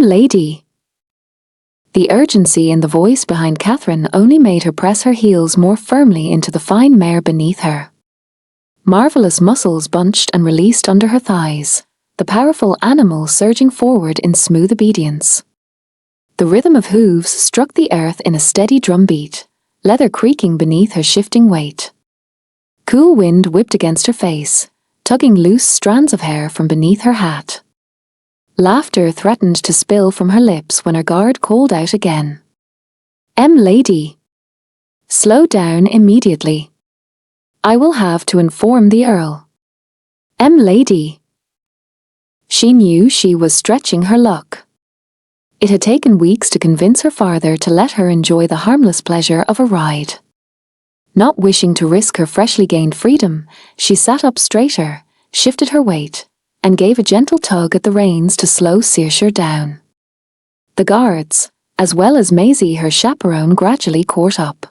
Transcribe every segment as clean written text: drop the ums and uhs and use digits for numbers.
Lady." The urgency in the voice behind Catherine only made her press her heels more firmly into the fine mare beneath her. Marvelous muscles bunched and released under her thighs, the powerful animal surging forward in smooth obedience. The rhythm of hooves struck the earth in a steady drumbeat, leather creaking beneath her shifting weight. Cool wind whipped against her face, tugging loose strands of hair from beneath her hat. Laughter threatened to spill from her lips when her guard called out again. Lady. Slow down immediately. I will have to inform the Earl. Lady. She knew she was stretching her luck. It had taken weeks to convince her father to let her enjoy the harmless pleasure of a ride. Not wishing to risk her freshly gained freedom, she sat up straighter, shifted her weight, and gave a gentle tug at the reins to slow Saoirse down. The guards, as well as Maisie her chaperone, gradually caught up.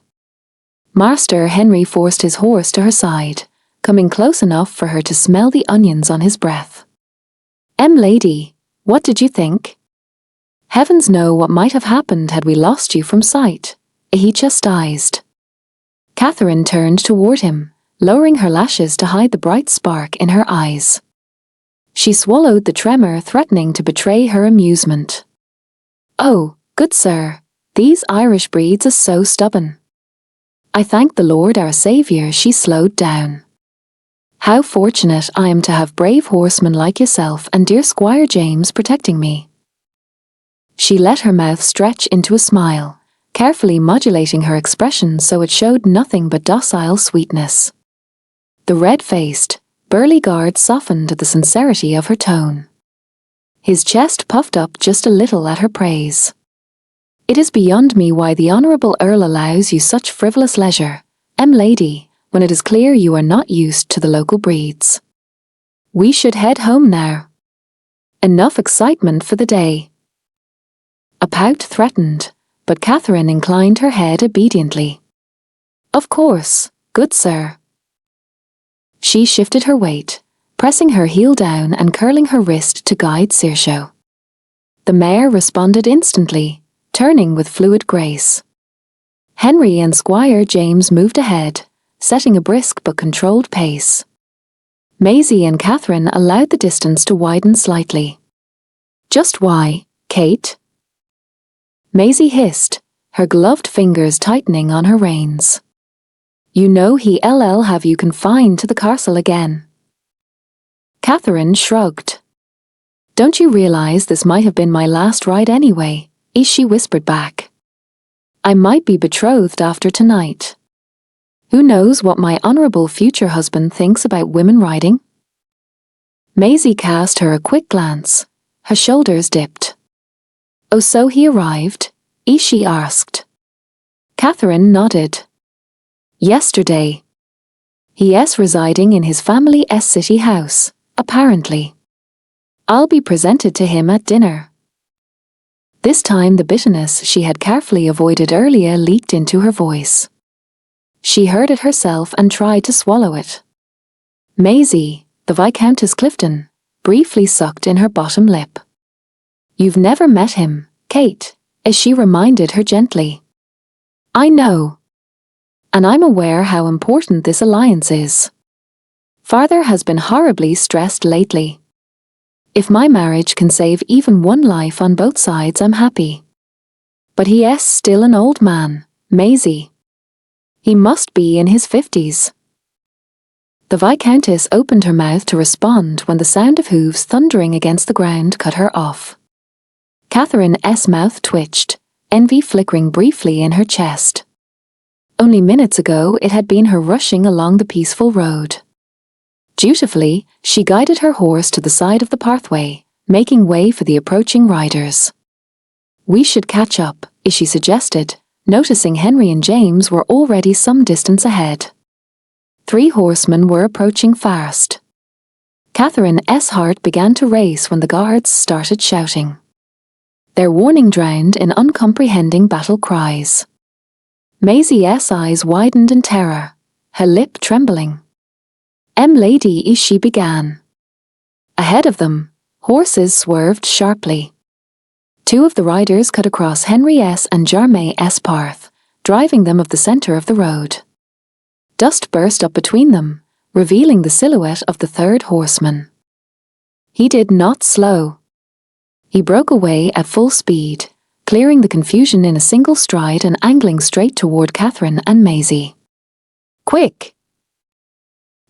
Master Henry forced his horse to her side, coming close enough for her to smell the onions on his breath. Lady, what did you think? Heavens know what might have happened had we lost you from sight, he chastised. Catherine turned toward him, lowering her lashes to hide the bright spark in her eyes. She swallowed the tremor threatening to betray her amusement. Oh, good sir, these Irish breeds are so stubborn. I thank the Lord our Saviour she slowed down. How fortunate I am to have brave horsemen like yourself and dear Squire James protecting me. She let her mouth stretch into a smile, carefully modulating her expression so it showed nothing but docile sweetness. The red-faced, burly guard softened at the sincerity of her tone. His chest puffed up just a little at her praise. It is beyond me why the Honourable Earl allows you such frivolous leisure, Lady, when it is clear you are not used to the local breeds. We should head home now. Enough excitement for the day. A pout threatened, but Catherine inclined her head obediently. Of course, good sir. She shifted her weight, pressing her heel down and curling her wrist to guide Saoirse. The mare responded instantly, turning with fluid grace. Henry and Squire James moved ahead, setting a brisk but controlled pace. Maisie and Catherine allowed the distance to widen slightly. Just why, Kate? Maisie hissed, her gloved fingers tightening on her reins. You know he'll have you confined to the castle again. Catherine shrugged. Don't you realize this might have been my last ride anyway? She whispered back. I might be betrothed after tonight. Who knows what my honourable future husband thinks about women riding? Maisie cast her a quick glance. Her shoulders dipped. Oh, so he arrived? She asked. Catherine nodded. Yesterday. He's residing in his family's city house, apparently. I'll be presented to him at dinner. This time the bitterness she had carefully avoided earlier leaked into her voice. She heard it herself and tried to swallow it. Maisie, the Viscountess Clifton, briefly sucked in her bottom lip. You've never met him, Kate, as she reminded her gently. I know. And I'm aware how important this alliance is. Father has been horribly stressed lately. If my marriage can save even one life on both sides, I'm happy. But he's still an old man, Maisie. He must be in his 50s. The Viscountess opened her mouth to respond when the sound of hooves thundering against the ground cut her off. Catherine's mouth twitched, envy flickering briefly in her chest. Only minutes ago it had been her rushing along the peaceful road. Dutifully, she guided her horse to the side of the pathway, making way for the approaching riders. We should catch up, she suggested, noticing Henry and James were already some distance ahead. 3 horsemen were approaching fast. Catherine's heart began to race when the guards started shouting. Their warning drowned in uncomprehending battle cries. Maisie's eyes widened in terror, her lip trembling. Lady, she began. Ahead of them, horses swerved sharply. Two of the riders cut across Henry S. and Jarmay S. path, driving them off the centre of the road. Dust burst up between them, revealing the silhouette of the third horseman. He did not slow. He broke away at full speed, clearing the confusion in a single stride and angling straight toward Catherine and Maisie. "Quick!"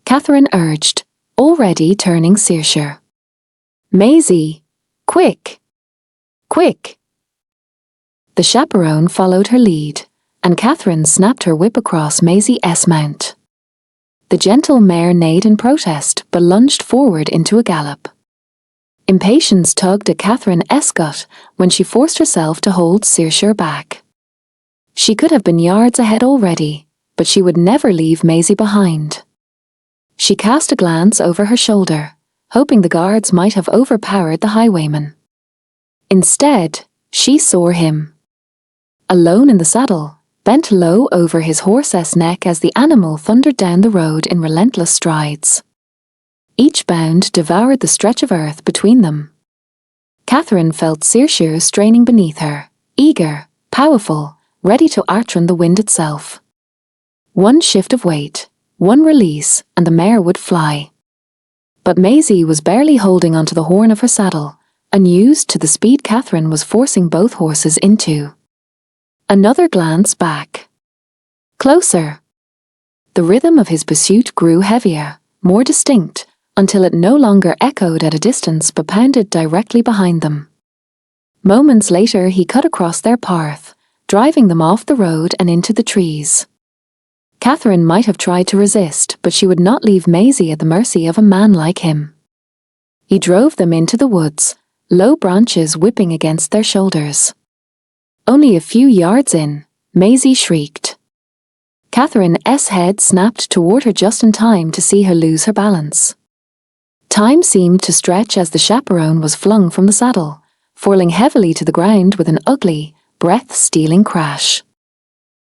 Catherine urged, already turning Saoirse. "Maisie! Quick! Quick!" The chaperone followed her lead, and Catherine snapped her whip across Maisie's mount. The gentle mare neighed in protest but lunged forward into a gallop. Impatience tugged at Catherine's gut when she forced herself to hold Saoirse back. She could have been yards ahead already, but she would never leave Maisie behind. She cast a glance over her shoulder, hoping the guards might have overpowered the highwayman. Instead, she saw him. Alone in the saddle, bent low over his horse's neck as the animal thundered down the road in relentless strides. Each bound devoured the stretch of earth between them. Catherine felt Saoirse straining beneath her, eager, powerful, ready to outrun the wind itself. One shift of weight, one release, and the mare would fly. But Maisie was barely holding onto the horn of her saddle, unused to the speed Catherine was forcing both horses into. Another glance back. Closer. The rhythm of his pursuit grew heavier, more distinct, until it no longer echoed at a distance but pounded directly behind them. Moments later he cut across their path, driving them off the road and into the trees. Catherine might have tried to resist, but she would not leave Maisie at the mercy of a man like him. He drove them into the woods, low branches whipping against their shoulders. Only a few yards in, Maisie shrieked. Catherine's head snapped toward her just in time to see her lose her balance. Time seemed to stretch as the chaperone was flung from the saddle, falling heavily to the ground with an ugly, breath-stealing crash.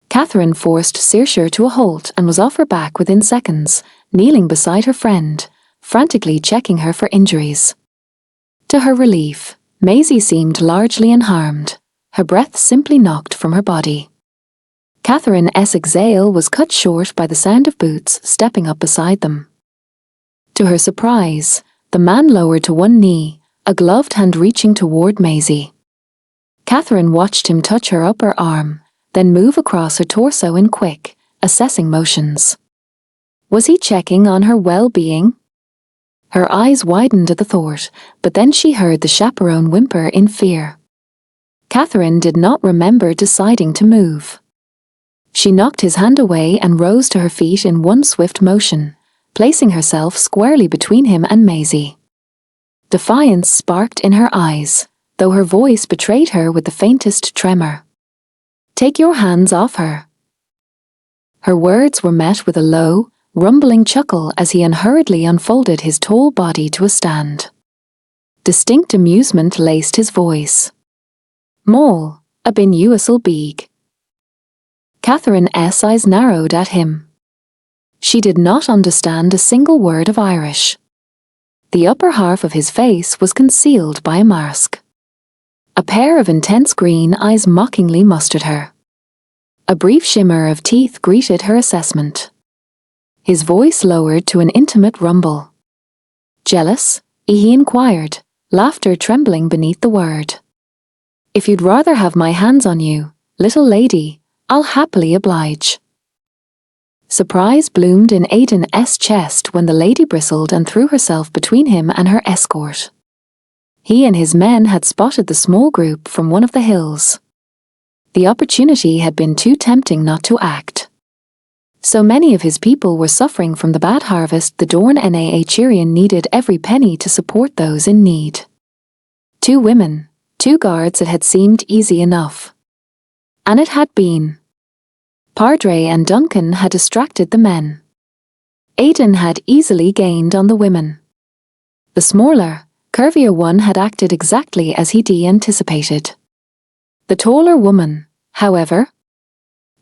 Catherine forced Saoirse to a halt and was off her back within seconds, kneeling beside her friend, frantically checking her for injuries. To her relief, Maisie seemed largely unharmed, her breath simply knocked from her body. Catherine's exhale was cut short by the sound of boots stepping up beside them. To her surprise, the man lowered to one knee, a gloved hand reaching toward Maisie. Catherine watched him touch her upper arm, then move across her torso in quick, assessing motions. Was he checking on her well-being? Her eyes widened at the thought, but then she heard the chaperone whimper in fear. Catherine did not remember deciding to move. She knocked his hand away and rose to her feet in one swift motion, placing herself squarely between him and Maisie. Defiance sparked in her eyes, though her voice betrayed her with the faintest tremor. "Take your hands off her." Her words were met with a low, rumbling chuckle as he unhurriedly unfolded his tall body to a stand. Distinct amusement laced his voice. "Mole, a bin uasal beag." Catherine's eyes narrowed at him. She did not understand a single word of Irish. The upper half of his face was concealed by a mask. A pair of intense green eyes mockingly mustered her. A brief shimmer of teeth greeted her assessment. His voice lowered to an intimate rumble. "Jealous?" he inquired, laughter trembling beneath the word. "If you'd rather have my hands on you, little lady, I'll happily oblige." Surprise bloomed in Aidan's chest when the lady bristled and threw herself between him and her escort. He and his men had spotted the small group from one of the hills. The opportunity had been too tempting not to act. So many of his people were suffering from the bad harvest the Dorn Na Chirian needed every penny to support those in need. 2 women, 2 guards, it had seemed easy enough. And it had been. Pardre and Duncan had distracted the men. Aidan had easily gained on the women. The smaller, curvier one had acted exactly as he anticipated. The taller woman, however,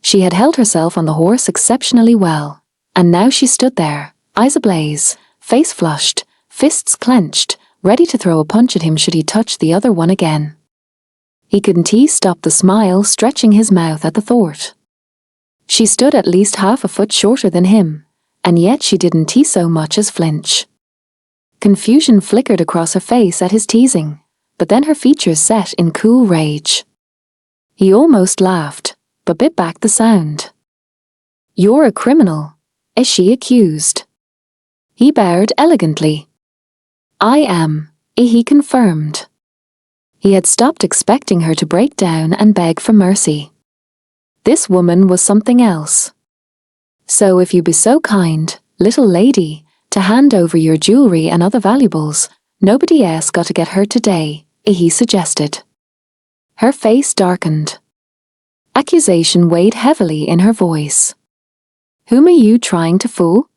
she had held herself on the horse exceptionally well, and now she stood there, eyes ablaze, face flushed, fists clenched, ready to throw a punch at him should he touch the other one again. He couldn't stop the smile stretching his mouth at the thought. She stood at least half a foot shorter than him, and yet she didn't so much as flinch. Confusion flickered across her face at his teasing, but then her features set in cool rage. He almost laughed, but bit back the sound. "You're a criminal," she accused. He bowed elegantly. "I am," he confirmed. He had stopped expecting her to break down and beg for mercy. This woman was something else. "So if you be so kind, little lady, to hand over your jewelry and other valuables, nobody else got to get hurt today," he suggested. Her face darkened. Accusation weighed heavily in her voice. "Whom are you trying to fool?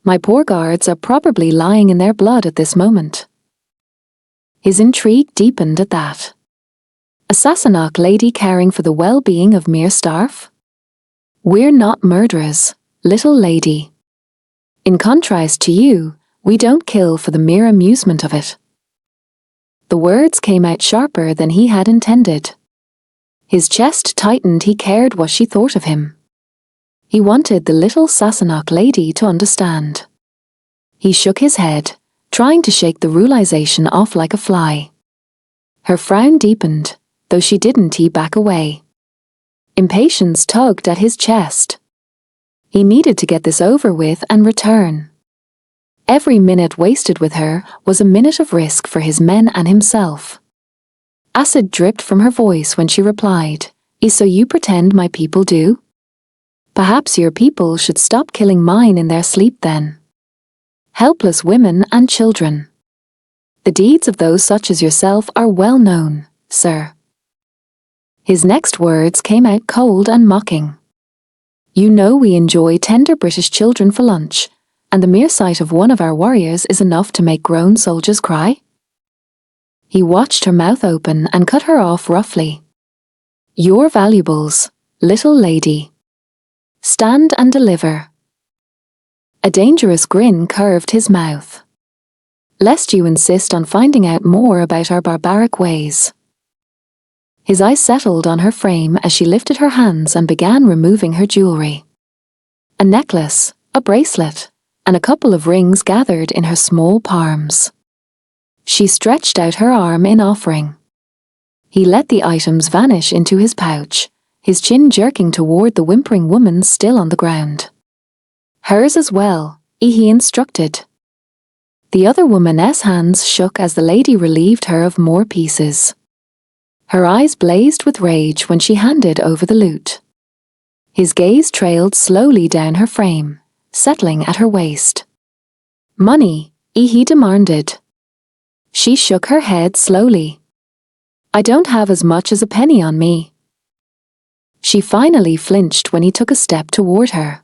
My poor guards are probably lying in their blood at this moment." His intrigue deepened at that. A Sassenach lady caring for the well-being of mere staff? "We're not murderers, little lady. In contrast to you, we don't kill for the mere amusement of it." The words came out sharper than he had intended. His chest tightened. He cared what she thought of him. He wanted the little Sassenach lady to understand. He shook his head, trying to shake the realization off like a fly. Her frown deepened, though she didn't back away. Impatience tugged at his chest. He needed to get this over with and return. Every minute wasted with her was a minute of risk for his men and himself. Acid dripped from her voice when she replied, "So you pretend my people do? Perhaps your people should stop killing mine in their sleep then. Helpless women and children. The deeds of those such as yourself are well known, sir." His next words came out cold and mocking. "You know we enjoy tender British children for lunch, and the mere sight of one of our warriors is enough to make grown soldiers cry?" He watched her mouth open and cut her off roughly. "Your valuables, little lady. Stand and deliver." A dangerous grin curved his mouth. "Lest you insist on finding out more about our barbaric ways." His eyes settled on her frame as she lifted her hands and began removing her jewelry. A necklace, a bracelet, and a couple of rings gathered in her small palms. She stretched out her arm in offering. He let the items vanish into his pouch, his chin jerking toward the whimpering woman still on the ground. "Hers as well," he instructed. The other woman's hands shook as the lady relieved her of more pieces. Her eyes blazed with rage when she handed over the loot. His gaze trailed slowly down her frame, settling at her waist. "Money," he demanded. She shook her head slowly. "I don't have as much as a penny on me." She finally flinched when he took a step toward her.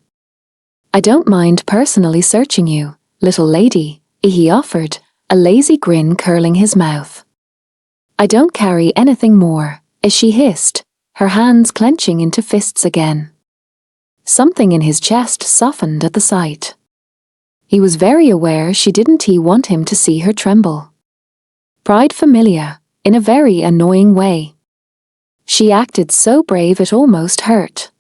"I don't mind personally searching you, little lady," he offered, a lazy grin curling his mouth. "I don't carry anything more," she hissed, her hands clenching into fists again. Something in his chest softened at the sight. He was very aware she didn't want him to see her tremble. Pride familiar, in a very annoying way. She acted so brave it almost hurt.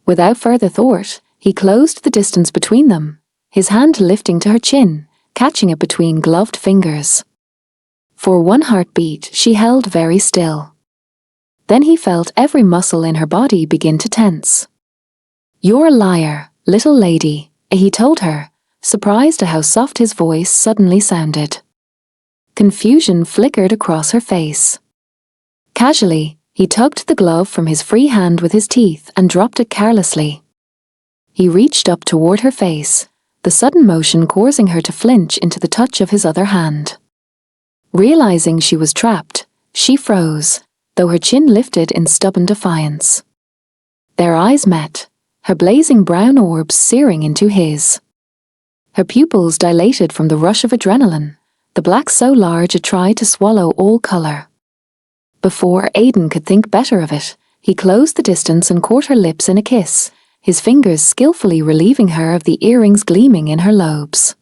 Without further thought, he closed the distance between them, his hand lifting to her chin, catching it between gloved fingers. For one heartbeat, she held very still. Then he felt every muscle in her body begin to tense. "You're a liar, little lady," he told her, surprised at how soft his voice suddenly sounded. Confusion flickered across her face. Casually, he tugged the glove from his free hand with his teeth and dropped it carelessly. He reached up toward her face, the sudden motion causing her to flinch into the touch of his other hand. Realizing she was trapped, she froze, though her chin lifted in stubborn defiance. Their eyes met, her blazing brown orbs searing into his. Her pupils dilated from the rush of adrenaline, the black so large it tried to swallow all color. Before Aidan could think better of it, he closed the distance and caught her lips in a kiss, his fingers skillfully relieving her of the earrings gleaming in her lobes.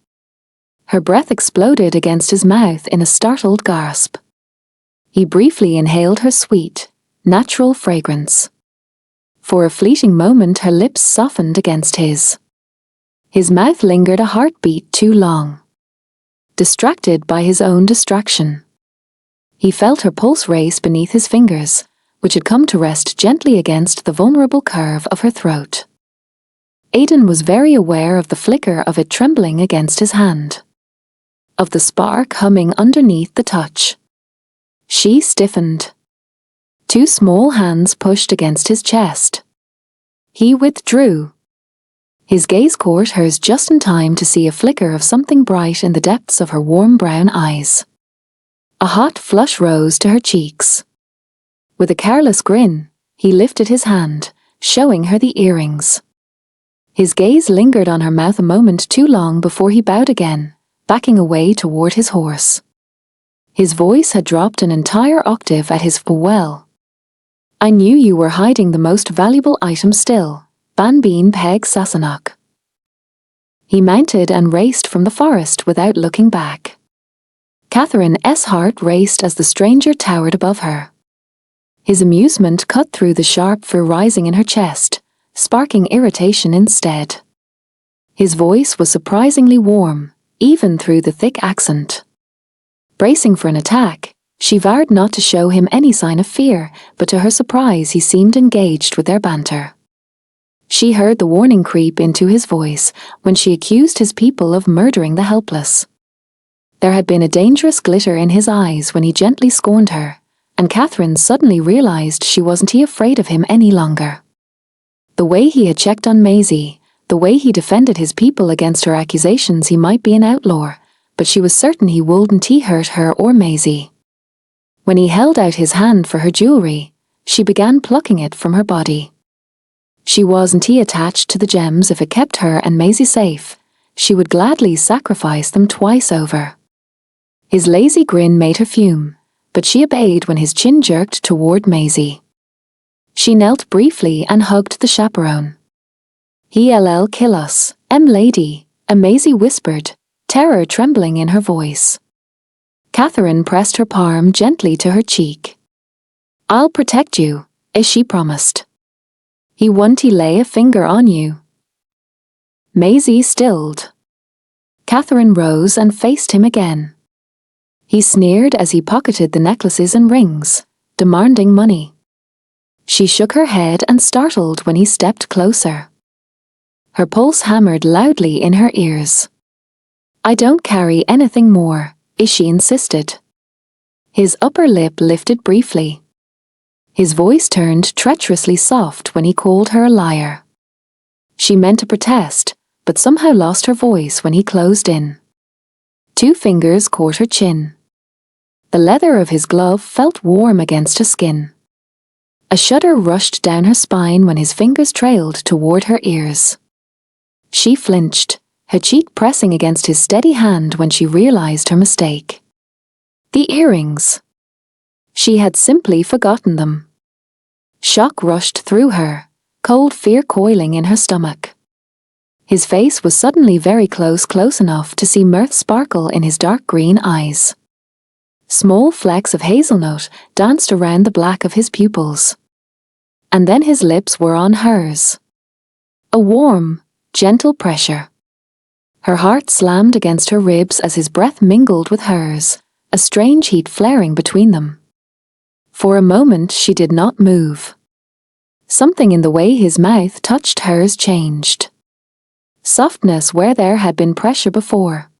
Her breath exploded against his mouth in a startled gasp. He briefly inhaled her sweet, natural fragrance. For a fleeting moment her lips softened against his. His mouth lingered a heartbeat too long. Distracted by his own distraction. He felt her pulse race beneath his fingers, which had come to rest gently against the vulnerable curve of her throat. Aidan was very aware of the flicker of it trembling against his hand. Of the spark humming underneath the touch. She stiffened. 2 small hands pushed against his chest. He withdrew. His gaze caught hers just in time to see a flicker of something bright in the depths of her warm brown eyes. A hot flush rose to her cheeks. With a careless grin, he lifted his hand, showing her the earrings. His gaze lingered on her mouth a moment too long before he bowed again, backing away toward his horse. His voice had dropped an entire octave at his "well." "I knew you were hiding the most valuable item still, Banbeen Peg Sassenach." He mounted and raced from the forest without looking back. Catherine's heart raced as the stranger towered above her. His amusement cut through the sharp fear rising in her chest, sparking irritation instead. His voice was surprisingly warm, even through the thick accent. Bracing for an attack, she vowed not to show him any sign of fear, but to her surprise he seemed engaged with their banter. She heard the warning creep into his voice when she accused his people of murdering the helpless. There had been a dangerous glitter in his eyes when he gently scorned her, and Catherine suddenly realized she wasn't afraid of him any longer. The way he had checked on Maisie, the way he defended his people against her accusations he might be an outlaw, but she was certain he wouldn't hurt her or Maisie. When he held out his hand for her jewelry, she began plucking it from her body. She wasn't attached to the gems if it kept her and Maisie safe. She would gladly sacrifice them twice over. His lazy grin made her fume, but she obeyed when his chin jerked toward Maisie. She knelt briefly and hugged the chaperone. "He'll kill us, lady," Maisie whispered, terror trembling in her voice. Catherine pressed her palm gently to her cheek. "I'll protect you," she promised. "He won't lay a finger on you." Maisie stilled. Catherine rose and faced him again. He sneered as he pocketed the necklaces and rings, demanding money. She shook her head and startled when he stepped closer. Her pulse hammered loudly in her ears. "I don't carry anything more," she insisted. His upper lip lifted briefly. His voice turned treacherously soft when he called her a liar. She meant to protest, but somehow lost her voice when he closed in. 2 fingers caught her chin. The leather of his glove felt warm against her skin. A shudder rushed down her spine when his fingers trailed toward her ears. She flinched, her cheek pressing against his steady hand when she realized her mistake. The earrings. She had simply forgotten them. Shock rushed through her, cold fear coiling in her stomach. His face was suddenly very close enough to see mirth sparkle in his dark green eyes. Small flecks of hazelnut danced around the black of his pupils. And then his lips were on hers. A warm, gentle pressure. Her heart slammed against her ribs as his breath mingled with hers, a strange heat flaring between them. For a moment she did not move. Something in the way his mouth touched hers changed. Softness where there had been pressure before.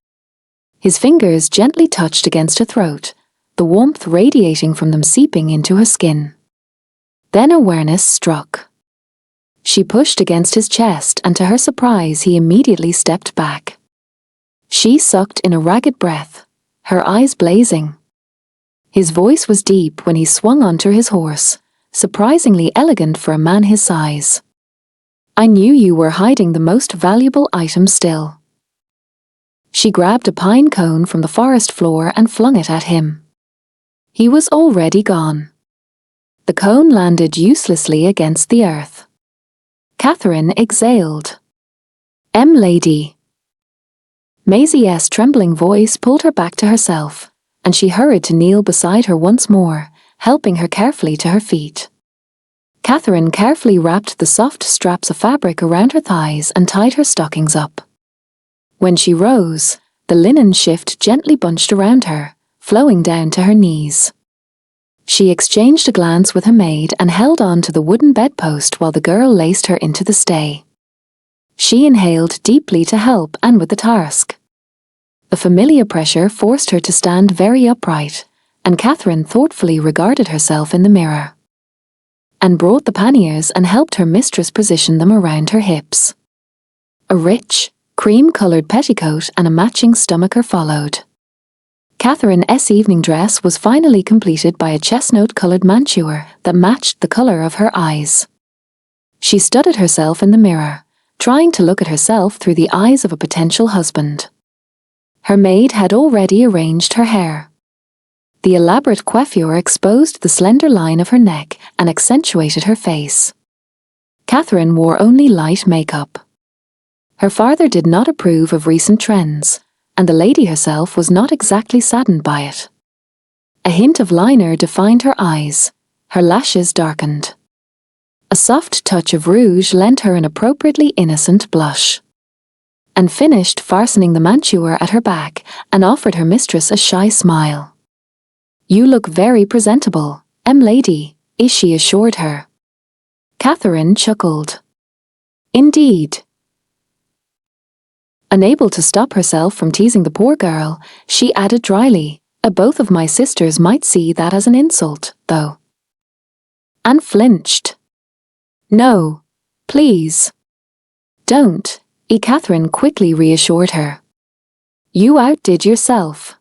His fingers gently touched against her throat, the warmth radiating from them seeping into her skin. Then awareness struck. She pushed against his chest and to her surprise he immediately stepped back. She sucked in a ragged breath, her eyes blazing. His voice was deep when he swung onto his horse, surprisingly elegant for a man his size. "I knew you were hiding the most valuable item still." She grabbed a pine cone from the forest floor and flung it at him. He was already gone. The cone landed uselessly against the earth. Catherine exhaled. Lady." Maisie's trembling voice pulled her back to herself, and she hurried to kneel beside her once more, helping her carefully to her feet. Catherine carefully wrapped the soft straps of fabric around her thighs and tied her stockings up. When she rose, the linen shift gently bunched around her, flowing down to her knees. She exchanged a glance with her maid and held on to the wooden bedpost while the girl laced her into the stay. She inhaled deeply to help and with the task. The familiar pressure forced her to stand very upright, and Catherine thoughtfully regarded herself in the mirror. And brought the panniers and helped her mistress position them around her hips. A rich, cream-coloured petticoat and a matching stomacher followed. Catherine's evening dress was finally completed by a chestnut-coloured mantua that matched the colour of her eyes. She studied herself in the mirror, trying to look at herself through the eyes of a potential husband. Her maid had already arranged her hair. The elaborate coiffure exposed the slender line of her neck and accentuated her face. Catherine wore only light makeup. Her father did not approve of recent trends, and the lady herself was not exactly saddened by it. A hint of liner defined her eyes, her lashes darkened. A soft touch of rouge lent her an appropriately innocent blush. And finished fastening the mantua at her back and offered her mistress a shy smile. "You look very presentable, lady," she assured her. Catherine chuckled. "Indeed." Unable to stop herself from teasing the poor girl, she added dryly, "Both of my sisters might see that as an insult, though." Anne flinched. "No, please. Don't," Catherine quickly reassured her. "You outdid yourself.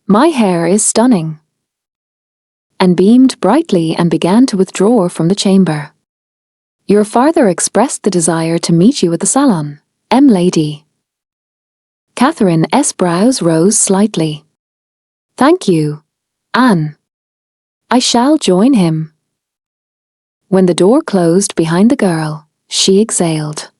My hair is stunning." And beamed brightly and began to withdraw from the chamber. "Your father expressed the desire to meet you at the salon, lady." Catherine's brows rose slightly. "Thank you, Anne. I shall join him." When the door closed behind the girl, she exhaled.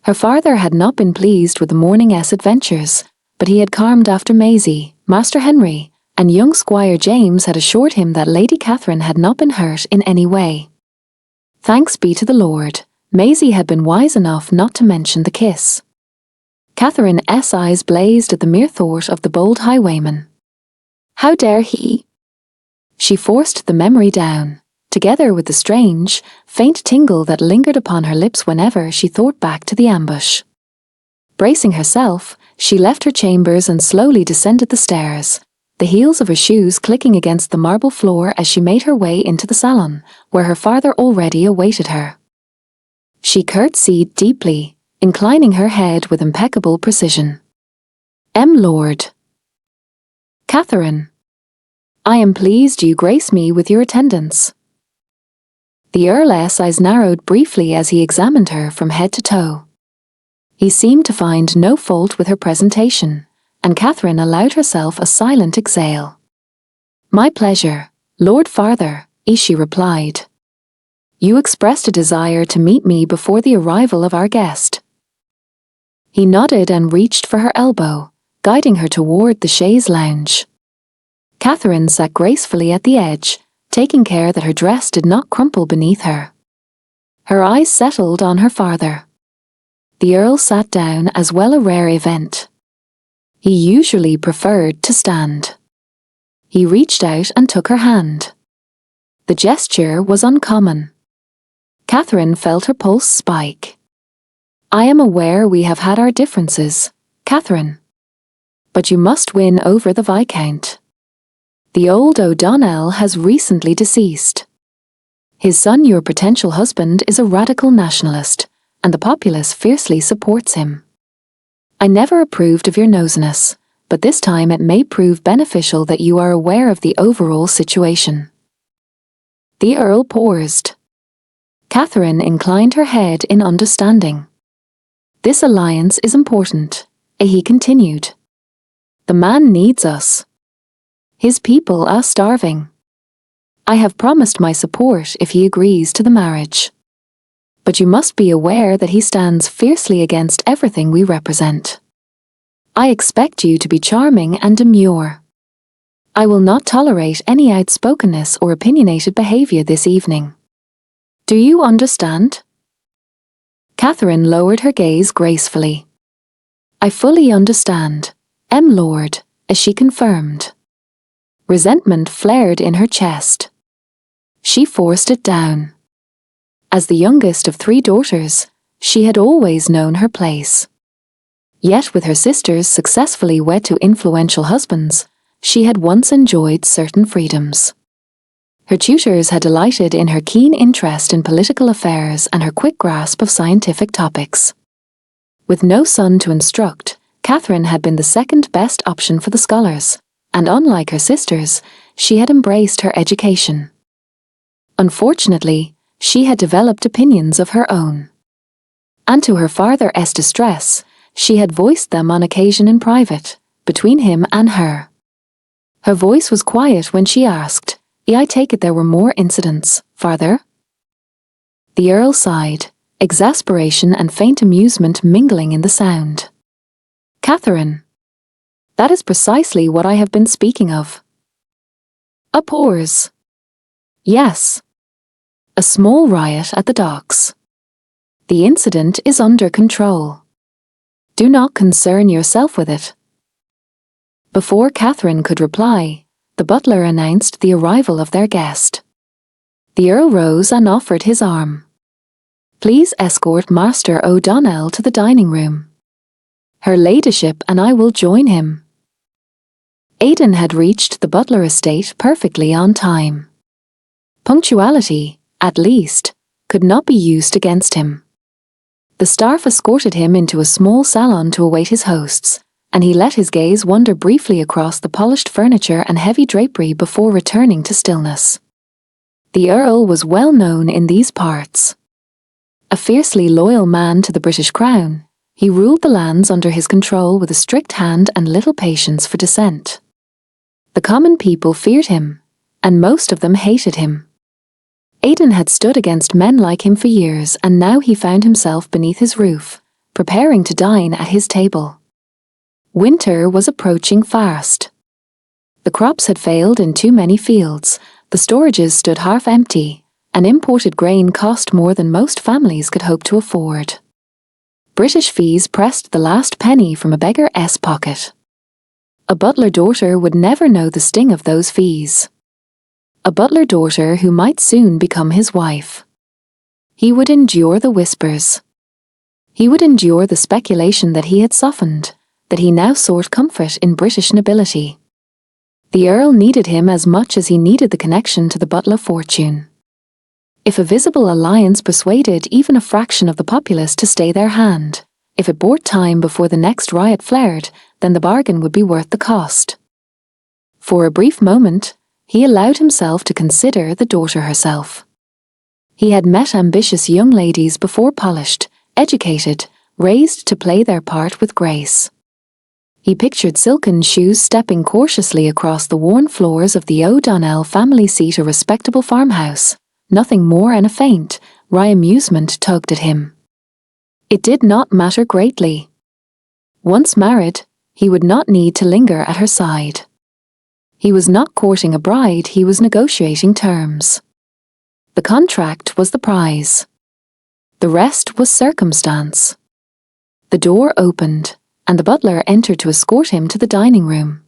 Her father had not been pleased with the morning's adventures, but he had calmed after Maisie, Master Henry, and young Squire James had assured him that Lady Catherine had not been hurt in any way. Thanks be to the Lord, Maisie had been wise enough not to mention the kiss. Catherine's eyes blazed at the mere thought of the bold highwayman. How dare he? She forced the memory down, together with the strange, faint tingle that lingered upon her lips whenever she thought back to the ambush. Bracing herself, she left her chambers and slowly descended the stairs, the heels of her shoes clicking against the marble floor as she made her way into the salon, where her father already awaited her. She curtsied deeply, inclining her head with impeccable precision. Lord. Catherine. I am pleased you grace me with your attendance." The Earl's eyes narrowed briefly as he examined her from head to toe. He seemed to find no fault with her presentation, and Catherine allowed herself a silent exhale. "My pleasure, Lord Father," she replied. "You expressed a desire to meet me before the arrival of our guest." He nodded and reached for her elbow, guiding her toward the chaise lounge. Catherine sat gracefully at the edge, taking care that her dress did not crumple beneath her. Her eyes settled on her father. The Earl sat down, as well, a rare event. He usually preferred to stand. He reached out and took her hand. The gesture was uncommon. Catherine felt her pulse spike. "I am aware we have had our differences, Catherine. But you must win over the Viscount. The old O'Donnell has recently deceased. His son, your potential husband, is a radical nationalist, and the populace fiercely supports him. I never approved of your nosiness, but this time it may prove beneficial that you are aware of the overall situation." The Earl paused. Catherine inclined her head in understanding. "This alliance is important," he continued. "The man needs us. His people are starving. I have promised my support if he agrees to the marriage. But you must be aware that he stands fiercely against everything we represent. I expect you to be charming and demure. I will not tolerate any outspokenness or opinionated behavior this evening. Do you understand? Catherine lowered her gaze gracefully. I fully understand, Lord, as she confirmed. Resentment flared in her chest. She forced it down. As the youngest of 3 daughters, she had always known her place. Yet with her sisters successfully wed to influential husbands, she had once enjoyed certain freedoms. Her tutors had delighted in her keen interest in political affairs and her quick grasp of scientific topics. With no son to instruct, Catherine had been the second best option for the scholars, and unlike her sisters, she had embraced her education. Unfortunately, she had developed opinions of her own. And to her father's distress, she had voiced them on occasion in private, between him and her. Her voice was quiet when she asked, I take it there were more incidents, father? The Earl sighed, exasperation and faint amusement mingling in the sound. Catherine. That is precisely what I have been speaking of. A pause. Yes. A small riot at the docks. The incident is under control. Do not concern yourself with it. Before Catherine could reply, the butler announced the arrival of their guest. The Earl rose and offered his arm. Please escort Master O'Donnell to the dining room. Her ladyship and I will join him. Aidan had reached the butler estate perfectly on time. Punctuality, at least, could not be used against him. The staff escorted him into a small salon to await his hosts, and he let his gaze wander briefly across the polished furniture and heavy drapery before returning to stillness. The Earl was well known in these parts. A fiercely loyal man to the British Crown, he ruled the lands under his control with a strict hand and little patience for dissent. The common people feared him, and most of them hated him. Aidan had stood against men like him for years, and now he found himself beneath his roof, preparing to dine at his table. Winter was approaching fast. The crops had failed in too many fields, the storages stood half empty, and imported grain cost more than most families could hope to afford. British fees pressed the last penny from a beggar's pocket. A butler daughter would never know the sting of those fees. A butler daughter who might soon become his wife. He would endure the whispers. He would endure the speculation that he had softened, that he now sought comfort in British nobility. The Earl needed him as much as he needed the connection to the butler fortune. If a visible alliance persuaded even a fraction of the populace to stay their hand, if it bought time before the next riot flared, then the bargain would be worth the cost. For a brief moment, he allowed himself to consider the daughter herself. He had met ambitious young ladies before, polished, educated, raised to play their part with grace. He pictured silken shoes stepping cautiously across the worn floors of the O'Donnell family seat, a respectable farmhouse. Nothing more, and a faint, wry amusement tugged at him. It did not matter greatly. Once married, he would not need to linger at her side. He was not courting a bride, he was negotiating terms. The contract was the prize. The rest was circumstance. The door opened, and the butler entered to escort him to the dining room.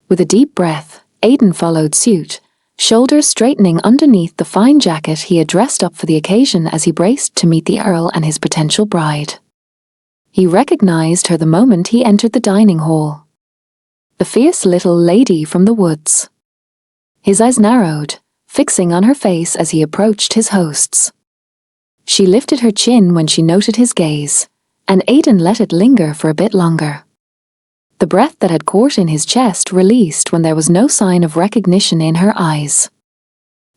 With a deep breath, Aidan followed suit, shoulders straightening underneath the fine jacket he had dressed up for the occasion as he braced to meet the Earl and his potential bride. He recognized her the moment he entered the dining hall. The fierce little lady from the woods. His eyes narrowed, fixing on her face as he approached his hosts. She lifted her chin when she noted his gaze, and Aidan let it linger for a bit longer. The breath that had caught in his chest released when there was no sign of recognition in her eyes.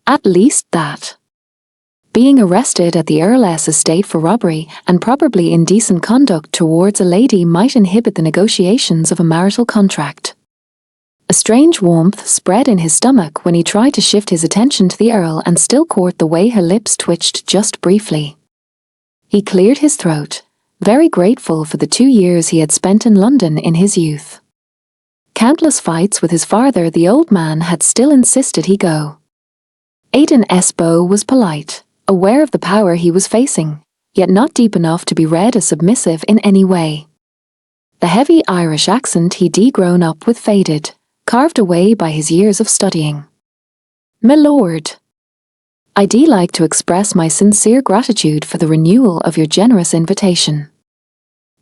At least that. Being arrested at the Earl's estate for robbery and probably indecent conduct towards a lady might inhibit the negotiations of a marital contract. A strange warmth spread in his stomach when he tried to shift his attention to the Earl and still caught the way her lips twitched just briefly. He cleared his throat, very grateful for the 2 years he had spent in London in his youth. countless fights with his father, the old man had still insisted he go. Aiden's beau was polite, aware of the power he was facing, yet not deep enough to be read as submissive in any way. The heavy Irish accent he'd grown up with faded, carved away by his years of studying. "My lord, I'd like to express my sincere gratitude for the renewal of your generous invitation.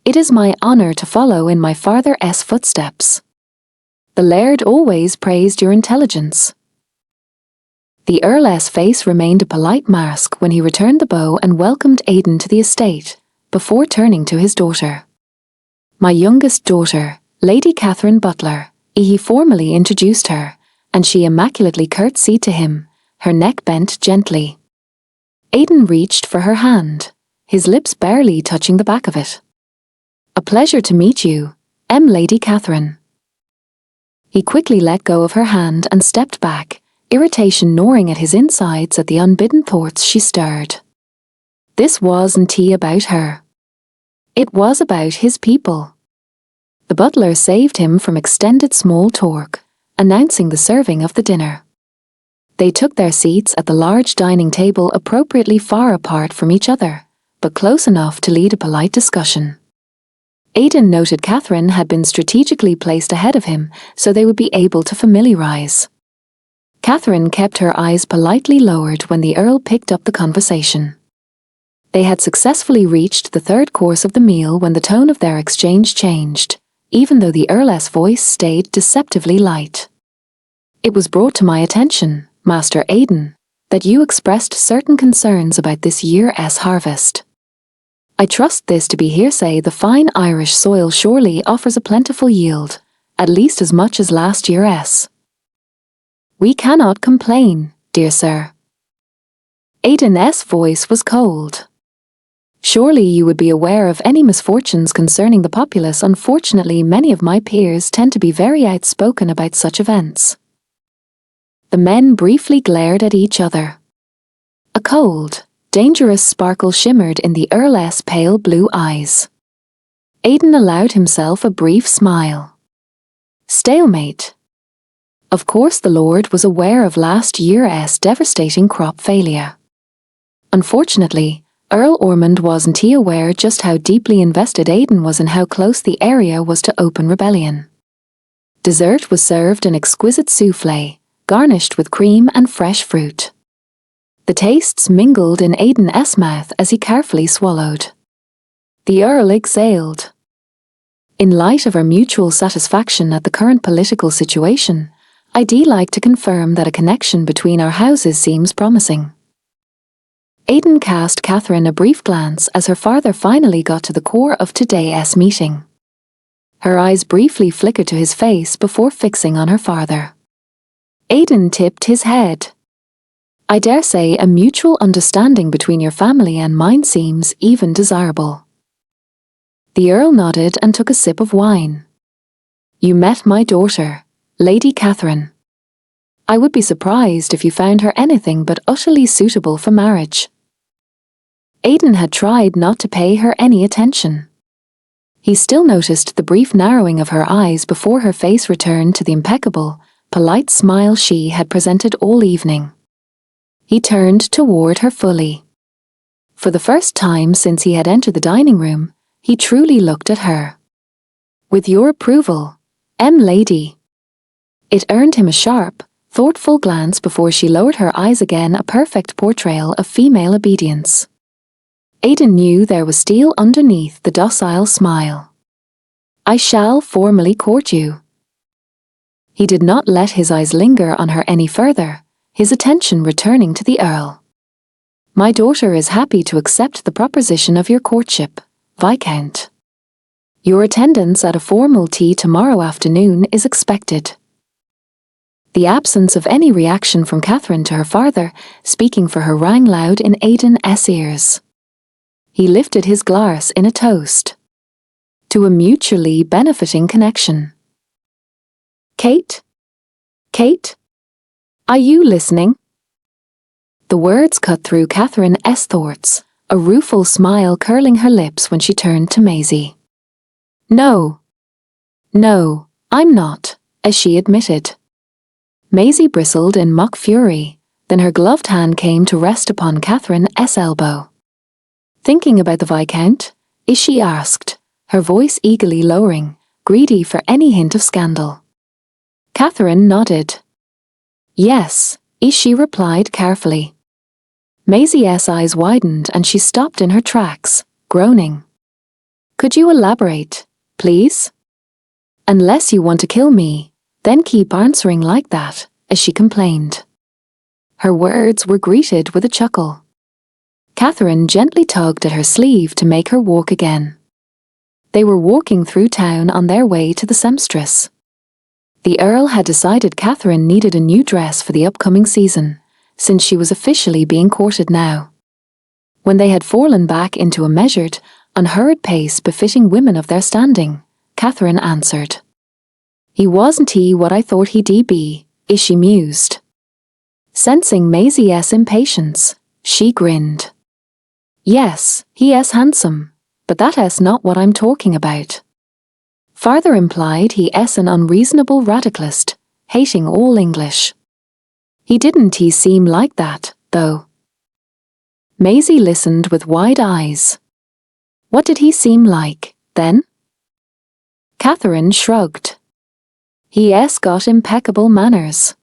It is my honour to follow in my father's footsteps. The laird always praised your intelligence." The Earl's face remained a polite mask when he returned the bow and welcomed Aiden to the estate, before turning to his daughter. "My youngest daughter, Lady Catherine Butler," he formally introduced her, and she immaculately curtsied to him, her neck bent gently. Aiden reached for her hand, his lips barely touching the back of it. "A pleasure to meet you, Lady Catherine." He quickly let go of her hand and stepped back, irritation gnawing at his insides at the unbidden thoughts she stirred. This wasn't about her. It was about his people. The butler saved him from extended small talk, announcing the serving of the dinner. They took their seats at the large dining table appropriately far apart from each other, but close enough to lead a polite discussion. Aiden noted Catherine had been strategically placed ahead of him so they would be able to familiarize. Catherine kept her eyes politely lowered when the Earl picked up the conversation. They had successfully reached the third course of the meal when the tone of their exchange changed, even though the Earl's voice stayed deceptively light. "It was brought to my attention, Master Aiden, that you expressed certain concerns about this year's harvest. I trust this to be hearsay. The fine Irish soil surely offers a plentiful yield, at least as much as last year's." "We cannot complain, dear sir." Aiden's voice was cold. "Surely you would be aware of any misfortunes concerning the populace. Unfortunately, many of my peers tend to be very outspoken about such events." The men briefly glared at each other. A cold, dangerous sparkle shimmered in the Earl's pale blue eyes. Aiden allowed himself a brief smile. Stalemate. Of course the Lord was aware of last year's devastating crop failure. Unfortunately, Earl Ormond wasn't aware just how deeply invested Aiden was and how close the area was to open rebellion. Dessert was served, an exquisite souffle, garnished with cream and fresh fruit. The tastes mingled in Aiden's mouth as he carefully swallowed. The Earl exhaled. "In light of our mutual satisfaction at the current political situation, I'd like to confirm that a connection between our houses seems promising." Aiden cast Catherine a brief glance as her father finally got to the core of today's meeting. Her eyes briefly flickered to his face before fixing on her father. Aiden tipped his head. "I dare say a mutual understanding between your family and mine seems even desirable." The Earl nodded and took a sip of wine. "You met my daughter, Lady Catherine. I would be surprised if you found her anything but utterly suitable for marriage." Aiden had tried not to pay her any attention. He still noticed the brief narrowing of her eyes before her face returned to the impeccable, polite smile she had presented all evening. He turned toward her fully. For the first time since he had entered the dining room, he truly looked at her. "With your approval, lady." It earned him a sharp, thoughtful glance before she lowered her eyes again, a perfect portrayal of female obedience. Aiden knew there was steel underneath the docile smile. "I shall formally court you." He did not let his eyes linger on her any further, his attention returning to the Earl. "My daughter is happy to accept the proposition of your courtship, Viscount. Your attendance at a formal tea tomorrow afternoon is expected." The absence of any reaction from Catherine to her father, speaking for her, rang loud in Aiden's ears. He lifted his glass in a toast. To a mutually benefiting connection. "Kate? Kate? Are you listening?" The words cut through Catherine's thoughts, a rueful smile curling her lips when she turned to Maisie. No, I'm not," as she admitted. Maisie bristled in mock fury, then her gloved hand came to rest upon Catherine's elbow. Thinking about the Viscount? She asked, her voice eagerly lowering, greedy for any hint of scandal. Catherine nodded. Yes, she replied carefully. Maisie's eyes widened and she stopped in her tracks, groaning. Could you elaborate, please? Unless you want to kill me, then keep answering like that, as she complained. Her words were greeted with a chuckle. Catherine gently tugged at her sleeve to make her walk again. They were walking through town on their way to the seamstress. The Earl had decided Catherine needed a new dress for the upcoming season, since she was officially being courted now. When they had fallen back into a measured, unhurried pace befitting women of their standing, Catherine answered. He wasn't what I thought he'd be, she mused. Sensing Maisie's impatience, she grinned. Yes, he's handsome, but that's not what I'm talking about. Farther implied he's an unreasonable radicalist, hating all English. He didn't seem like that, though. Maisie listened with wide eyes. What did he seem like, then? Catherine shrugged. He's got impeccable manners.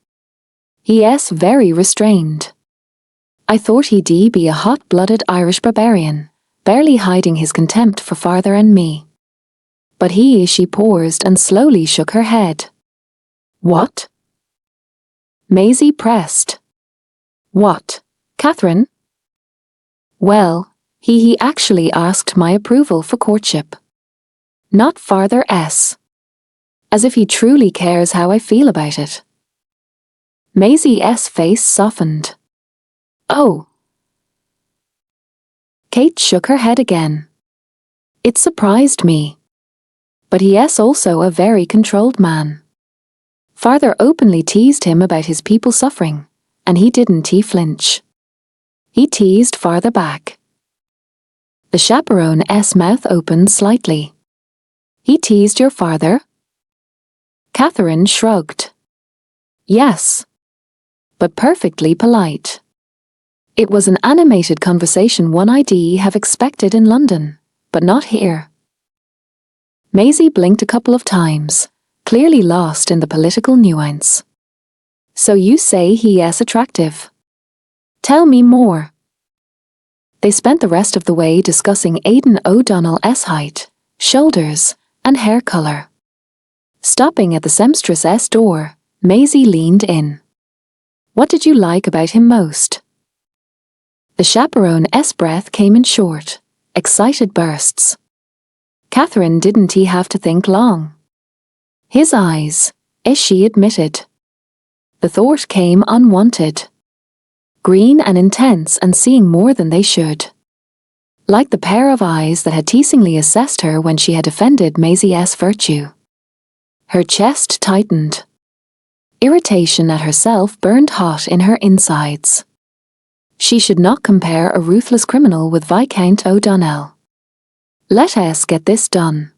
He's very restrained. I thought he'd be a hot-blooded Irish barbarian, barely hiding his contempt for father and me. But she paused and slowly shook her head. What? Maisie pressed. What, Catherine? Well, he actually asked my approval for courtship. Not father S. As if he truly cares how I feel about it. Maisie's face softened. Oh. Kate shook her head again. It surprised me. But he's also a very controlled man. Father openly teased him about his people suffering, and he didn't flinch. He teased farther back. The chaperone's mouth opened slightly. He teased your father? Catherine shrugged. Yes. But perfectly polite. It was an animated conversation one I'd have expected in London, but not here. Maisie blinked a couple of times, clearly lost in the political nuance. So you say he's attractive? Tell me more. They spent the rest of the way discussing Aidan O'Donnell's height, shoulders, and hair colour. Stopping at the seamstress's door, Maisie leaned in. What did you like about him most? The chaperone's breath came in short, excited bursts. Catherine didn't have to think long. His eyes, as she admitted. The thought came unwanted. Green and intense and seeing more than they should. Like the pair of eyes that had teasingly assessed her when she had offended Maisie's virtue. Her chest tightened. Irritation at herself burned hot in her insides. She should not compare a ruthless criminal with Viscount O'Donnell. Let us get this done.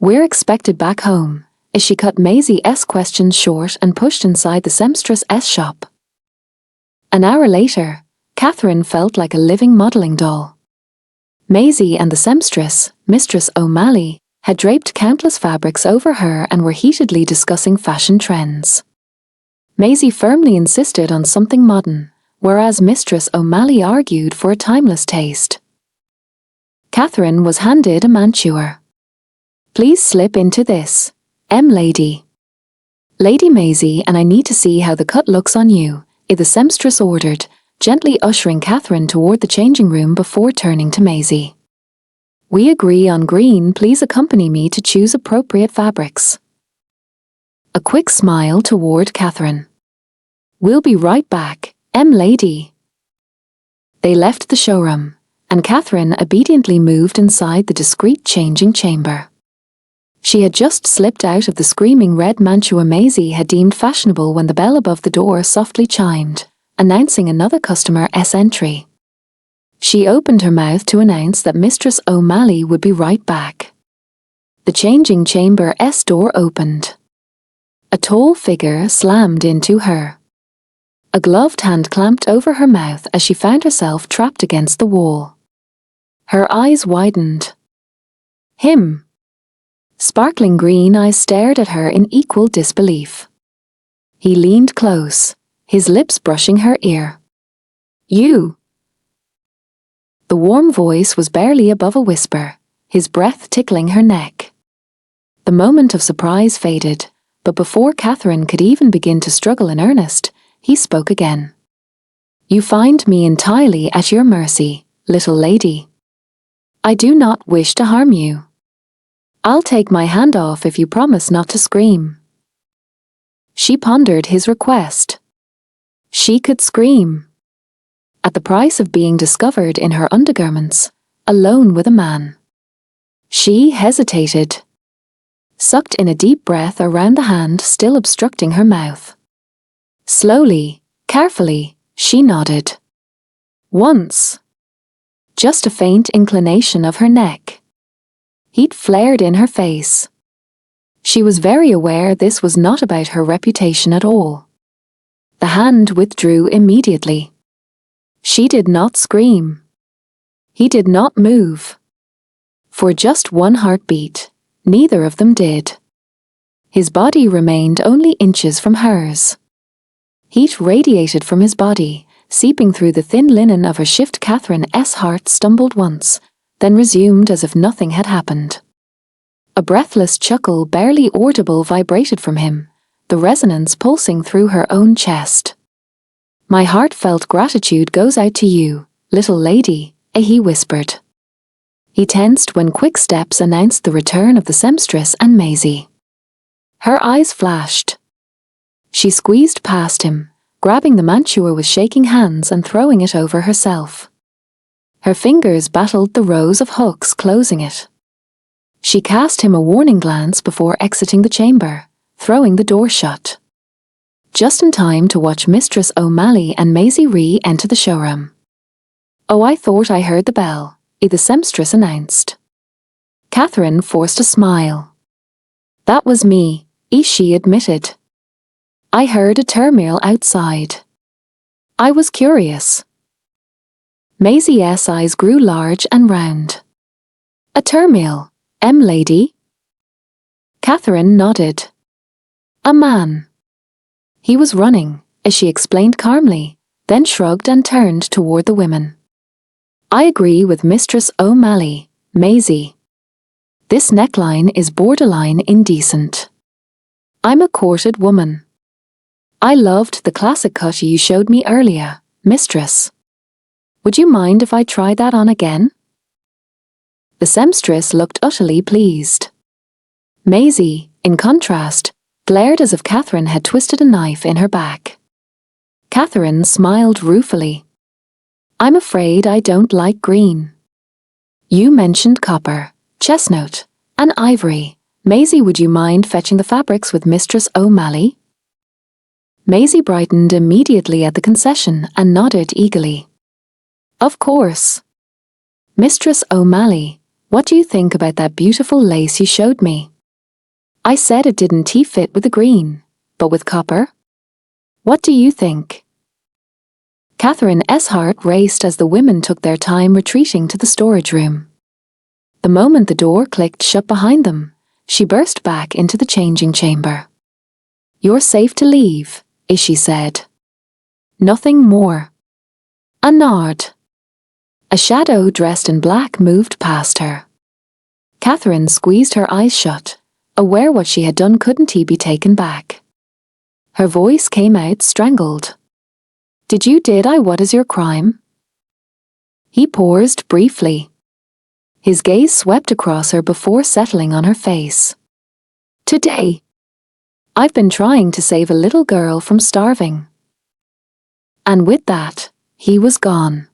We're expected back home, as she cut Maisie's questions short and pushed inside the seamstress's shop. An hour later, Catherine felt like a living modelling doll. Maisie and the seamstress, Mistress O'Malley, had draped countless fabrics over her and were heatedly discussing fashion trends. Maisie firmly insisted on something modern, whereas Mistress O'Malley argued for a timeless taste. Catherine was handed a mantua. Please slip into this, lady. Lady Maisie, and I need to see how the cut looks on you, the seamstress ordered, gently ushering Catherine toward the changing room before turning to Maisie. We agree on green, please accompany me to choose appropriate fabrics. A quick smile toward Catherine. We'll be right back, lady. They left the showroom, and Catherine obediently moved inside the discreet changing chamber. She had just slipped out of the screaming red mantua Maisie had deemed fashionable when the bell above the door softly chimed, announcing another customer's entry. She opened her mouth to announce that Mistress O'Malley would be right back. The changing chamber's door opened. A tall figure slammed into her. A gloved hand clamped over her mouth as she found herself trapped against the wall. Her eyes widened. Him. Sparkling green eyes stared at her in equal disbelief. He leaned close, his lips brushing her ear. You. The warm voice was barely above a whisper, his breath tickling her neck. The moment of surprise faded, but before Catherine could even begin to struggle in earnest, he spoke again. You find me entirely at your mercy, little lady. I do not wish to harm you. I'll take my hand off if you promise not to scream. She pondered his request. She could scream. At the price of being discovered in her undergarments, alone with a man. She hesitated. Sucked in a deep breath around the hand still obstructing her mouth. Slowly, carefully, she nodded. Once. Just a faint inclination of her neck. Heat flared in her face. She was very aware this was not about her reputation at all. The hand withdrew immediately. She did not scream. He did not move. For just one heartbeat, neither of them did. His body remained only inches from hers. Heat radiated from his body, seeping through the thin linen of her shift. Catherine's heart stumbled once, then resumed as if nothing had happened. A breathless chuckle barely audible vibrated from him, the resonance pulsing through her own chest. My heartfelt gratitude goes out to you, little lady, he whispered. He tensed when quick steps announced the return of the seamstress and Maisie. Her eyes flashed. She squeezed past him, grabbing the mantua with shaking hands and throwing it over herself. Her fingers battled the rows of hooks closing it. She cast him a warning glance before exiting the chamber, throwing the door shut. Just in time to watch Mistress O'Malley and Maisie re-enter the showroom. Oh, I thought I heard the bell, the seamstress announced. Catherine forced a smile. That was me, she admitted. I heard a turmoil outside. I was curious. Maisie's eyes grew large and round. A turmoil, lady? Catherine nodded. A man. He was running, as she explained calmly, then shrugged and turned toward the women. I agree with Mistress O'Malley, Maisie. This neckline is borderline indecent. I'm a courted woman. I loved the classic cut you showed me earlier, mistress. Would you mind if I try that on again? The seamstress looked utterly pleased. Maisie, in contrast, glared as if Catherine had twisted a knife in her back. Catherine smiled ruefully. I'm afraid I don't like green. You mentioned copper, chestnut, and ivory. Maisie, would you mind fetching the fabrics with Mistress O'Malley? Maisie brightened immediately at the concession and nodded eagerly. Of course. Mistress O'Malley, what do you think about that beautiful lace you showed me? I said it didn't fit with the green, but with copper? What do you think? Catherine's heart raced as the women took their time retreating to the storage room. The moment the door clicked shut behind them, she burst back into the changing chamber. You're safe to leave, she said. Nothing more. A nod. A shadow dressed in black moved past her. Catherine squeezed her eyes shut, aware what she had done couldn't be taken back. Her voice came out strangled. Did I? What is your crime? He paused briefly. His gaze swept across her before settling on her face. Today. I've been trying to save a little girl from starving. And with that, he was gone.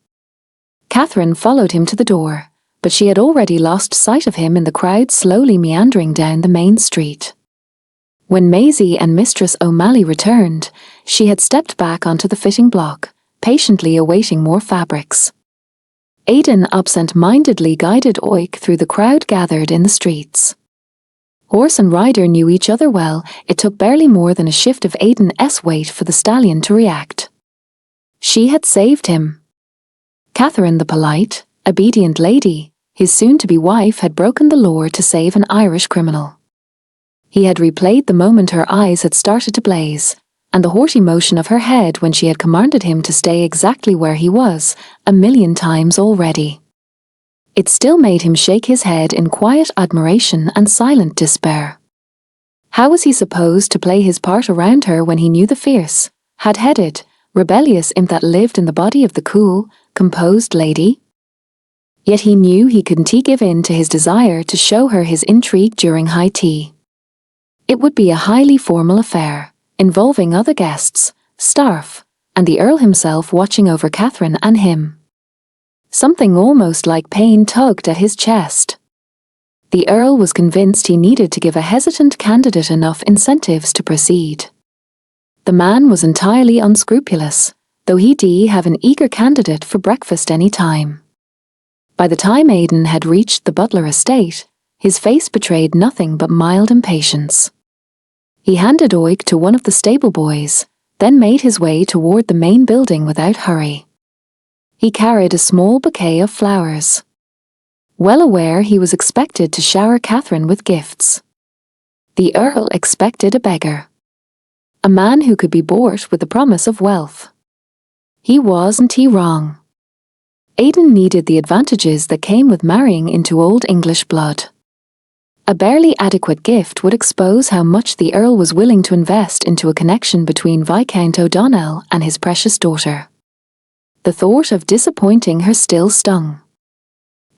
Catherine followed him to the door, but she had already lost sight of him in the crowd slowly meandering down the main street. When Maisie and Mistress O'Malley returned, she had stepped back onto the fitting block, patiently awaiting more fabrics. Aidan absent-mindedly guided Oik through the crowd gathered in the streets. Horse and rider knew each other well. It took barely more than a shift of Aiden's weight for the stallion to react. She had saved him. Catherine, the polite, obedient lady, his soon-to-be wife, had broken the law to save an Irish criminal. He had replayed the moment her eyes had started to blaze, and the haughty motion of her head when she had commanded him to stay exactly where he was, 1,000,000 times already. It still made him shake his head in quiet admiration and silent despair. How was he supposed to play his part around her when he knew the fierce, hard-headed, rebellious imp that lived in the body of the cool, composed lady? Yet he knew he couldn't give in to his desire to show her his intrigue during high tea. It would be a highly formal affair, involving other guests, staff, and the Earl himself watching over Catherine and him. Something almost like pain tugged at his chest. The Earl was convinced he needed to give a hesitant candidate enough incentives to proceed. The man was entirely unscrupulous, though he'd have an eager candidate for breakfast any time. By the time Aiden had reached the Butler estate, his face betrayed nothing but mild impatience. He handed oik to one of the stable boys, then made his way toward the main building without hurry. He carried a small bouquet of flowers. Well aware he was expected to shower Catherine with gifts. The Earl expected a beggar. A man who could be bought with the promise of wealth. Wasn't he wrong? Aiden needed the advantages that came with marrying into Old English blood. A barely adequate gift would expose how much the Earl was willing to invest into a connection between Viscount O'Donnell and his precious daughter. The thought of disappointing her still stung.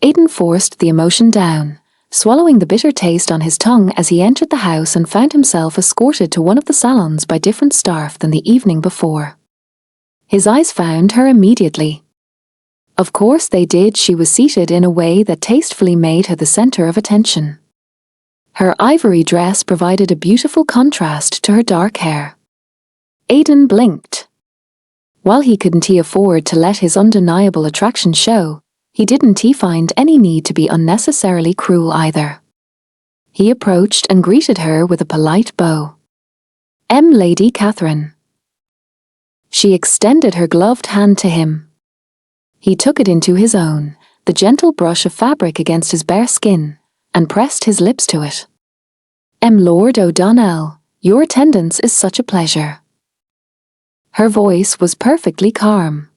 Aiden forced the emotion down, swallowing the bitter taste on his tongue as he entered the house and found himself escorted to one of the salons by different staff than the evening before. His eyes found her immediately. Of course they did. She was seated in a way that tastefully made her the center of attention. Her ivory dress provided a beautiful contrast to her dark hair. Aiden blinked. While he couldn't afford to let his undeniable attraction show, he didn't find any need to be unnecessarily cruel either. He approached and greeted her with a polite bow. Lady Catherine." She extended her gloved hand to him. He took it into his own, the gentle brush of fabric against his bare skin, and pressed his lips to it. Lord O'Donnell, your attendance is such a pleasure." Her voice was perfectly calm.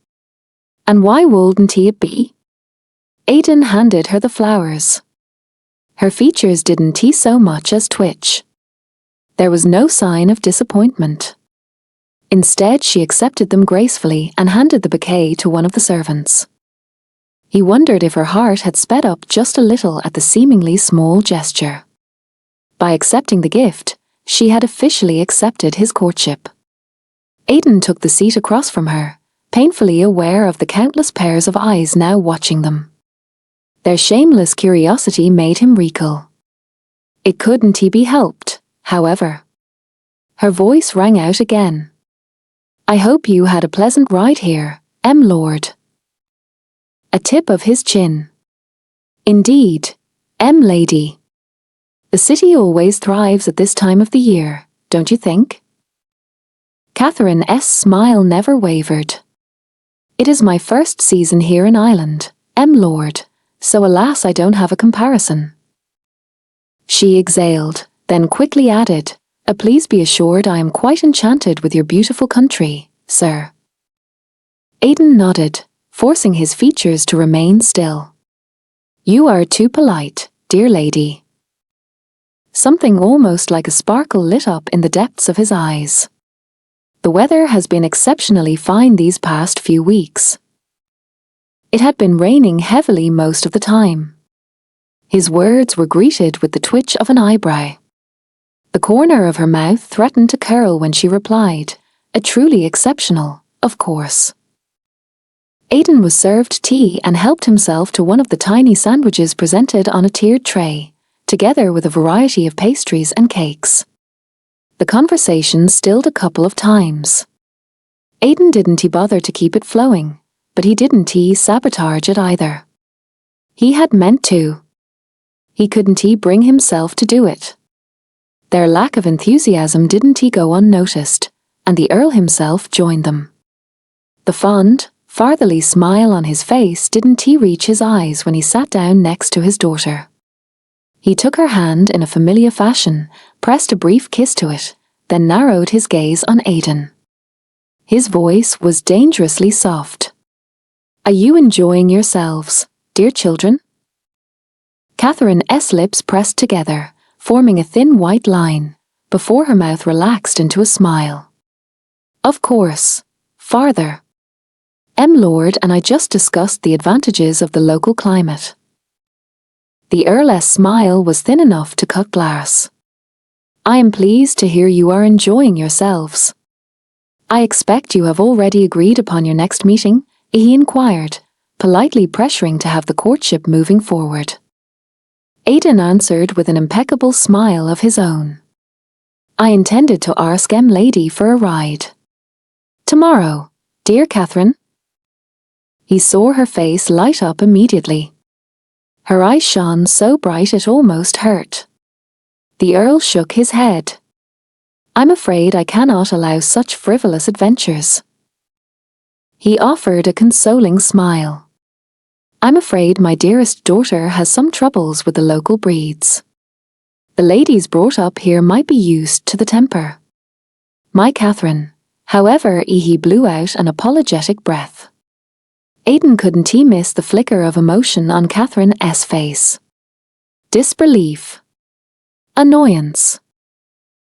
"And why wouldn't it be?" Aiden handed her the flowers. Her features didn't so much as twitch. There was no sign of disappointment. Instead, she accepted them gracefully and handed the bouquet to one of the servants. He wondered if her heart had sped up just a little at the seemingly small gesture. By accepting the gift, she had officially accepted his courtship. Aiden took the seat across from her, painfully aware of the countless pairs of eyes now watching them. Their shameless curiosity made him recoil. It couldn't be helped, however. Her voice rang out again. "I hope you had a pleasant ride here, Lord." A tip of his chin. "Indeed, lady. The city always thrives at this time of the year, don't you think?" Catherine's smile never wavered. "It is my first season here in Ireland, Lord, so alas I don't have a comparison." She exhaled, then quickly added, Please be assured I am quite enchanted with your beautiful country, sir." Aiden nodded, forcing his features to remain still. "You are too polite, dear lady." Something almost like a sparkle lit up in the depths of his eyes. "The weather has been exceptionally fine these past few weeks." It had been raining heavily most of the time. His words were greeted with the twitch of an eyebrow. The corner of her mouth threatened to curl when she replied, "A truly exceptional, of course." Aiden was served tea and helped himself to one of the tiny sandwiches presented on a tiered tray, together with a variety of pastries and cakes. The conversation stilled a couple of times. Aiden didn't bother to keep it flowing, but he didn't sabotage it either. He had meant to. He couldn't bring himself to do it. Their lack of enthusiasm didn't go unnoticed, and the Earl himself joined them. The fond, fatherly smile on his face didn't reach his eyes when he sat down next to his daughter. He took her hand in a familiar fashion, pressed a brief kiss to it, then narrowed his gaze on Aidan. His voice was dangerously soft. "Are you enjoying yourselves, dear children?" Catherine's lips pressed together, forming a thin white line, before her mouth relaxed into a smile. "Of course, Father. Lord and I just discussed the advantages of the local climate." The Earl's smile was thin enough to cut glass. "I am pleased to hear you are enjoying yourselves. I expect you have already agreed upon your next meeting?" he inquired, politely pressuring to have the courtship moving forward. Aidan answered with an impeccable smile of his own. "I intended to ask lady for a ride. Tomorrow, dear Catherine." He saw her face light up immediately. Her eyes shone so bright it almost hurt. The Earl shook his head. "I'm afraid I cannot allow such frivolous adventures." He offered a consoling smile. "I'm afraid my dearest daughter has some troubles with the local breeds. The ladies brought up here might be used to the temper." "My Catherine." However, he blew out an apologetic breath. Aidan couldn't miss the flicker of emotion on Catherine's face. Disbelief. Annoyance.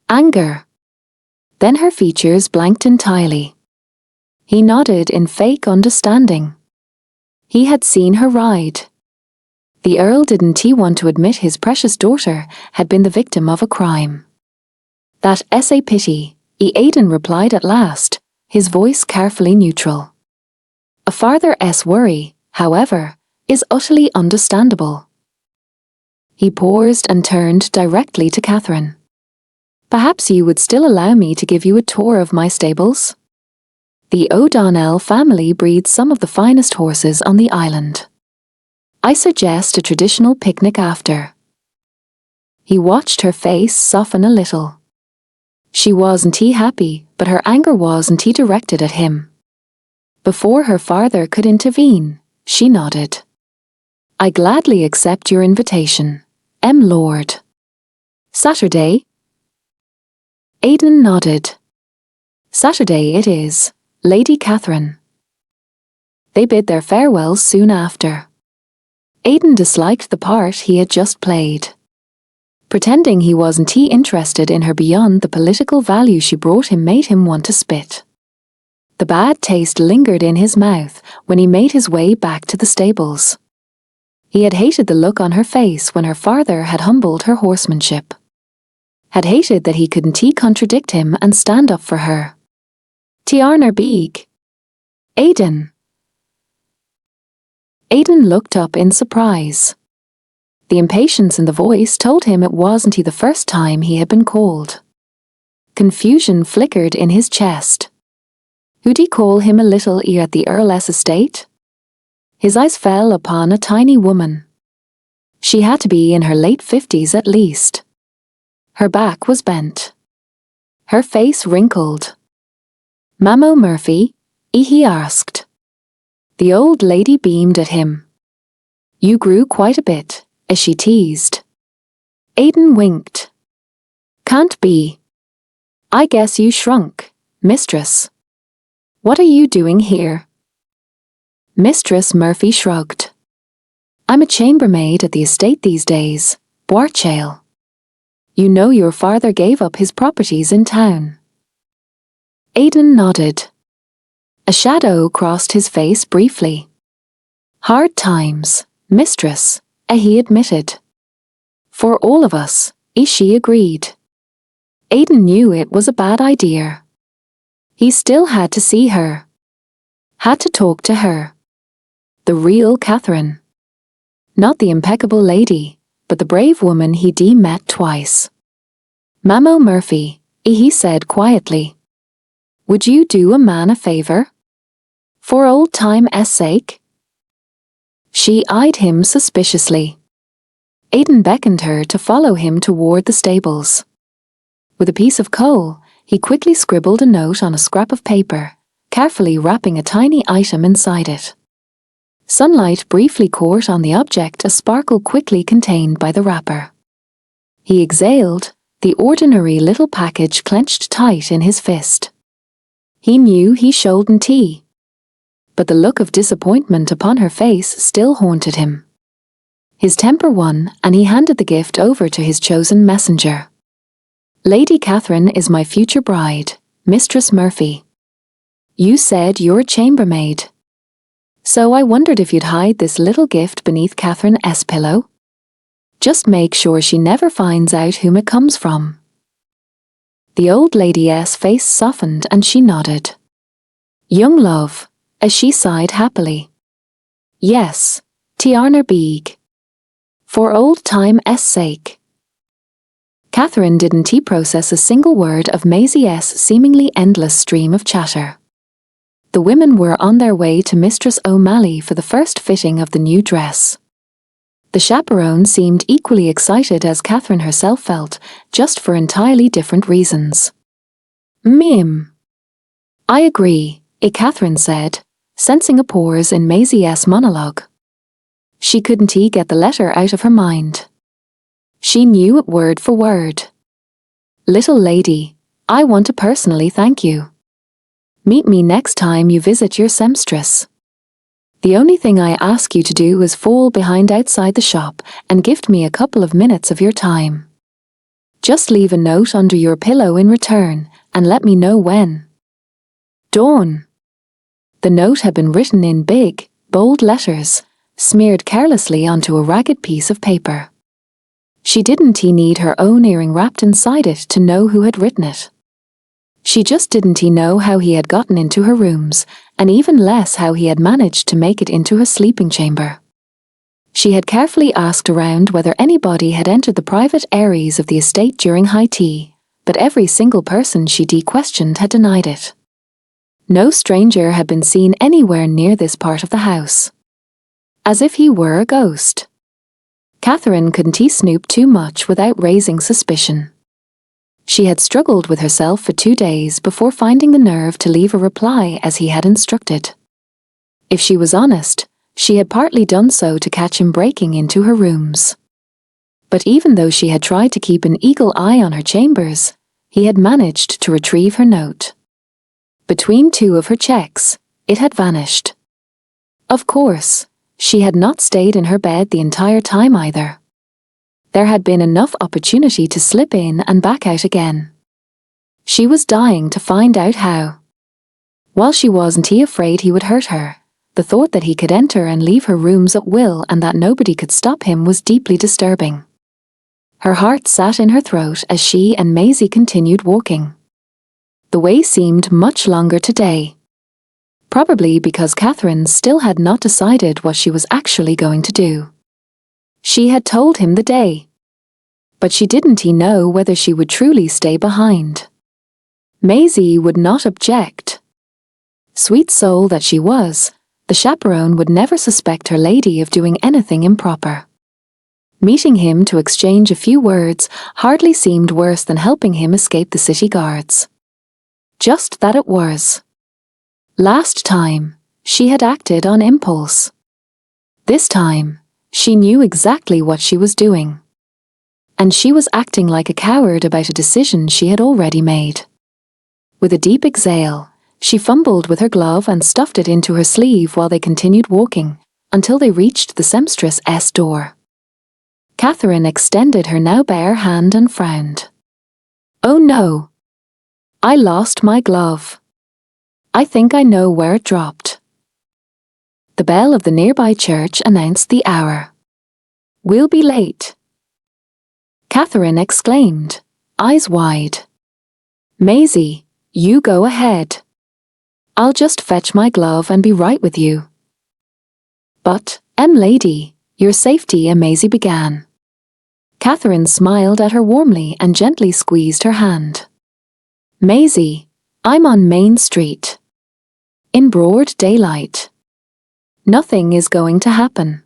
Anger. Then her features blanked entirely. He nodded in fake understanding. He had seen her ride. The Earl didn't want to admit his precious daughter had been the victim of a crime. "That's a pity," Aidan replied at last, his voice carefully neutral. "A father's worry, however, is utterly understandable." He paused and turned directly to Catherine. "Perhaps you would still allow me to give you a tour of my stables? The O'Donnell family breeds some of the finest horses on the island. I suggest a traditional picnic after." He watched her face soften a little. She wasn't happy, but her anger wasn't directed at him. Before her father could intervene, she nodded. "I gladly accept your invitation, Lord. Saturday?" Aidan nodded. "Saturday it is, Lady Catherine." They bid their farewells soon after. Aidan disliked the part he had just played. Pretending he wasn't interested in her beyond the political value she brought him made him want to spit. The bad taste lingered in his mouth when he made his way back to the stables. He had hated the look on her face when her father had humbled her horsemanship. Had hated that he couldn't contradict him and stand up for her. "Tiarner Beag. Aidan." Aidan looked up in surprise. The impatience in the voice told him it wasn't the first time he had been called. Confusion flickered in his chest. Would he call him a little at the Earl's estate? His eyes fell upon a tiny woman. She had to be in her late 50s at least. Her back was bent. Her face wrinkled. "Mamo Murphy?" he asked. The old lady beamed at him. "You grew quite a bit," as she teased. Aidan winked. "Can't be. I guess you shrunk, mistress. What are you doing here?" Mistress Murphy shrugged. "I'm a chambermaid at the estate these days, Betrayal. You know your father gave up his properties in town." Aidan nodded. A shadow crossed his face briefly. "Hard times, mistress," he admitted. "For all of us," she agreed. Aidan knew it was a bad idea. He still had to see her. Had to talk to her. The real Catherine. Not the impeccable lady, but the brave woman he'd met twice. "Mamo Murphy," he said quietly. "Would you do a man a favor? For old time's sake?" She eyed him suspiciously. Aidan beckoned her to follow him toward the stables. With a piece of coal, he quickly scribbled a note on a scrap of paper, carefully wrapping a tiny item inside it. Sunlight briefly caught on the object, a sparkle quickly contained by the wrapper. He exhaled, the ordinary little package clenched tight in his fist. He knew he shouldn't tea. But the look of disappointment upon her face still haunted him. His temper won, and he handed the gift over to his chosen messenger. Lady Catherine is my future bride, Mistress Murphy. You said you're a chambermaid. So I wondered if you'd hide this little gift beneath Catherine's pillow? Just make sure she never finds out whom it comes from. The old lady's face softened and she nodded. Young love, as she sighed happily. Yes, Tiarner Beag. For old time's sake. Catherine didn't process a single word of Maisie's seemingly endless stream of chatter. The women were on their way to Mistress O'Malley for the first fitting of the new dress. The chaperone seemed equally excited as Catherine herself felt, just for entirely different reasons. I agree, Catherine said, sensing a pause in Maisie's monologue. She couldn't get the letter out of her mind. She knew it word for word. Little lady, I want to personally thank you. Meet me next time you visit your seamstress. The only thing I ask you to do is fall behind outside the shop and give me a couple of minutes of your time. Just leave a note under your pillow in return and let me know when. Dawn. The note had been written in big, bold letters, smeared carelessly onto a ragged piece of paper. She didn't need her own earring wrapped inside it to know who had written it. She just didn't know how he had gotten into her rooms, and even less how he had managed to make it into her sleeping chamber. She had carefully asked around whether anybody had entered the private areas of the estate during high tea, but every single person she'd questioned had denied it. No stranger had been seen anywhere near this part of the house. As if he were a ghost. Catherine couldn't snoop too much without raising suspicion. She had struggled with herself for 2 days before finding the nerve to leave a reply as he had instructed. If she was honest, she had partly done so to catch him breaking into her rooms. But even though she had tried to keep an eagle eye on her chambers, he had managed to retrieve her note. Between 2 of her checks, it had vanished. Of course, she had not stayed in her bed the entire time either. There had been enough opportunity to slip in and back out again. She was dying to find out how. While she wasn't afraid he would hurt her, the thought that he could enter and leave her rooms at will and that nobody could stop him was deeply disturbing. Her heart sat in her throat as she and Maisie continued walking. The way seemed much longer today. Probably because Catherine still had not decided what she was actually going to do. She had told him the day. But she didn't know whether she would truly stay behind. Maisie would not object. Sweet soul that she was, the chaperone would never suspect her lady of doing anything improper. Meeting him to exchange a few words hardly seemed worse than helping him escape the city guards. Just that it was. Last time, she had acted on impulse. This time, she knew exactly what she was doing. And she was acting like a coward about a decision she had already made. With a deep exhale, she fumbled with her glove and stuffed it into her sleeve while they continued walking, until they reached the seamstress's door. Catherine extended her now bare hand and frowned. Oh no! I lost my glove. I think I know where it dropped. The bell of the nearby church announced the hour. We'll be late. Catherine exclaimed, eyes wide. Maisie, you go ahead. I'll just fetch my glove and be right with you. But, lady, your safety, Maisie began. Catherine smiled at her warmly and gently squeezed her hand. Maisie, I'm on Main Street. In broad daylight. Nothing is going to happen.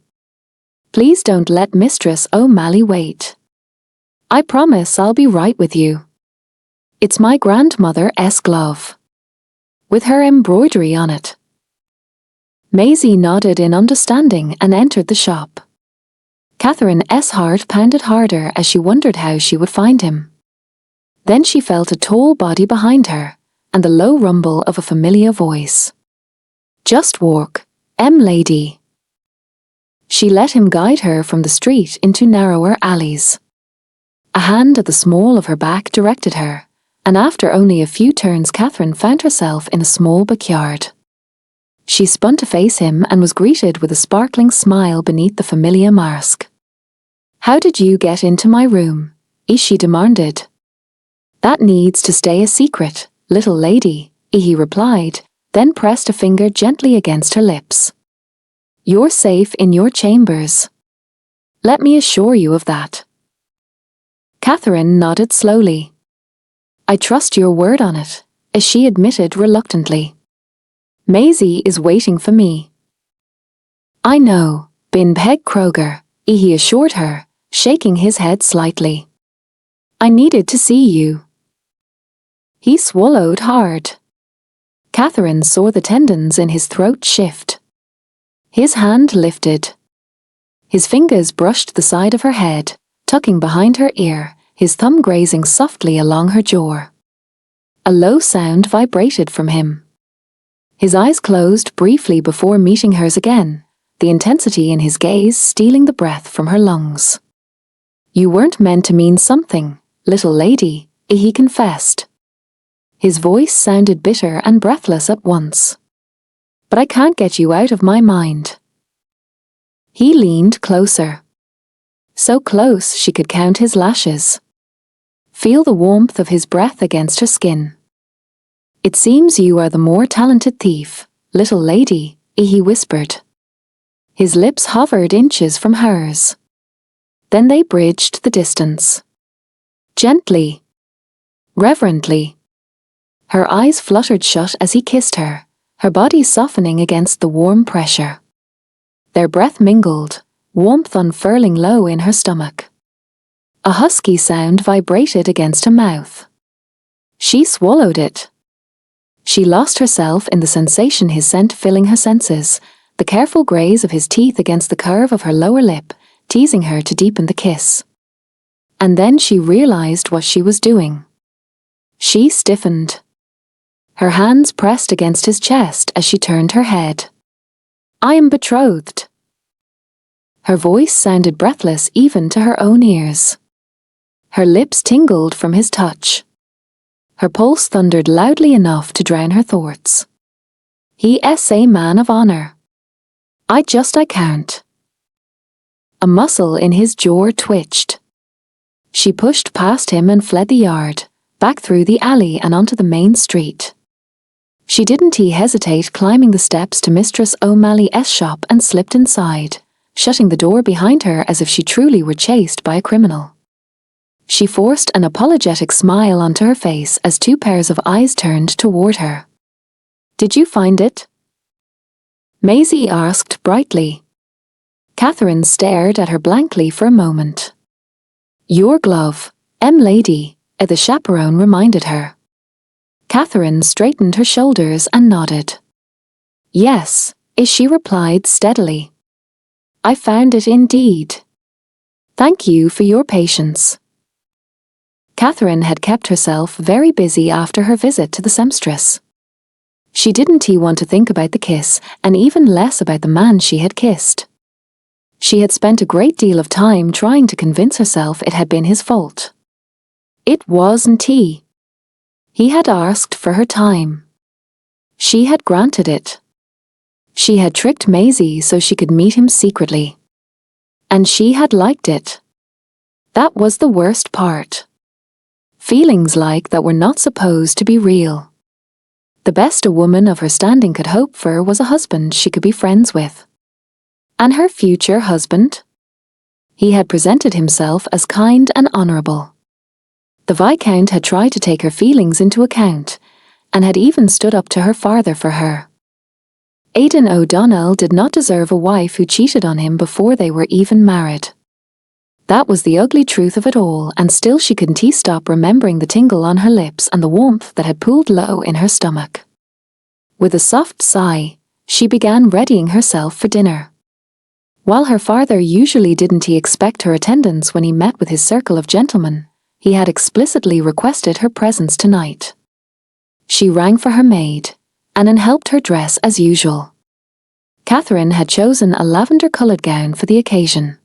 Please don't let Mistress O'Malley wait. I promise I'll be right with you. It's my grandmother's glove, with her embroidery on it. Maisie nodded in understanding and entered the shop. Catherine's heart pounded harder as she wondered how she would find him. Then she felt a tall body behind her, and the low rumble of a familiar voice. "Just walk, lady." She let him guide her from the street into narrower alleys. A hand at the small of her back directed her, and after only a few turns Catherine found herself in a small backyard. She spun to face him and was greeted with a sparkling smile beneath the familiar mask. "How did you get into my room?" she demanded. "That needs to stay a secret, little lady," he replied, then pressed a finger gently against her lips. "You're safe in your chambers. Let me assure you of that." Catherine nodded slowly. "I trust your word on it," as she admitted reluctantly. "Maisie is waiting for me." "I know, Bin Peg Kroger," he assured her, shaking his head slightly. "I needed to see you." He swallowed hard. Catherine saw the tendons in his throat shift. His hand lifted. His fingers brushed the side of her head, tucking behind her ear, his thumb grazing softly along her jaw. A low sound vibrated from him. His eyes closed briefly before meeting hers again, the intensity in his gaze stealing the breath from her lungs. "You weren't meant to mean something, little lady," he confessed. His voice sounded bitter and breathless at once. "But I can't get you out of my mind." He leaned closer. So close she could count his lashes. Feel the warmth of his breath against her skin. "It seems you are the more talented thief, little lady," he whispered. His lips hovered inches from hers. Then they bridged the distance. Gently. Reverently. Her eyes fluttered shut as he kissed her, her body softening against the warm pressure. Their breath mingled, warmth unfurling low in her stomach. A husky sound vibrated against her mouth. She swallowed it. She lost herself in the sensation, his scent filling her senses, the careful graze of his teeth against the curve of her lower lip, teasing her to deepen the kiss. And then she realized what she was doing. She stiffened. Her hands pressed against his chest as she turned her head. "I am betrothed." Her voice sounded breathless even to her own ears. Her lips tingled from his touch. Her pulse thundered loudly enough to drown her thoughts. He's a man of honor. I can't. A muscle in his jaw twitched. She pushed past him and fled the yard, back through the alley and onto the main street. She didn't hesitate, climbing the steps to Mistress O'Malley's shop and slipped inside, shutting the door behind her as if she truly were chased by a criminal. She forced an apologetic smile onto her face as two pairs of eyes turned toward her. "Did you find it?" Maisie asked brightly. Catherine stared at her blankly for a moment. "Your glove, lady," the chaperone reminded her. Catherine straightened her shoulders and nodded. "Yes," she replied steadily. "I found it indeed. Thank you for your patience." Catherine had kept herself very busy after her visit to the seamstress. She didn't want to think about the kiss, and even less about the man she had kissed. She had spent a great deal of time trying to convince herself it had been his fault. It wasn't he. He had asked for her time. She had granted it. She had tricked Maisie so she could meet him secretly. And she had liked it. That was the worst part. Feelings like that were not supposed to be real. The best a woman of her standing could hope for was a husband she could be friends with. And her future husband? He had presented himself as kind and honourable. The Viscount had tried to take her feelings into account, and had even stood up to her father for her. Aidan O'Donnell did not deserve a wife who cheated on him before they were even married. That was the ugly truth of it all, and still she couldn't stop remembering the tingle on her lips and the warmth that had pooled low in her stomach. With a soft sigh, she began readying herself for dinner. While her father usually didn't expect her attendance when he met with his circle of gentlemen, he had explicitly requested her presence tonight. She rang for her maid, and helped her dress as usual. Catherine had chosen a lavender-coloured gown for the occasion.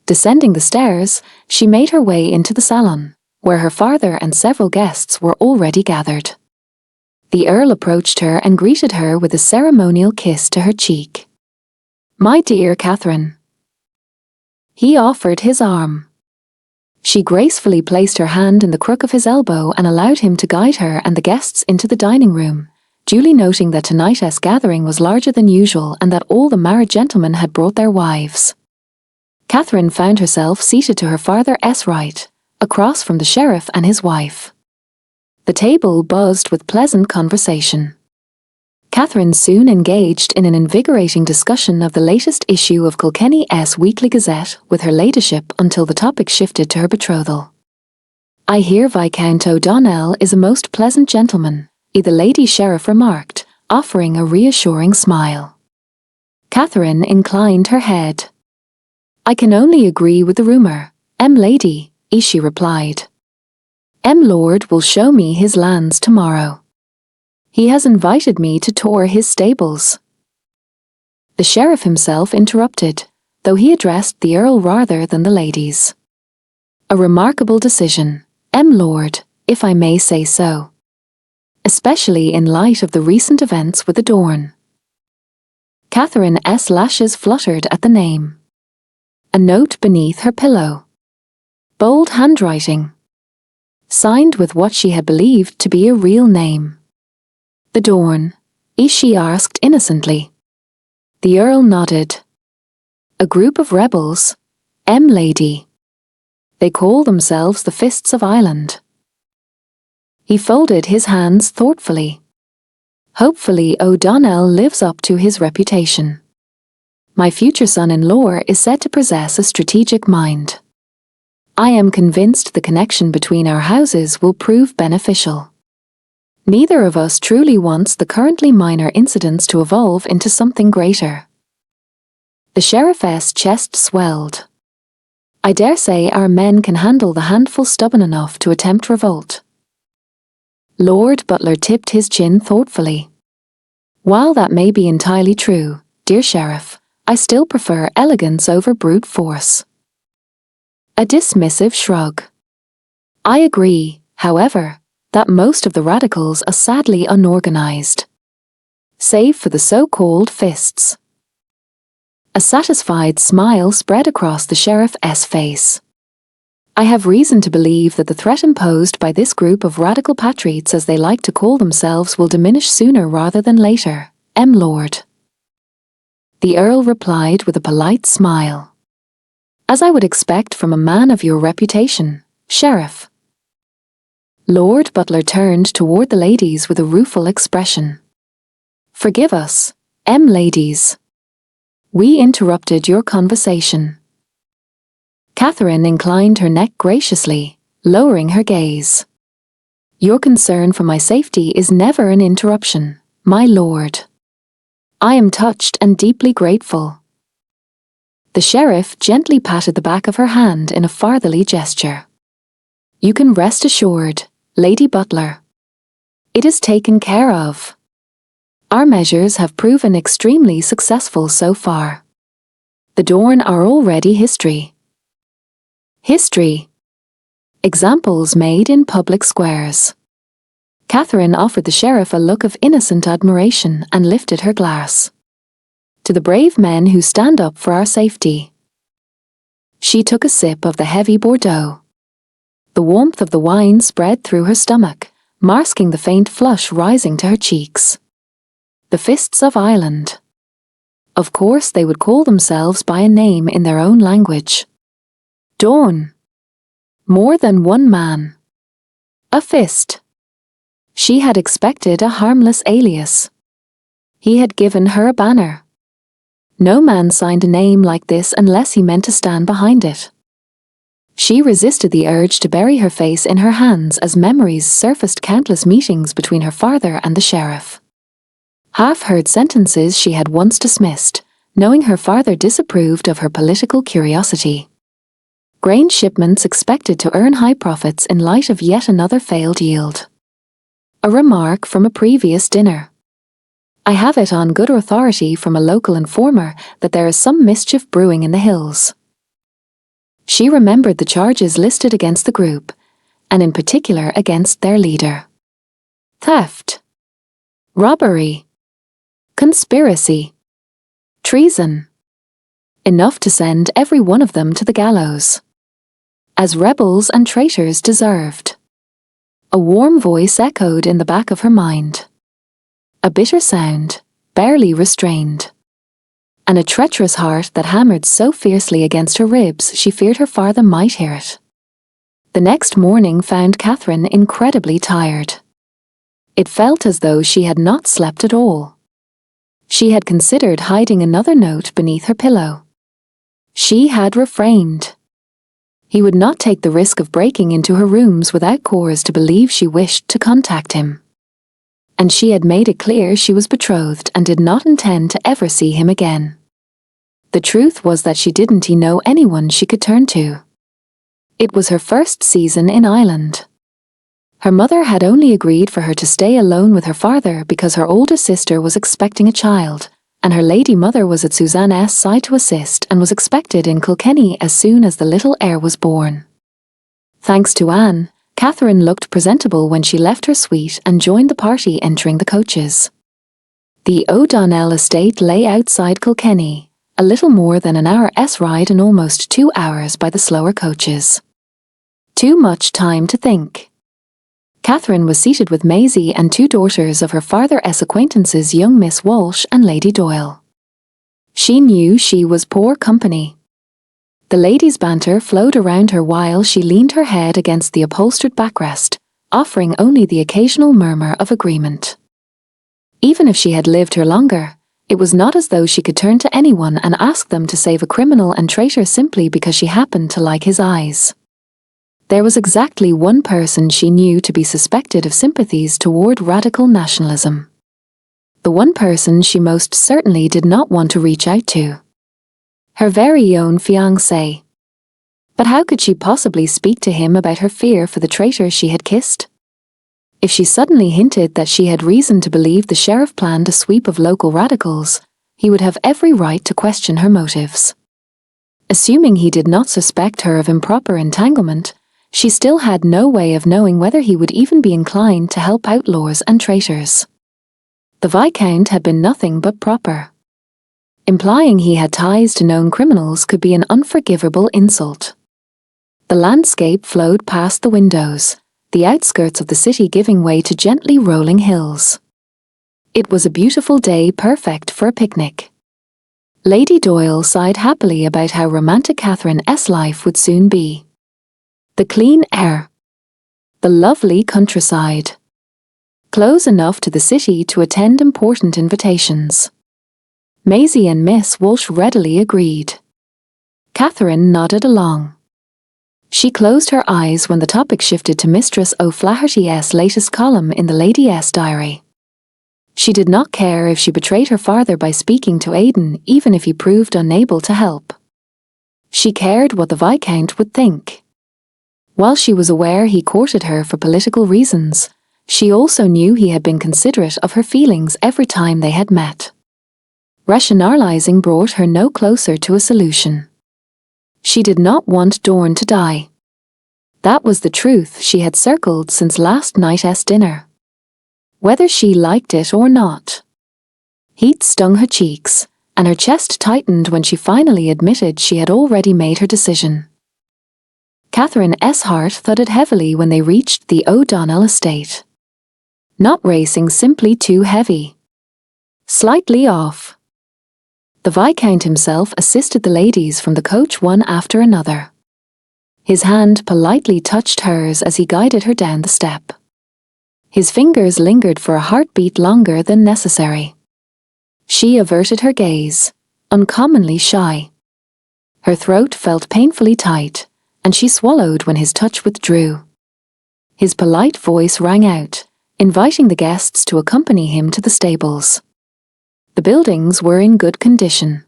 Descending the stairs, she made her way into the salon, where her father and several guests were already gathered. The Earl approached her and greeted her with a ceremonial kiss to her cheek. "My dear Catherine." He offered his arm. She gracefully placed her hand in the crook of his elbow and allowed him to guide her and the guests into the dining room, duly noting that tonight's gathering was larger than usual and that all the married gentlemen had brought their wives. Catherine found herself seated to her father's right, across from the sheriff and his wife. The table buzzed with pleasant conversation. Catherine soon engaged in an invigorating discussion of the latest issue of Kilkenny's Weekly Gazette with her ladyship until the topic shifted to her betrothal. "I hear Viscount O'Donnell is a most pleasant gentleman," the lady sheriff remarked, offering a reassuring smile. Catherine inclined her head. "I can only agree with the rumour, lady," she replied. "Lord will show me his lands tomorrow. He has invited me to tour his stables." The sheriff himself interrupted, though he addressed the Earl rather than the ladies. "A remarkable decision, Lord, if I may say so. Especially in light of the recent events with the Dorn." Catherine's lashes fluttered at the name. A note beneath her pillow. Bold handwriting. Signed with what she had believed to be a real name. "The Dorn?" she asked innocently. The Earl nodded. "A group of rebels, lady. They call themselves the Fists of Ireland." He folded his hands thoughtfully. "Hopefully O'Donnell lives up to his reputation. My future son-in-law is said to possess a strategic mind. I am convinced the connection between our houses will prove beneficial. Neither of us truly wants the currently minor incidents to evolve into something greater." The sheriff's chest swelled. "I dare say our men can handle the handful stubborn enough to attempt revolt." Lord Butler tipped his chin thoughtfully. "While that may be entirely true, dear sheriff, I still prefer elegance over brute force." A dismissive shrug. "I agree, however, that most of the radicals are sadly unorganized. Save for the so-called fists." A satisfied smile spread across the sheriff's face. "I have reason to believe that the threat imposed by this group of radical patriots, as they like to call themselves, will diminish sooner rather than later, Lord." The Earl replied with a polite smile. "As I would expect from a man of your reputation, Sheriff." Lord Butler turned toward the ladies with a rueful expression. "Forgive us, ladies. We interrupted your conversation." Catherine inclined her neck graciously, lowering her gaze. "Your concern for my safety is never an interruption, my lord. I am touched and deeply grateful." The sheriff gently patted the back of her hand in a fatherly gesture. "You can rest assured, Lady Butler. It is taken care of. Our measures have proven extremely successful so far. The Dorn are already history." History. Examples made in public squares. Catherine offered the sheriff a look of innocent admiration and lifted her glass. "To the brave men who stand up for our safety." She took a sip of the heavy Bordeaux. The warmth of the wine spread through her stomach, masking the faint flush rising to her cheeks. The Fists of Ireland. Of course they would call themselves by a name in their own language. Dawn. More than one man. A fist. She had expected a harmless alias. He had given her a banner. No man signed a name like this unless he meant to stand behind it. She resisted the urge to bury her face in her hands as memories surfaced countless meetings between her father and the sheriff. Half-heard sentences she had once dismissed, knowing her father disapproved of her political curiosity. Grain shipments expected to earn high profits in light of yet another failed yield. A remark from a previous dinner. I have it on good authority from a local informer that there is some mischief brewing in the hills. She remembered the charges listed against the group, and in particular against their leader. Theft, robbery, conspiracy, treason. Enough to send every one of them to the gallows, as rebels and traitors deserved. A warm voice echoed in the back of her mind. A bitter sound, barely restrained. And a treacherous heart that hammered so fiercely against her ribs she feared her father might hear it. The next morning found Catherine incredibly tired. It felt as though she had not slept at all. She had considered hiding another note beneath her pillow. She had refrained. He would not take the risk of breaking into her rooms without cause to believe she wished to contact him. And she had made it clear she was betrothed and did not intend to ever see him again. The truth was that she didn't know anyone she could turn to. It was her first season in Ireland. Her mother had only agreed for her to stay alone with her father because her older sister was expecting a child, and her lady mother was at Susanne's side to assist and was expected in Kilkenny as soon as the little heir was born. Thanks to Anne, Catherine looked presentable when she left her suite and joined the party entering the coaches. The O'Donnell estate lay outside Kilkenny, a little more than an hour's ride and almost 2 hours by the slower coaches. Too much time to think. Catherine was seated with Maisie and 2 daughters of her father's acquaintances, young Miss Walsh and Lady Doyle. She knew she was poor company. The ladies' banter flowed around her while she leaned her head against the upholstered backrest, offering only the occasional murmur of agreement. Even if she had lived here longer, it was not as though she could turn to anyone and ask them to save a criminal and traitor simply because she happened to like his eyes. There was exactly one person she knew to be suspected of sympathies toward radical nationalism. The one person she most certainly did not want to reach out to. Her very own fiancé. But how could she possibly speak to him about her fear for the traitor she had kissed? If she suddenly hinted that she had reason to believe the sheriff planned a sweep of local radicals, he would have every right to question her motives. Assuming he did not suspect her of improper entanglement, she still had no way of knowing whether he would even be inclined to help outlaws and traitors. The Viscount had been nothing but proper. Implying he had ties to known criminals could be an unforgivable insult. The landscape flowed past the windows, the outskirts of the city giving way to gently rolling hills. It was a beautiful day, perfect for a picnic. Lady Doyle sighed happily about how romantic Catherine's life would soon be. The clean air. The lovely countryside. Close enough to the city to attend important invitations. Maisie and Miss Walsh readily agreed. Catherine nodded along. She closed her eyes when the topic shifted to Mistress O'Flaherty's latest column in the Lady's Diary. She did not care if she betrayed her father by speaking to Aidan, even if he proved unable to help. She cared what the Viscount would think. While she was aware he courted her for political reasons, she also knew he had been considerate of her feelings every time they had met. Rationalizing brought her no closer to a solution. She did not want Dorn to die. That was the truth she had circled since last night's dinner. Whether she liked it or not. Heat stung her cheeks, and her chest tightened when she finally admitted she had already made her decision. Catherine's heart thudded heavily when they reached the O'Donnell estate. Not racing, simply too heavy. Slightly off. The Viscount himself assisted the ladies from the coach one after another. His hand politely touched hers as he guided her down the step. His fingers lingered for a heartbeat longer than necessary. She averted her gaze, uncommonly shy. Her throat felt painfully tight, and she swallowed when his touch withdrew. His polite voice rang out, inviting the guests to accompany him to the stables. The buildings were in good condition.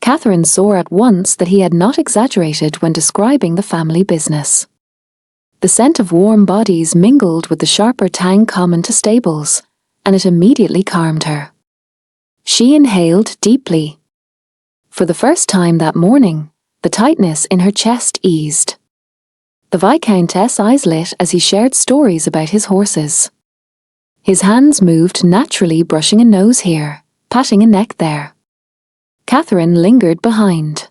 Catherine saw at once that he had not exaggerated when describing the family business. The scent of warm bodies mingled with the sharper tang common to stables, and it immediately calmed her. She inhaled deeply. For the first time that morning, the tightness in her chest eased. The Viscount's eyes lit as he shared stories about his horses. His hands moved naturally, brushing a nose here, patting a neck there. Catherine lingered behind.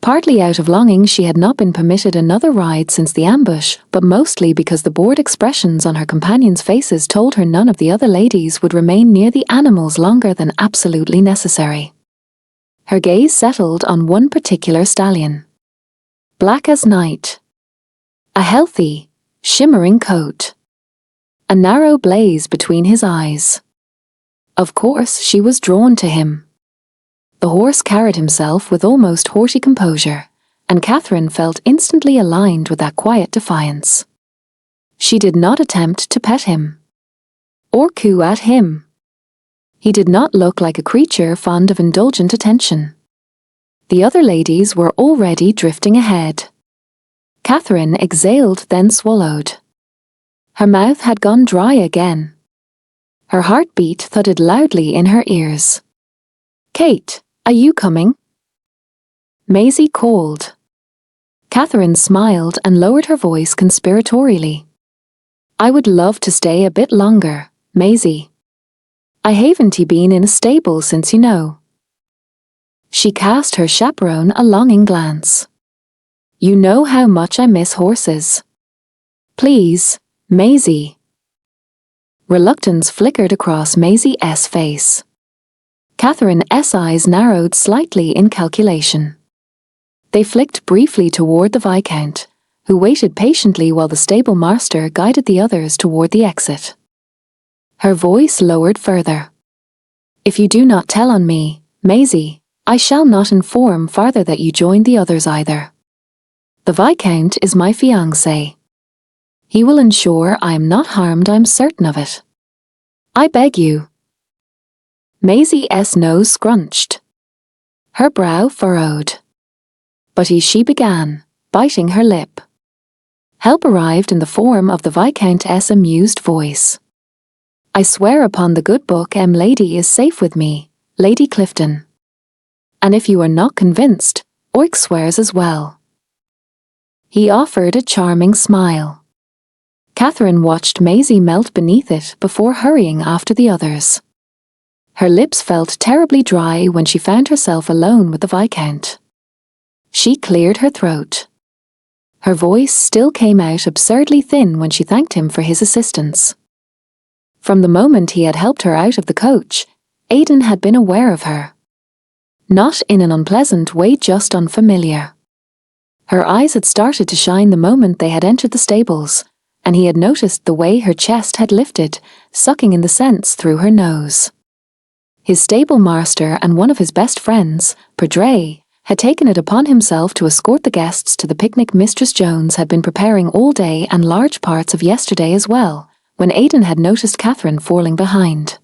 Partly out of longing she had not been permitted another ride since the ambush, but mostly because the bored expressions on her companions' faces told her none of the other ladies would remain near the animals longer than absolutely necessary. Her gaze settled on one particular stallion. Black as night. A healthy, shimmering coat. A narrow blaze between his eyes. Of course she was drawn to him. The horse carried himself with almost haughty composure, and Catherine felt instantly aligned with that quiet defiance. She did not attempt to pet him. Or coo at him. He did not look like a creature fond of indulgent attention. The other ladies were already drifting ahead. Catherine exhaled, then swallowed. Her mouth had gone dry again. Her heartbeat thudded loudly in her ears. "Kate, are you coming?" Maisie called. Catherine smiled and lowered her voice conspiratorially. "I would love to stay a bit longer, Maisie. I haven't been in a stable since, you know." She cast her chaperone a longing glance. "You know how much I miss horses. Please, Maisie." Reluctance flickered across Maisie's face. Catherine's eyes narrowed slightly in calculation. They flicked briefly toward the Viscount, who waited patiently while the stable master guided the others toward the exit. Her voice lowered further. "If you do not tell on me, Maisie, I shall not inform farther that you joined the others either. The Viscount is my fiancé. He will ensure I am not harmed, I'm certain of it. I beg you." Maisie's nose scrunched. Her brow furrowed. "But she began, biting her lip. Help arrived in the form of the Viscount's amused voice. "I swear upon the good book lady is safe with me, Lady Clifton. And if you are not convinced, Oik swears as well." He offered a charming smile. Catherine watched Maisie melt beneath it before hurrying after the others. Her lips felt terribly dry when she found herself alone with the Viscount. She cleared her throat. Her voice still came out absurdly thin when she thanked him for his assistance. From the moment he had helped her out of the coach, Aidan had been aware of her. Not in an unpleasant way, just unfamiliar. Her eyes had started to shine the moment they had entered the stables, and he had noticed the way her chest had lifted, sucking in the scents through her nose. His stable master and one of his best friends, Betrayal, had taken it upon himself to escort the guests to the picnic Mistress Jones had been preparing all day and large parts of yesterday as well, when Aidan had noticed Catherine falling behind.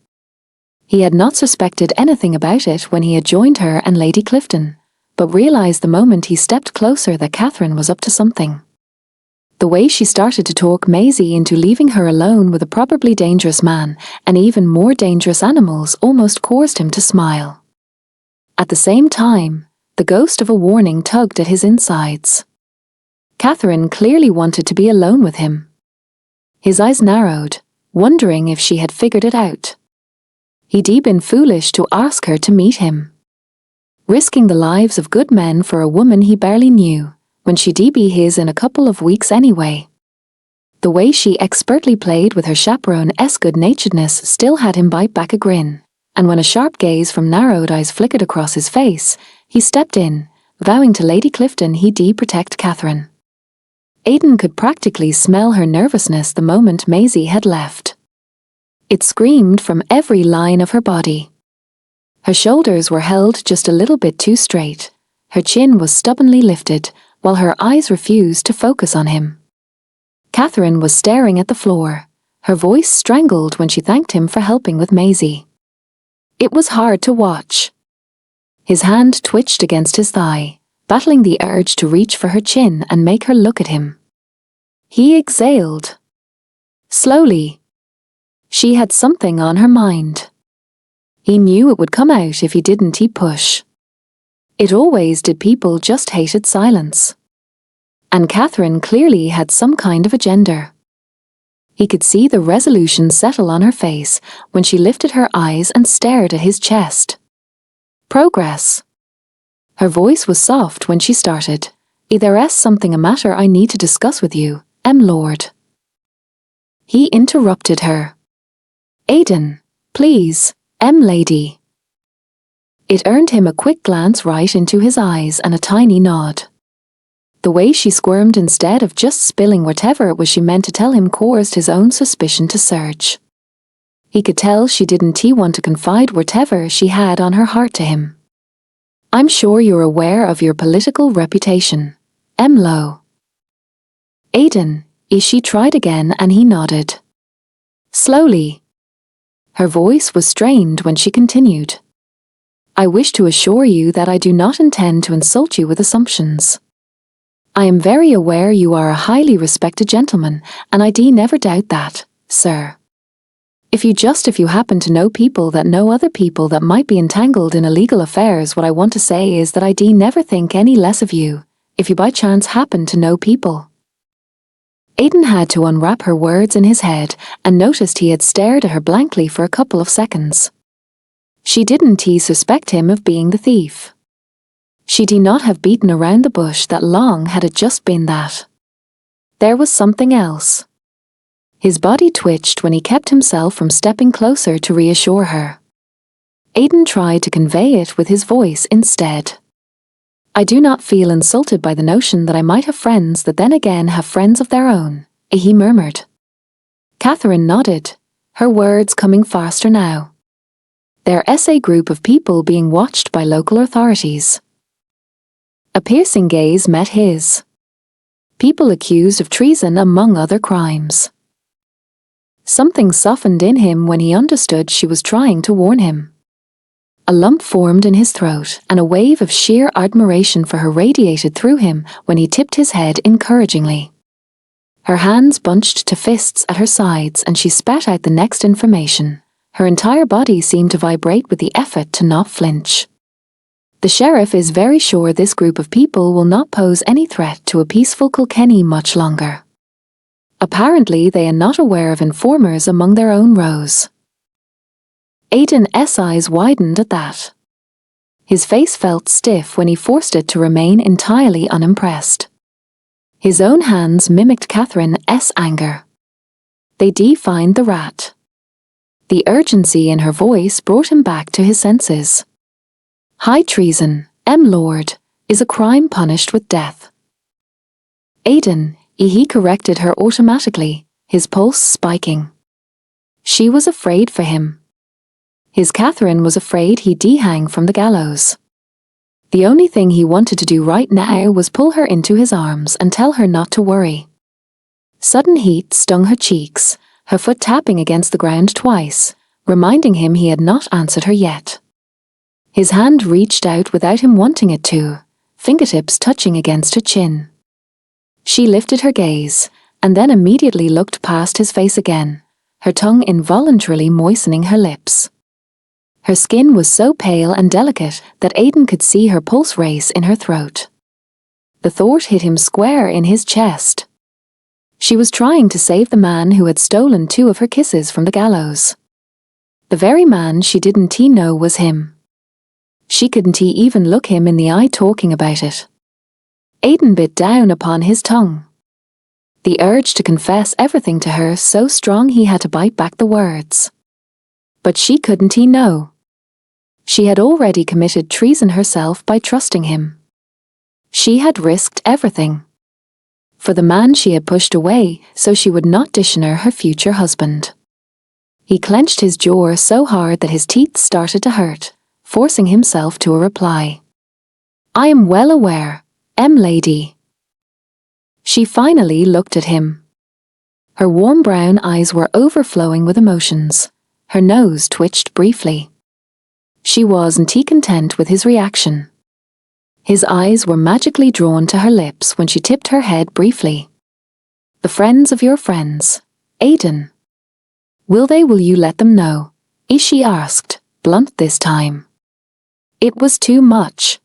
He had not suspected anything about it when he had joined her and Lady Clifton, but realized the moment he stepped closer that Catherine was up to something. The way she started to talk Maisie into leaving her alone with a probably dangerous man and even more dangerous animals almost caused him to smile. At the same time, the ghost of a warning tugged at his insides. Catherine clearly wanted to be alone with him. His eyes narrowed, wondering if she had figured it out. He'd been foolish to ask her to meet him. Risking the lives of good men for a woman he barely knew, when she'd be his in a couple of weeks anyway. The way she expertly played with her chaperone's good-naturedness still had him bite back a grin, and when a sharp gaze from narrowed eyes flickered across his face, he stepped in, vowing to Lady Clifton he'd protect Catherine. Aidan could practically smell her nervousness the moment Maisie had left. It screamed from every line of her body. Her shoulders were held just a little bit too straight, her chin was stubbornly lifted, while her eyes refused to focus on him. Catherine was staring at the floor, her voice strangled when she thanked him for helping with Maisie. It was hard to watch. His hand twitched against his thigh, battling the urge to reach for her chin and make her look at him. He exhaled. Slowly. She had something on her mind. He knew it would come out if he didn't push. It always did. People just hated silence. And Catherine clearly had some kind of agenda. He could see the resolution settle on her face when she lifted her eyes and stared at his chest. Progress. Her voice was soft when she started. There's something a matter I need to discuss with you, Lord. He interrupted her. Aiden, please, lady. It earned him a quick glance right into his eyes and a tiny nod. The way she squirmed instead of just spilling whatever it was she meant to tell him caused his own suspicion to surge. He could tell she didn't want to confide whatever she had on her heart to him. I'm sure you're aware of your political reputation, Lo. Aiden, she tried again and he nodded. Slowly. Her voice was strained when she continued. I wish to assure you that I do not intend to insult you with assumptions. I am very aware you are a highly respected gentleman, and I never doubt that, sir. If you happen to know people that know other people that might be entangled in illegal affairs, what I want to say is that I never think any less of you, if you by chance happen to know people. Aiden had to unwrap her words in his head and noticed he had stared at her blankly for a couple of seconds. She didn't suspect him of being the thief. She did not have beaten around the bush that long had it just been that. There was something else. His body twitched when he kept himself from stepping closer to reassure her. Aiden tried to convey it with his voice instead. I do not feel insulted by the notion that I might have friends that then again have friends of their own, he murmured. Catherine nodded, her words coming faster now. Their SA group of people being watched by local authorities. A piercing gaze met his. People accused of treason among other crimes. Something softened in him when he understood she was trying to warn him. A lump formed in his throat and a wave of sheer admiration for her radiated through him when he tipped his head encouragingly. Her hands bunched to fists at her sides and she spat out the next information. Her entire body seemed to vibrate with the effort to not flinch. The sheriff is very sure this group of people will not pose any threat to a peaceful Kilkenny much longer. Apparently they are not aware of informers among their own rows. Aiden's eyes widened at that. His face felt stiff when he forced it to remain entirely unimpressed. His own hands mimicked Catherine's anger. They defined the rat. The urgency in her voice brought him back to his senses. High treason, Lord, is a crime punished with death. Aiden, he corrected her automatically, his pulse spiking. She was afraid for him. His Catherine was afraid he'd hang from the gallows. The only thing he wanted to do right now was pull her into his arms and tell her not to worry. Sudden heat stung her cheeks, her foot tapping against the ground twice, reminding him he had not answered her yet. His hand reached out without him wanting it to, fingertips touching against her chin. She lifted her gaze, and then immediately looked past his face again, her tongue involuntarily moistening her lips. Her skin was so pale and delicate that Aiden could see her pulse race in her throat. The thought hit him square in his chest. She was trying to save the man who had stolen 2 of her kisses from the gallows. The very man she didn't know was him. She couldn't even look him in the eye talking about it. Aiden bit down upon his tongue. The urge to confess everything to her so strong he had to bite back the words. But she couldn't know. She had already committed treason herself by trusting him. She had risked everything. For the man she had pushed away so she would not dishonor her future husband. He clenched his jaw so hard that his teeth started to hurt, forcing himself to a reply. I am well aware, lady. She finally looked at him. Her warm brown eyes were overflowing with emotions. Her nose twitched briefly. She wasn't content with his reaction. His eyes were magically drawn to her lips when she tipped her head briefly. "The friends of your friends, Aiden. Will you let them know?" She asked, blunt this time. It was too much.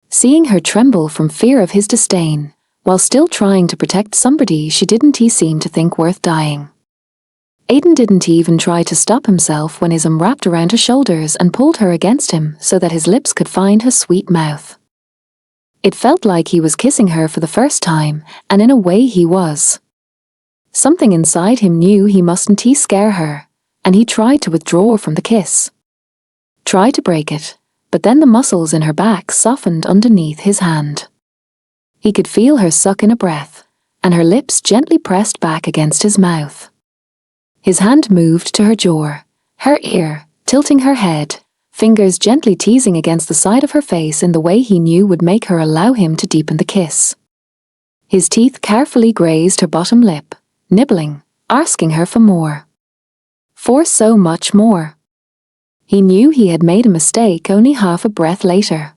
Seeing her tremble from fear of his disdain, while still trying to protect somebody she didn't seem to think worth dying. Aiden didn't even try to stop himself when his arm wrapped around her shoulders and pulled her against him so that his lips could find her sweet mouth. It felt like he was kissing her for the first time, and in a way he was. Something inside him knew he mustn't scare her, and he tried to withdraw from the kiss. Tried to break it, but then the muscles in her back softened underneath his hand. He could feel her suck in a breath, and her lips gently pressed back against his mouth. His hand moved to her jaw, her ear, tilting her head, fingers gently teasing against the side of her face in the way he knew would make her allow him to deepen the kiss. His teeth carefully grazed her bottom lip, nibbling, asking her for more. For so much more. He knew he had made a mistake only half a breath later.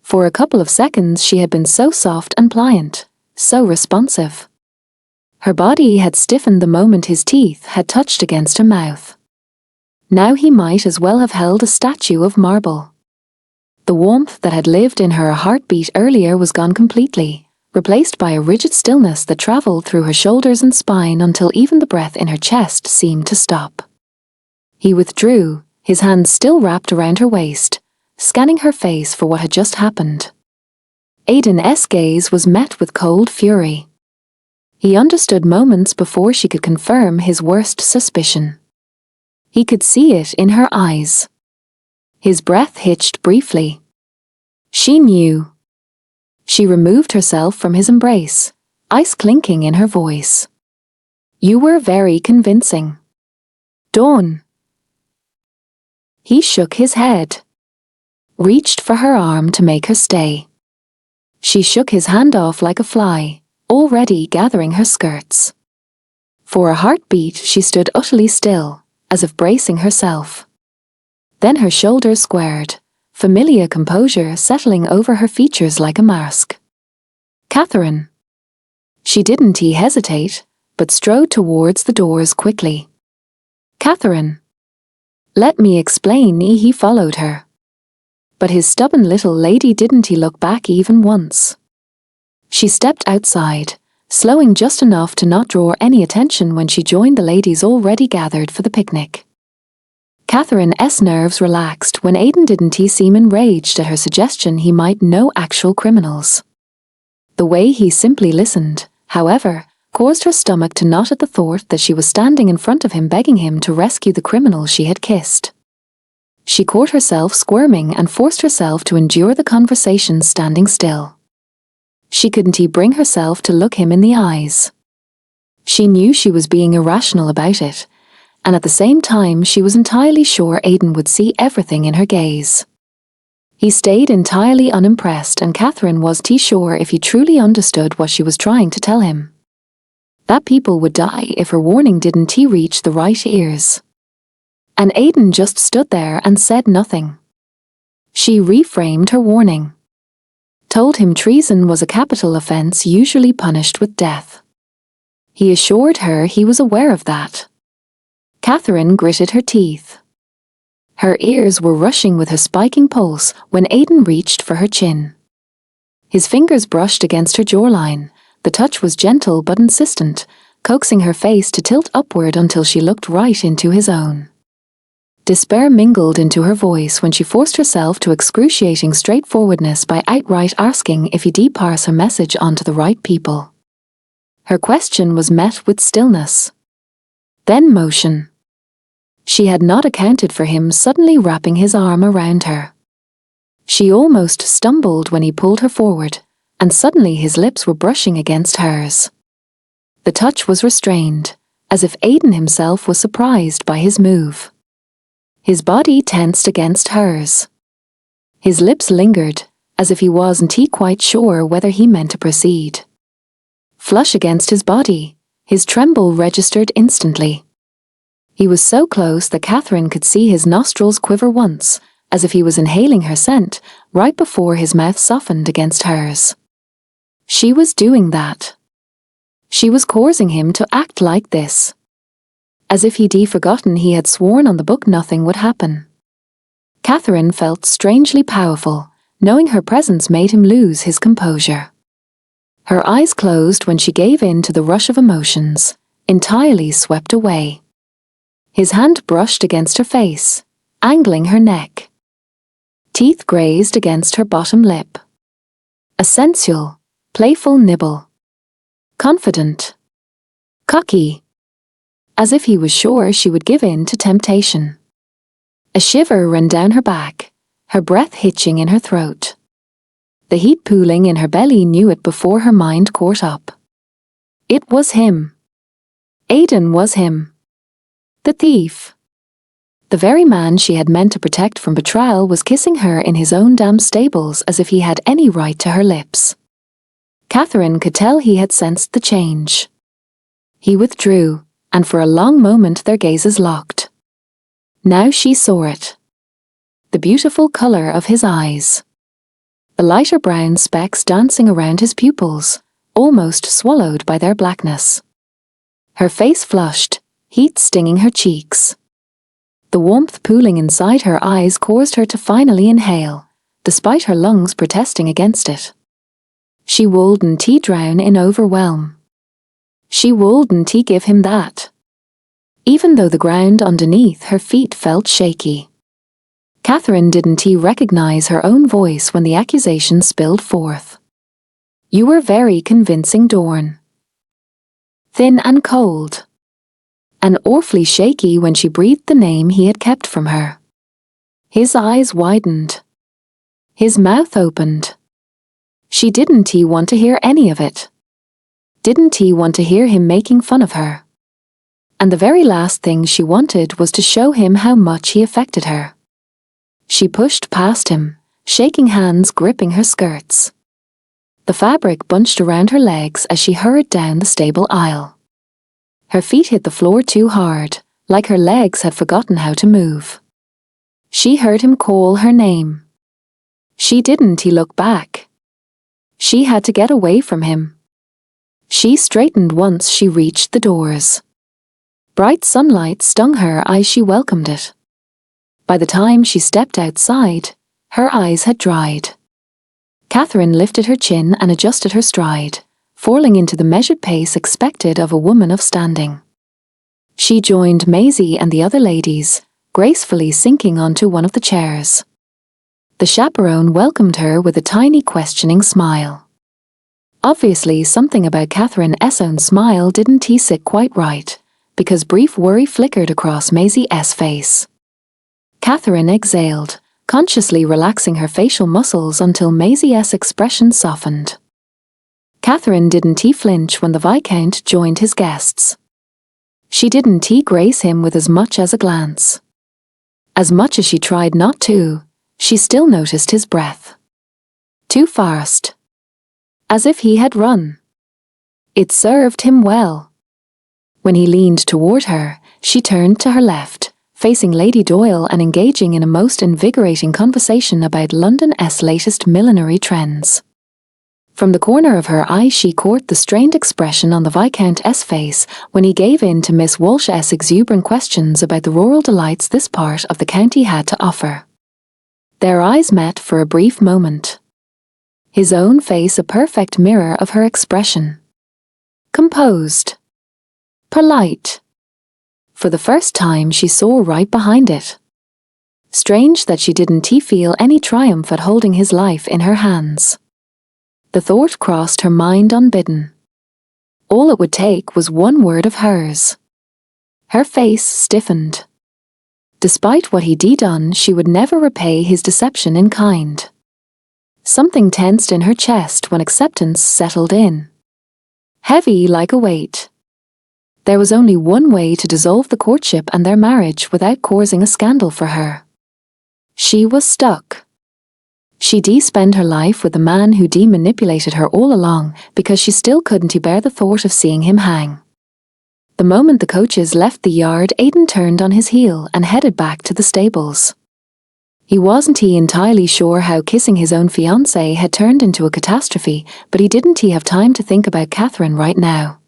For a couple of seconds she had been so soft and pliant, so responsive. Her body had stiffened the moment his teeth had touched against her mouth. Now he might as well have held a statue of marble. The warmth that had lived in her a heartbeat earlier was gone completely, replaced by a rigid stillness that traveled through her shoulders and spine until even the breath in her chest seemed to stop. He withdrew, his hands still wrapped around her waist, scanning her face for what had just happened. Aiden's gaze was met with cold fury. He understood moments before she could confirm his worst suspicion. He could see it in her eyes. His breath hitched briefly. She knew. She removed herself from his embrace, ice clinking in her voice. "You were very convincing. Dawn." He shook his head. Reached for her arm to make her stay. She shook his hand off like a fly, already gathering her skirts. For a heartbeat she stood utterly still, as if bracing herself. Then her shoulders squared, familiar composure settling over her features like a mask. "Catherine." She didn't hesitate, but strode towards the doors quickly. "Catherine." "Let me explain." He followed her. But his stubborn little lady didn't look back even once. She stepped outside, slowing just enough to not draw any attention when she joined the ladies already gathered for the picnic. Catherine's nerves relaxed when Aiden didn't seem enraged at her suggestion he might know actual criminals. The way he simply listened, however, caused her stomach to knot at the thought that she was standing in front of him begging him to rescue the criminal she had kissed. She caught herself squirming and forced herself to endure the conversation standing still. She couldn't bring herself to look him in the eyes. She knew she was being irrational about it, and at the same time she was entirely sure Aiden would see everything in her gaze. He stayed entirely unimpressed, and Catherine was sure if he truly understood what she was trying to tell him. That people would die if her warning didn't reach the right ears. And Aiden just stood there and said nothing. She reframed her warning. Told him treason was a capital offense usually punished with death. He assured her he was aware of that. Catherine gritted her teeth. Her ears were rushing with her spiking pulse when Aiden reached for her chin. His fingers brushed against her jawline. The touch was gentle but insistent, coaxing her face to tilt upward until she looked right into his own. Despair mingled into her voice when she forced herself to excruciating straightforwardness by outright asking if he'd pass her message on to the right people. Her question was met with stillness. Then motion. She had not accounted for him suddenly wrapping his arm around her. She almost stumbled when he pulled her forward, and suddenly his lips were brushing against hers. The touch was restrained, as if Aiden himself was surprised by his move. His body tensed against hers. His lips lingered, as if he wasn't quite sure whether he meant to proceed. flush against his body. His tremble registered instantly. He was so close that Catherine could see his nostrils quiver once, as if he was inhaling her scent, right before his mouth softened against hers. She was doing that. She was coercing him to act like this. As if he'd forgotten he had sworn on the book nothing would happen. Catherine felt strangely powerful, knowing her presence made him lose his composure. Her eyes closed when she gave in to the rush of emotions, entirely swept away. His hand brushed against her face, angling her neck. Teeth grazed against her bottom lip. A sensual, playful nibble. Confident. Cocky. As if he was sure she would give in to temptation. A shiver ran down her back, her breath hitching in her throat. The heat pooling in her belly knew it before her mind caught up. It was him. Aidan was him. The thief. The very man she had meant to protect from betrayal was kissing her in his own damn stables as if he had any right to her lips. Catherine could tell he had sensed the change. He withdrew, and for a long moment their gazes locked. Now she saw it. The beautiful color of his eyes. The lighter brown specks dancing around his pupils, almost swallowed by their blackness. Her face flushed, heat stinging her cheeks. The warmth pooling inside her eyes caused her to finally inhale, despite her lungs protesting against it. She wouldn't drown in overwhelm. She wouldn't give him that. Even though the ground underneath her feet felt shaky. Catherine didn't recognize her own voice when the accusation spilled forth. You were very convincing, Dorn. Thin and cold. And awfully shaky when she breathed the name he had kept from her. His eyes widened. His mouth opened. She didn't want to hear any of it. Didn't want to hear him making fun of her. And the very last thing she wanted was to show him how much he affected her. She pushed past him, shaking hands gripping her skirts. The fabric bunched around her legs as she hurried down the stable aisle. Her feet hit the floor too hard, like her legs had forgotten how to move. She heard him call her name. She didn't look back. She had to get away from him. She straightened once she reached the doors. Bright sunlight stung her as she welcomed it. By the time she stepped outside, her eyes had dried. Catherine lifted her chin and adjusted her stride, falling into the measured pace expected of a woman of standing. She joined Maisie and the other ladies, gracefully sinking onto one of the chairs. The chaperone welcomed her with a tiny questioning smile. Obviously something about Catherine's own smile didn't sit quite right, because brief worry flickered across Maisie's face. Catherine exhaled, consciously relaxing her facial muscles until Maisie's expression softened. Catherine didn't flinch when the Viscount joined his guests. She didn't grace him with as much as a glance. As much as she tried not to, she still noticed his breath. Too fast. As if he had run. It served him well. When he leaned toward her, she turned to her left, facing Lady Doyle and engaging in a most invigorating conversation about London's latest millinery trends. From the corner of her eye she caught the strained expression on the Viscount's face when he gave in to Miss Walsh's exuberant questions about the rural delights this part of the county had to offer. Their eyes met for a brief moment. His own face a perfect mirror of her expression. Composed. Polite. For the first time she saw right behind it. Strange that she didn't feel any triumph at holding his life in her hands. The thought crossed her mind unbidden. All it would take was one word of hers. Her face stiffened. Despite what he'd done, she would never repay his deception in kind. Something tensed in her chest when acceptance settled in. Heavy like a weight. There was only one way to dissolve the courtship and their marriage without causing a scandal for her. She was stuck. She'd spend her life with the man who manipulated her all along because she still couldn't bear the thought of seeing him hang. The moment the coaches left the yard, Aidan turned on his heel and headed back to the stables. He wasn't entirely sure how kissing his own fiancée had turned into a catastrophe, but he didn't have time to think about Catherine right now.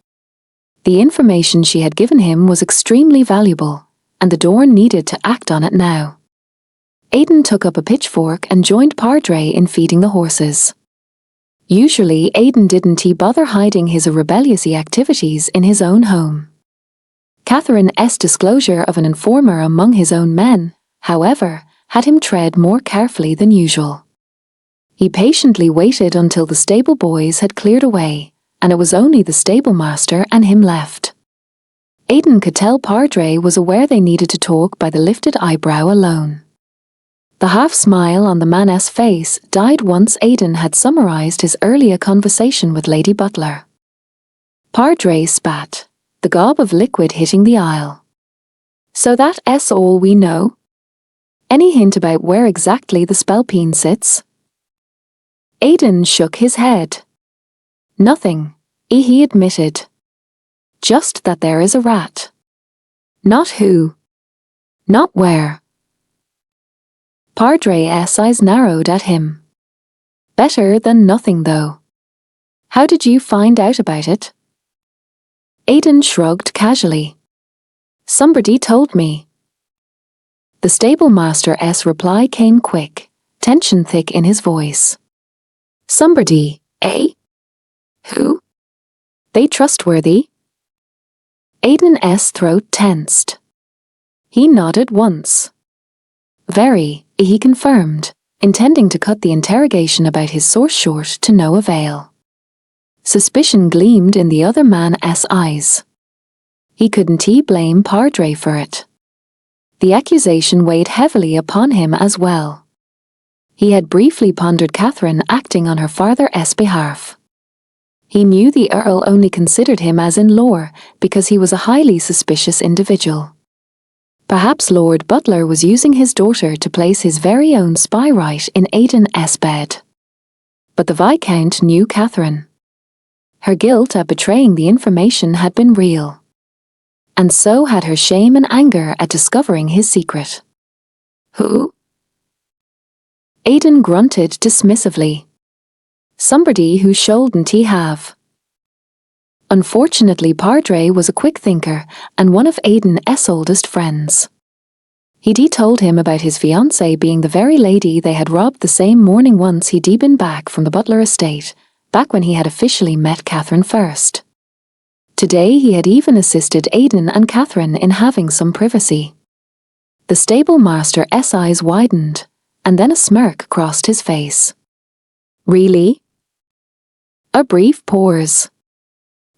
The information she had given him was extremely valuable, and the Dorn needed to act on it now. Aidan took up a pitchfork and joined Padre in feeding the horses. Usually, Aidan didn't bother hiding his rebellious activities in his own home. Catherine's disclosure of an informer among his own men, however, had him tread more carefully than usual. He patiently waited until the stable boys had cleared away, and it was only the stable master and him left. Aidan could tell Padre was aware they needed to talk by the lifted eyebrow alone. The half-smile on the man's face died once Aidan had summarized his earlier conversation with Lady Butler. Padre spat, the gob of liquid hitting the aisle. So that's all we know? Any hint about where exactly the spalpeen sits? Aidan shook his head. Nothing, he admitted. Just that there is a rat. Not who. Not where. Padre's eyes narrowed at him. Better than nothing, though. How did you find out about it? Aidan shrugged casually. Somebody told me. The stable master's reply came quick, tension thick in his voice. Somebody, eh? Who? They trustworthy? Aidan's throat tensed. He nodded once. Very, he confirmed, intending to cut the interrogation about his source short to no avail. Suspicion gleamed in the other man's eyes. He couldn't blame Padre for it. The accusation weighed heavily upon him as well. He had briefly pondered Catherine acting on her father's behalf. He knew the Earl only considered him as in-law because he was a highly suspicious individual. Perhaps Lord Butler was using his daughter to place his very own spy right in Aidan's bed. But the Viscount knew Catherine. Her guilt at betraying the information had been real. And so had her shame and anger at discovering his secret. Who? Aidan grunted dismissively. Somebody who shouldn't he have. Unfortunately, Padre was a quick thinker and one of Aidan's oldest friends. He'd told him about his fiancée being the very lady they had robbed the same morning once he'd been back from the Butler estate, back when he had officially met Catherine first. Today he had even assisted Aidan and Catherine in having some privacy. The stable master's eyes widened, and then a smirk crossed his face. Really? A brief pause.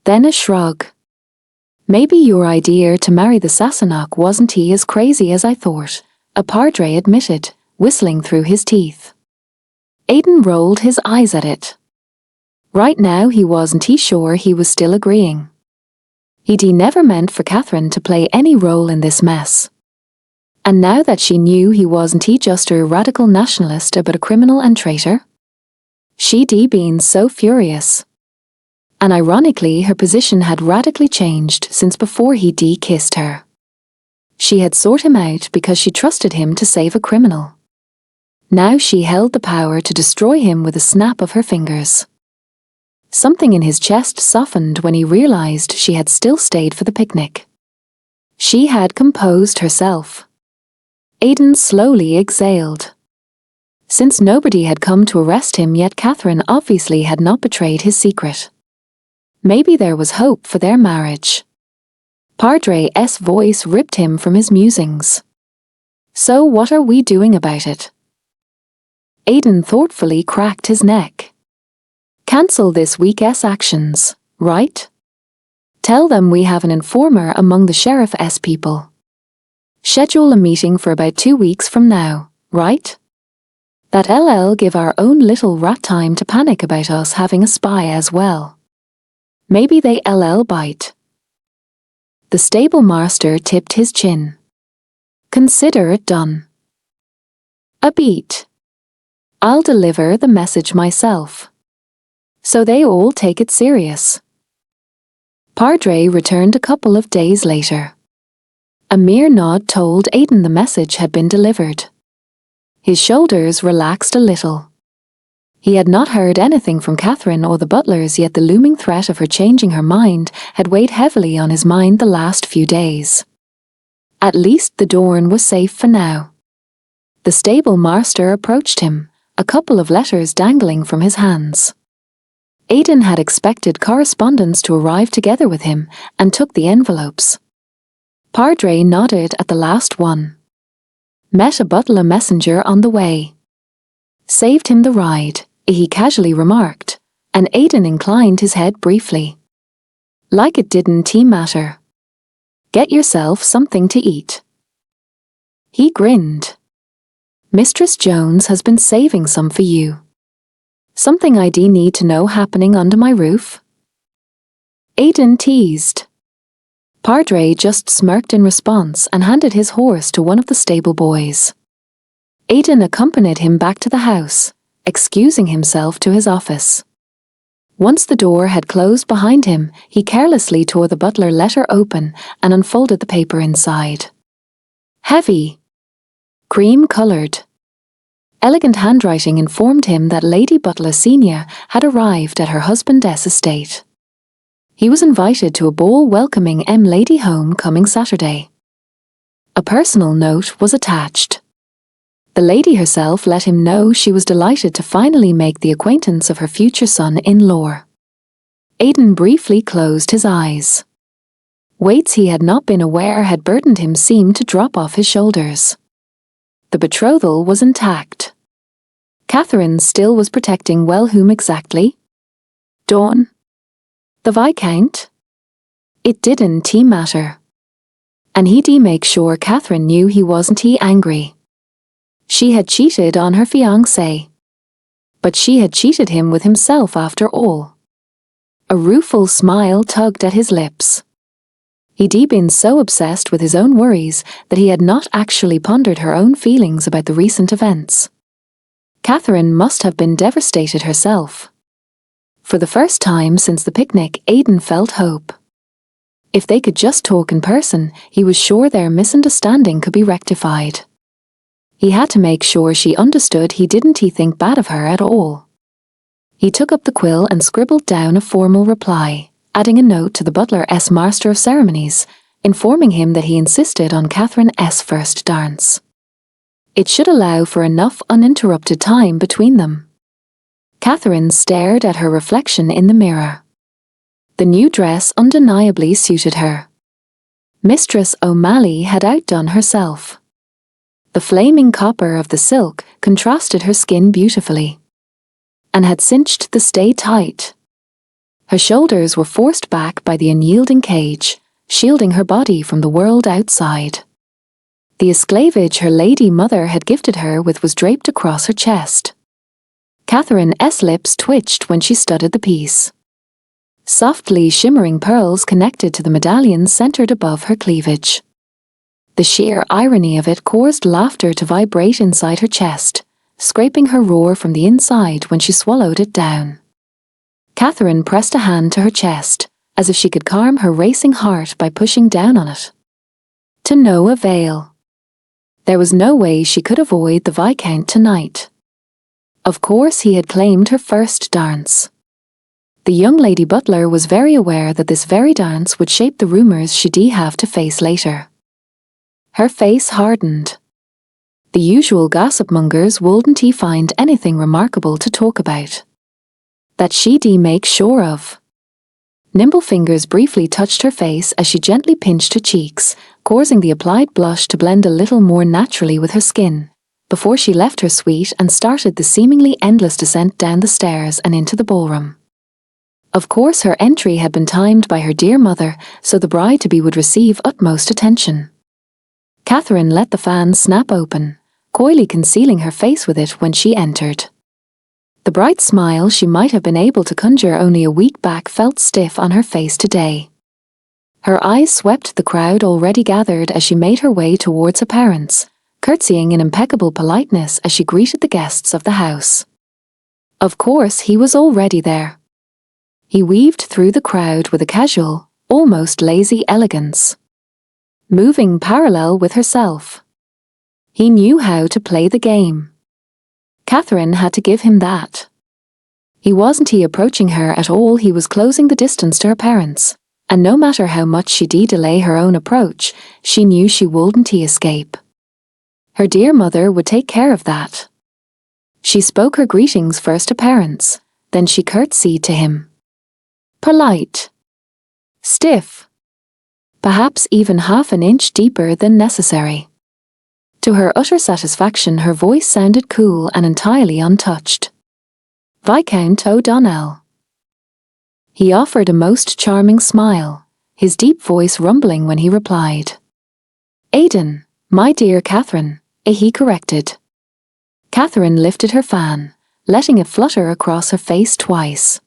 Then a shrug. Maybe your idea to marry the Sassenach wasn't as crazy as I thought, a Padre admitted, whistling through his teeth. Aidan rolled his eyes at it. Right now he wasn't sure he was still agreeing. He'd never meant for Catherine to play any role in this mess. And now that she knew he wasn't just a radical nationalist but a criminal and traitor? She'd been so furious. And ironically, her position had radically changed since before he'd kissed her. She had sought him out because she trusted him to save a criminal. Now she held the power to destroy him with a snap of her fingers. Something in his chest softened when he realized she had still stayed for the picnic. She had composed herself. Aidan slowly exhaled. Since nobody had come to arrest him yet, Catherine obviously had not betrayed his secret. Maybe there was hope for their marriage. Padre's voice ripped him from his musings. So what are we doing about it? Aidan thoughtfully cracked his neck. Cancel this week's actions, right? Tell them we have an informer among the sheriff's people. Schedule a meeting for about 2 weeks from now, right? That'll give our own little rat time to panic about us having a spy as well. Maybe they'll bite. The stable master tipped his chin. Consider it done. A beat. I'll deliver the message myself. So they all take it serious. Padre returned a couple of days later. A mere nod told Aidan the message had been delivered. His shoulders relaxed a little. He had not heard anything from Catherine or the butlers, yet the looming threat of her changing her mind had weighed heavily on his mind the last few days. At least the Dorn was safe for now. The stable master approached him, a couple of letters dangling from his hands. Aidan had expected correspondence to arrive together with him and took the envelopes. Padre nodded at the last one. Met a butler messenger on the way. Saved him the ride, he casually remarked, and Aidan inclined his head briefly. Like it didn't matter. Get yourself something to eat. He grinned. Mistress Jones has been saving some for you. Something I'd need to know happening under my roof? Aidan teased. Padre just smirked in response and handed his horse to one of the stable boys. Aidan accompanied him back to the house, excusing himself to his office. Once the door had closed behind him, he carelessly tore the butler letter open and unfolded the paper inside. Heavy. Cream-coloured. Elegant handwriting informed him that Lady Butler Senior had arrived at her husband's estate. He was invited to a ball welcoming Lady home coming Saturday. A personal note was attached. The lady herself let him know she was delighted to finally make the acquaintance of her future son-in-law. Aidan briefly closed his eyes. Weights he had not been aware had burdened him seemed to drop off his shoulders. The betrothal was intact. Catherine still was protecting well, whom exactly? Dawn? The Viscount? It didn't matter. And he'd make sure Catherine knew he wasn't angry. She had cheated on her fiancé. But she had cheated him with himself after all. A rueful smile tugged at his lips. He'd been so obsessed with his own worries that he had not actually pondered her own feelings about the recent events. Catherine must have been devastated herself. For the first time since the picnic, Aidan felt hope. If they could just talk in person, he was sure their misunderstanding could be rectified. He had to make sure she understood he didn't think bad of her at all. He took up the quill and scribbled down a formal reply, adding a note to the butler's master of ceremonies, informing him that he insisted on Catherine's first dance. It should allow for enough uninterrupted time between them. Catherine stared at her reflection in the mirror. The new dress undeniably suited her. Mistress O'Malley had outdone herself. The flaming copper of the silk contrasted her skin beautifully, and had cinched the stay tight. Her shoulders were forced back by the unyielding cage, shielding her body from the world outside. The esclavage her lady mother had gifted her with was draped across her chest. Catherine's lips twitched when she studied the piece. Softly shimmering pearls connected to the medallion centered above her cleavage. The sheer irony of it caused laughter to vibrate inside her chest, scraping her roar from the inside when she swallowed it down. Catherine pressed a hand to her chest, as if she could calm her racing heart by pushing down on it. To no avail. There was no way she could avoid the Viscount tonight. Of course he had claimed her first dance. The young lady butler was very aware that this very dance would shape the rumours she'd have to face later. Her face hardened. The usual gossip mongers wouldn't find anything remarkable to talk about. That she'd make sure of. Nimble fingers briefly touched her face as she gently pinched her cheeks, causing the applied blush to blend a little more naturally with her skin, before she left her suite and started the seemingly endless descent down the stairs and into the ballroom. Of course her entry had been timed by her dear mother, so the bride-to-be would receive utmost attention. Catherine let the fan snap open, coyly concealing her face with it when she entered. The bright smile she might have been able to conjure only a week back felt stiff on her face today. Her eyes swept the crowd already gathered as she made her way towards her parents, curtsying in impeccable politeness as she greeted the guests of the house. Of course, he was already there. He weaved through the crowd with a casual, almost lazy elegance, moving parallel with herself. He knew how to play the game. Catherine had to give him that. He wasn't approaching her at all, he was closing the distance to her parents, and no matter how much she delay her own approach, she knew she wouldn't escape. Her dear mother would take care of that. She spoke her greetings first to parents, then she curtsied to him. Polite. Stiff. Perhaps even half an inch deeper than necessary. To her utter satisfaction, her voice sounded cool and entirely untouched. Viscount O'Donnell. He offered a most charming smile, his deep voice rumbling when he replied. Aidan, my dear Catherine, he corrected. Catherine lifted her fan, letting it flutter across her face twice.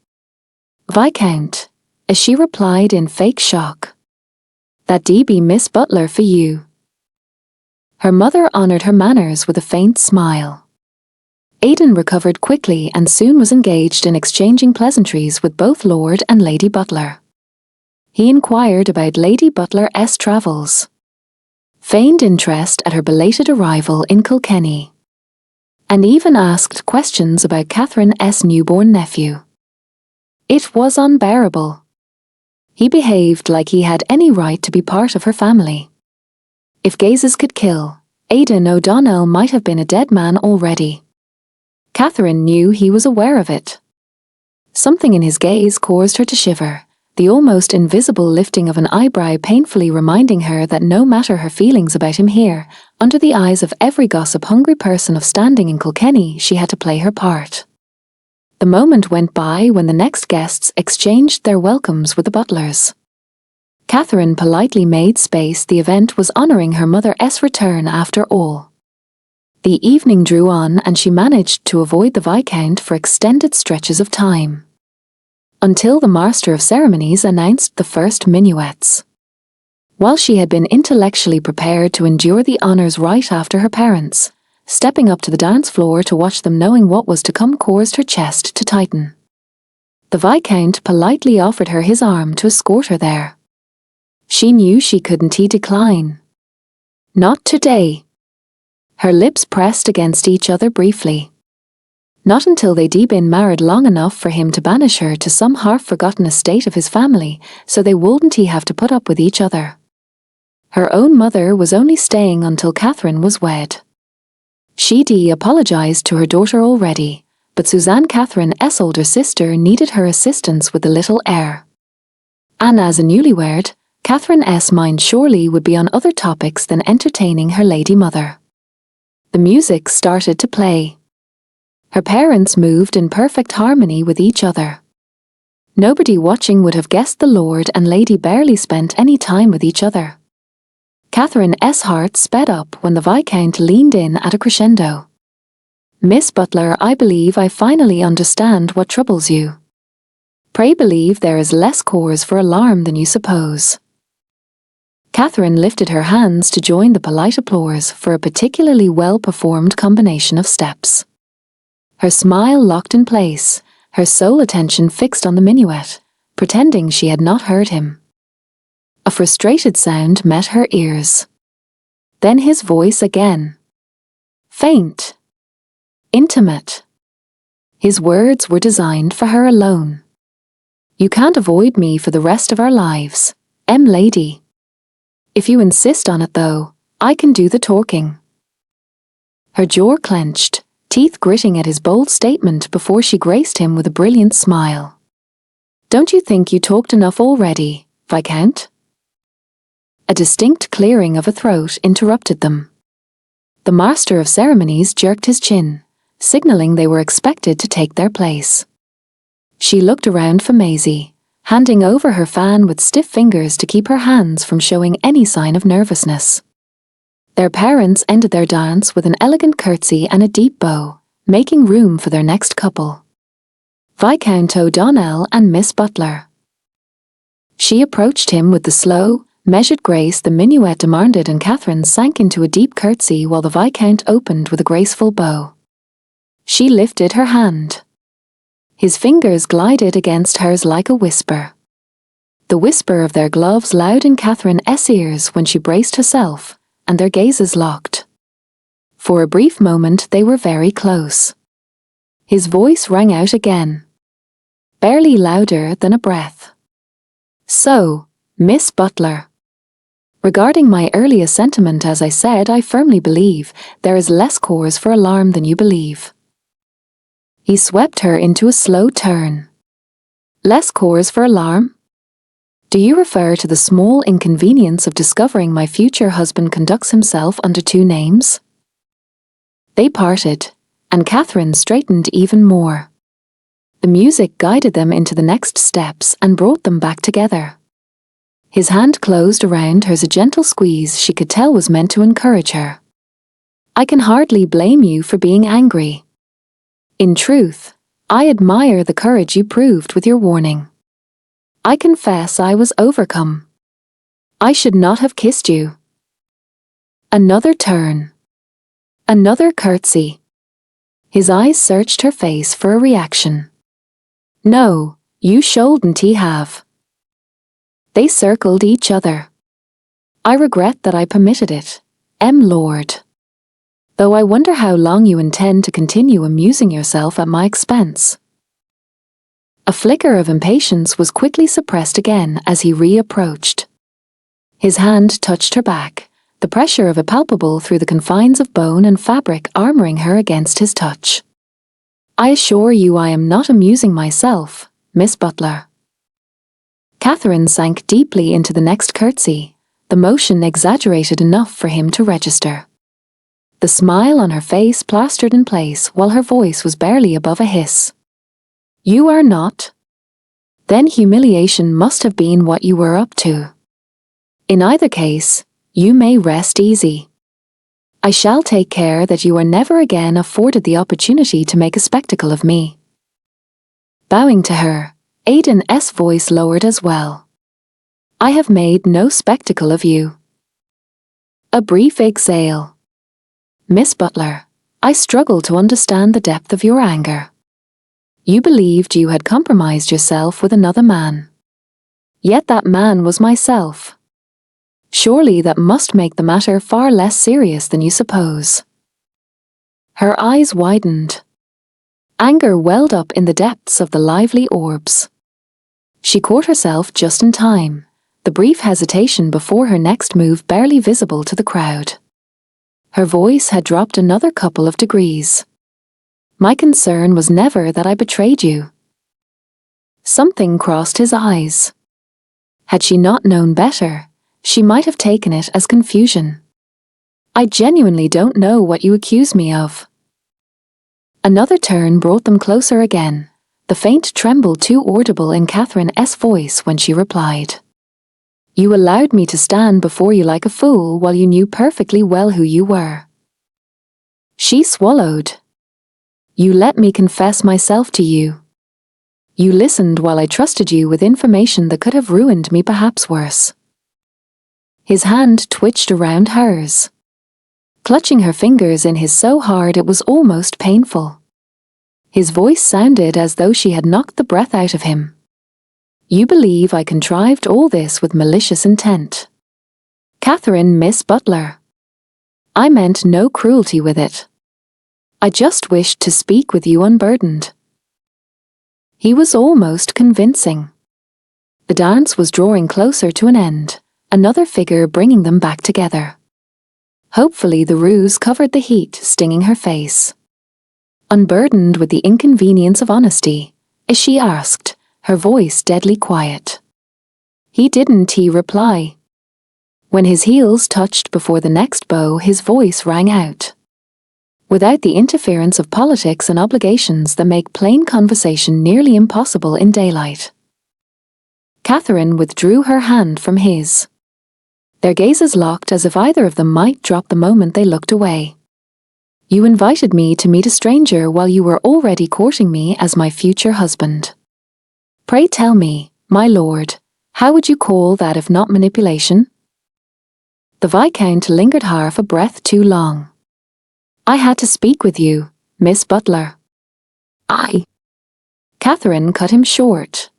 Viscount, as she replied in fake shock. That be Miss Butler for you. Her mother honored her manners with a faint smile. Aidan recovered quickly and soon was engaged in exchanging pleasantries with both Lord and Lady Butler. He inquired about Lady Butler's travels, feigned interest at her belated arrival in Kilkenny, and even asked questions about Catherine's newborn nephew. It was unbearable. He behaved like he had any right to be part of her family. If gazes could kill, Aidan O'Donnell might have been a dead man already. Catherine knew he was aware of it. Something in his gaze caused her to shiver, the almost invisible lifting of an eyebrow painfully reminding her that no matter her feelings about him here, under the eyes of every gossip-hungry person of standing in Kilkenny, she had to play her part. The moment went by when the next guests exchanged their welcomes with the butlers. Catherine politely made space. The event was honouring her mother's return after all. The evening drew on and she managed to avoid the Viscount for extended stretches of time, until the Master of Ceremonies announced the first minuets. While she had been intellectually prepared to endure the honours right after her parents, stepping up to the dance floor to watch them knowing what was to come caused her chest to tighten. The Viscount politely offered her his arm to escort her there. She knew she couldn't decline. Not today. Her lips pressed against each other briefly. Not until they'd been married long enough for him to banish her to some half-forgotten estate of his family, so they wouldn't have to put up with each other. Her own mother was only staying until Catherine was wed. She'd apologised to her daughter already, but Suzanne, Catherine's older sister, needed her assistance with the little heir. And as a newlywed, Catherine's mind surely would be on other topics than entertaining her lady mother. The music started to play. Her parents moved in perfect harmony with each other. Nobody watching would have guessed the Lord and Lady barely spent any time with each other. Catherine's heart sped up when the Viscount leaned in at a crescendo. Miss Butler, I believe I finally understand what troubles you. Pray believe there is less cause for alarm than you suppose. Catherine lifted her hands to join the polite applause for a particularly well-performed combination of steps. Her smile locked in place, her sole attention fixed on the minuet, pretending she had not heard him. A frustrated sound met her ears. Then his voice again. Faint. Intimate. His words were designed for her alone. You can't avoid me for the rest of our lives, lady. If you insist on it though, I can do the talking. Her jaw clenched, teeth gritting at his bold statement before she graced him with a brilliant smile. Don't you think you talked enough already, Viscount? A distinct clearing of a throat interrupted them. The Master of Ceremonies jerked his chin, signalling they were expected to take their place. She looked around for Maisie, handing over her fan with stiff fingers to keep her hands from showing any sign of nervousness. Their parents ended their dance with an elegant curtsy and a deep bow, making room for their next couple. Viscount O'Donnell and Miss Butler. She approached him with the slow, Measured grace the minuet demanded, and Catherine sank into a deep curtsy while the Viscount opened with a graceful bow. She lifted her hand. His fingers glided against hers like a whisper. The whisper of their gloves loud in Catherine's ears when she braced herself, and their gazes locked. For a brief moment they were very close. His voice rang out again, barely louder than a breath. "So, Miss Butler. Regarding my earlier sentiment, as I said, I firmly believe there is less cause for alarm than you believe." He swept her into a slow turn. "Less cause for alarm? Do you refer to the small inconvenience of discovering my future husband conducts himself under two names?" They parted, and Catherine straightened even more. The music guided them into the next steps and brought them back together. His hand closed around hers, a gentle squeeze she could tell was meant to encourage her. "I can hardly blame you for being angry. In truth, I admire the courage you proved with your warning. I confess I was overcome. I should not have kissed you." Another turn. Another curtsy. His eyes searched her face for a reaction. "No, you shouldn't have." They circled each other. "I regret that I permitted it, Lord. Though I wonder how long you intend to continue amusing yourself at my expense." A flicker of impatience was quickly suppressed again as he reapproached. His hand touched her back, the pressure of it palpable through the confines of bone and fabric armoring her against his touch. "I assure you I am not amusing myself, Miss Butler." Catherine sank deeply into the next curtsy, the motion exaggerated enough for him to register. The smile on her face plastered in place while her voice was barely above a hiss. "You are not? Then humiliation must have been what you were up to. In either case, you may rest easy. I shall take care that you are never again afforded the opportunity to make a spectacle of me." Bowing to her, Aiden's voice lowered as well. "I have made no spectacle of you." A brief exhale. "Miss Butler, I struggle to understand the depth of your anger. You believed you had compromised yourself with another man. Yet that man was myself. Surely that must make the matter far less serious than you suppose." Her eyes widened. Anger welled up in the depths of the lively orbs. She caught herself just in time, the brief hesitation before her next move barely visible to the crowd. Her voice had dropped another couple of degrees. "My concern was never that I betrayed you." Something crossed his eyes. Had she not known better, she might have taken it as confusion. "I genuinely don't know what you accuse me of." Another turn brought them closer again, the faint tremble too audible in Catherine's voice when she replied. "You allowed me to stand before you like a fool while you knew perfectly well who you were." She swallowed. "You let me confess myself to you. You listened while I trusted you with information that could have ruined me, perhaps worse." His hand twitched around hers, clutching her fingers in his so hard it was almost painful. His voice sounded as though she had knocked the breath out of him. "You believe I contrived all this with malicious intent. Catherine, Miss Butler. I meant no cruelty with it. I just wished to speak with you unburdened." He was almost convincing. The dance was drawing closer to an end, another figure bringing them back together. Hopefully the ruse covered the heat stinging her face. Unburdened with the inconvenience of honesty, as she asked, her voice deadly quiet. He didn't reply. When his heels touched before the next bow, his voice rang out. Without the interference of politics and obligations that make plain conversation nearly impossible in daylight. Catherine withdrew her hand from his. Their gazes locked as if either of them might drop the moment they looked away. "You invited me to meet a stranger while you were already courting me as my future husband. Pray tell me, my lord, how would you call that if not manipulation?" The Viscount lingered half a breath too long. "I had to speak with you, Miss Butler." "I..." Catherine cut him short.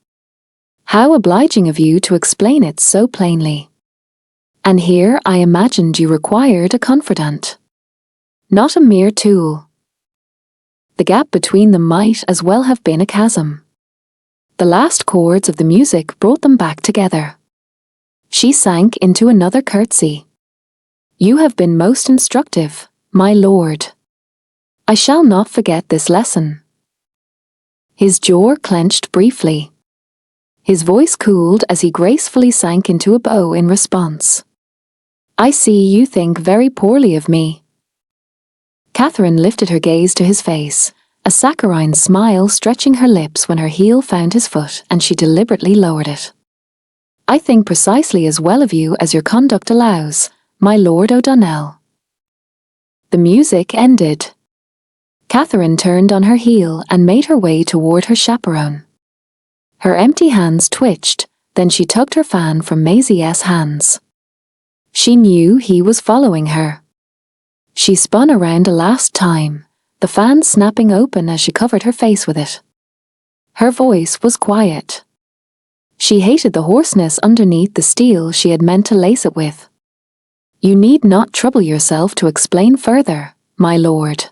"How obliging of you to explain it so plainly. And here I imagined you required a confidant, not a mere tool." The gap between them might as well have been a chasm. The last chords of the music brought them back together. She sank into another curtsy. "You have been most instructive, my lord. I shall not forget this lesson." His jaw clenched briefly. His voice cooled as he gracefully sank into a bow in response. "I see you think very poorly of me." Catherine lifted her gaze to his face, a saccharine smile stretching her lips when her heel found his foot, and she deliberately lowered it. "I think precisely as well of you as your conduct allows, my Lord O'Donnell." The music ended. Catherine turned on her heel and made her way toward her chaperone. Her empty hands twitched, then she tugged her fan from Maisie's hands. She knew he was following her. She spun around a last time, the fan snapping open as she covered her face with it. Her voice was quiet. She hated the hoarseness underneath the steel she had meant to lace it with. "You need not trouble yourself to explain further, my lord.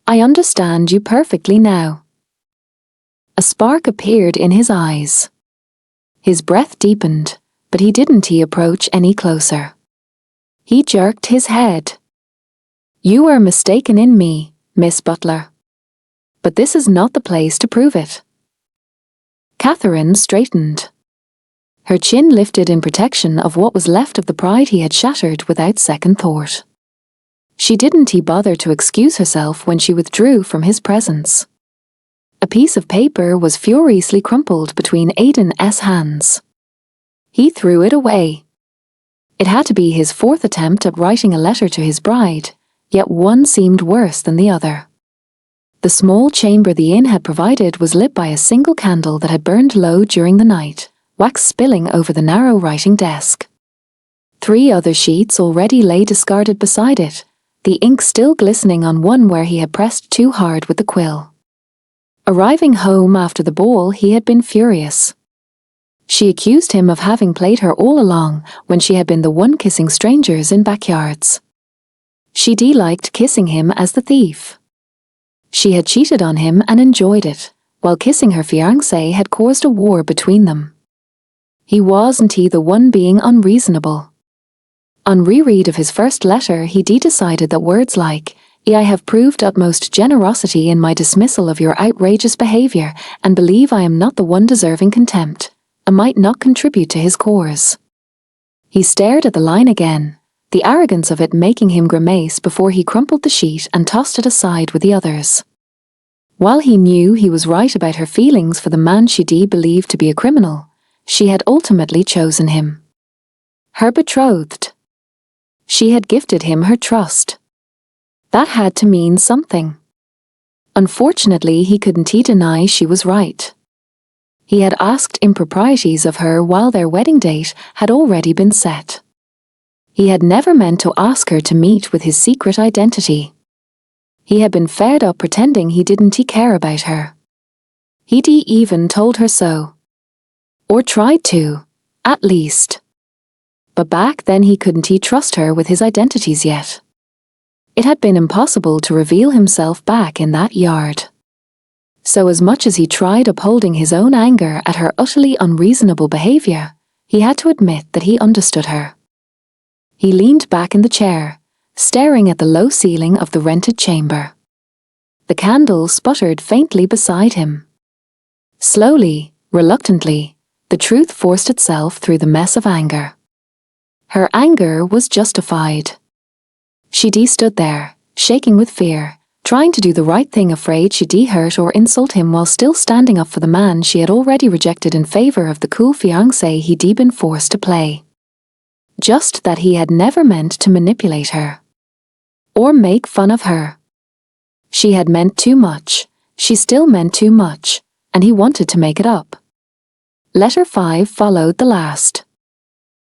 I understand you perfectly now." A spark appeared in his eyes. His breath deepened, but he didn't approach any closer. He jerked his head. "You are mistaken in me, Miss Butler. But this is not the place to prove it." Catherine straightened. Her chin lifted in protection of what was left of the pride he had shattered without second thought. She didn't bother to excuse herself when she withdrew from his presence. A piece of paper was furiously crumpled between Aidan's hands. He threw it away. It had to be his fourth attempt at writing a letter to his bride, yet one seemed worse than the other. The small chamber the inn had provided was lit by a single candle that had burned low during the night, wax spilling over the narrow writing desk. 3 other sheets already lay discarded beside it, the ink still glistening on one where he had pressed too hard with the quill. Arriving home after the ball, he had been furious. She accused him of having played her all along when she had been the one kissing strangers in backyards. She disliked kissing him as the thief. She had cheated on him and enjoyed it, while kissing her fiancé had caused a war between them. Wasn't he the one being unreasonable? On reread of his first letter, he decided that words like, "I have proved utmost generosity in my dismissal of your outrageous behavior and believe I am not the one deserving contempt," might not contribute to his cause. He stared at the line again, the arrogance of it making him grimace before he crumpled the sheet and tossed it aside with the others. While he knew he was right about her feelings for the man she believed to be a criminal, she had ultimately chosen him. Her betrothed. She had gifted him her trust. That had to mean something. Unfortunately, he couldn't deny she was right. He had asked improprieties of her while their wedding date had already been set. He had never meant to ask her to meet with his secret identity. He had been fed up pretending he didn't care about her. He'd even told her so. Or tried to, at least. But back then he couldn't trust her with his identities yet. It had been impossible to reveal himself back in that yard. So as much as he tried upholding his own anger at her utterly unreasonable behavior, he had to admit that he understood her. He leaned back in the chair, staring at the low ceiling of the rented chamber. The candle sputtered faintly beside him. Slowly, reluctantly, the truth forced itself through the mess of anger. Her anger was justified. She stood there, shaking with fear, trying to do the right thing, afraid she'd hurt or insult him while still standing up for the man she had already rejected in favor of the cool fiancé he'd been forced to play. Just that he had never meant to manipulate her. Or make fun of her. She had meant too much, she still meant too much, and he wanted to make it up. Letter 5 followed the last.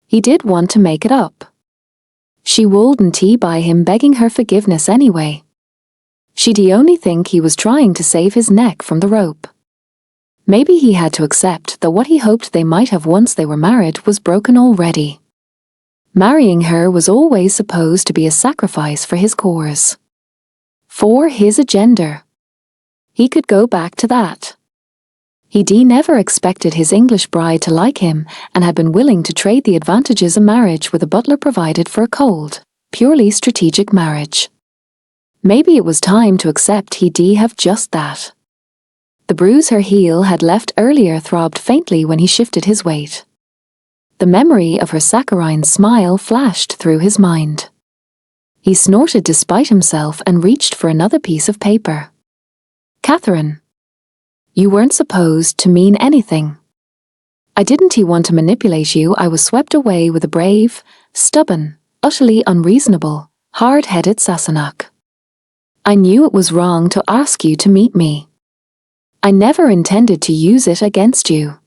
He did want to make it up. She wouldn't by him begging her forgiveness anyway. She'd only think he was trying to save his neck from the rope. Maybe he had to accept that what he hoped they might have once they were married was broken already. Marrying her was always supposed to be a sacrifice for his cause. For his agenda. He could go back to that. He'd never expected his English bride to like him and had been willing to trade the advantages of marriage with a butler provided for a cold, purely strategic marriage. Maybe it was time to accept he'd have just that. The bruise her heel had left earlier throbbed faintly when he shifted his weight. The memory of her saccharine smile flashed through his mind. He snorted despite himself and reached for another piece of paper. Catherine. You weren't supposed to mean anything. I didn't want to manipulate you. I was swept away with a brave, stubborn, utterly unreasonable, hard-headed Sassenach. I knew it was wrong to ask you to meet me. I never intended to use it against you.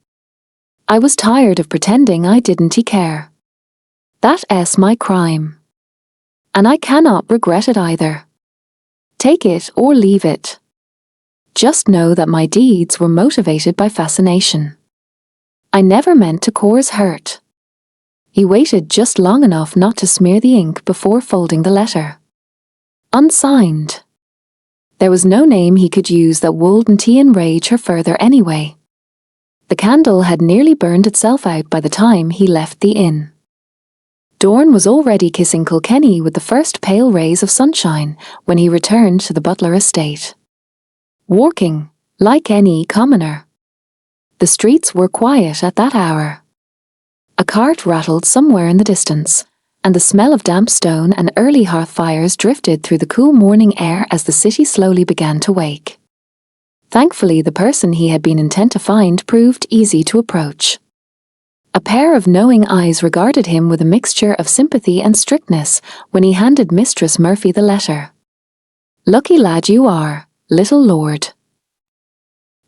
I was tired of pretending I didn't care. That's my crime. And I cannot regret it either. Take it or leave it. Just know that my deeds were motivated by fascination. I never meant to cause hurt. He waited just long enough not to smear the ink before folding the letter. Unsigned. There was no name he could use that wouldn't enrage her further anyway. The candle had nearly burned itself out by the time he left the inn. Dawn was already kissing Kilkenny with the first pale rays of sunshine when he returned to the Butler estate. Walking, like any commoner. The streets were quiet at that hour. A cart rattled somewhere in the distance, and the smell of damp stone and early hearth fires drifted through the cool morning air as the city slowly began to wake. Thankfully, the person he had been intent to find proved easy to approach. A pair of knowing eyes regarded him with a mixture of sympathy and strictness when he handed Mistress Murphy the letter. Lucky lad you are, little lord.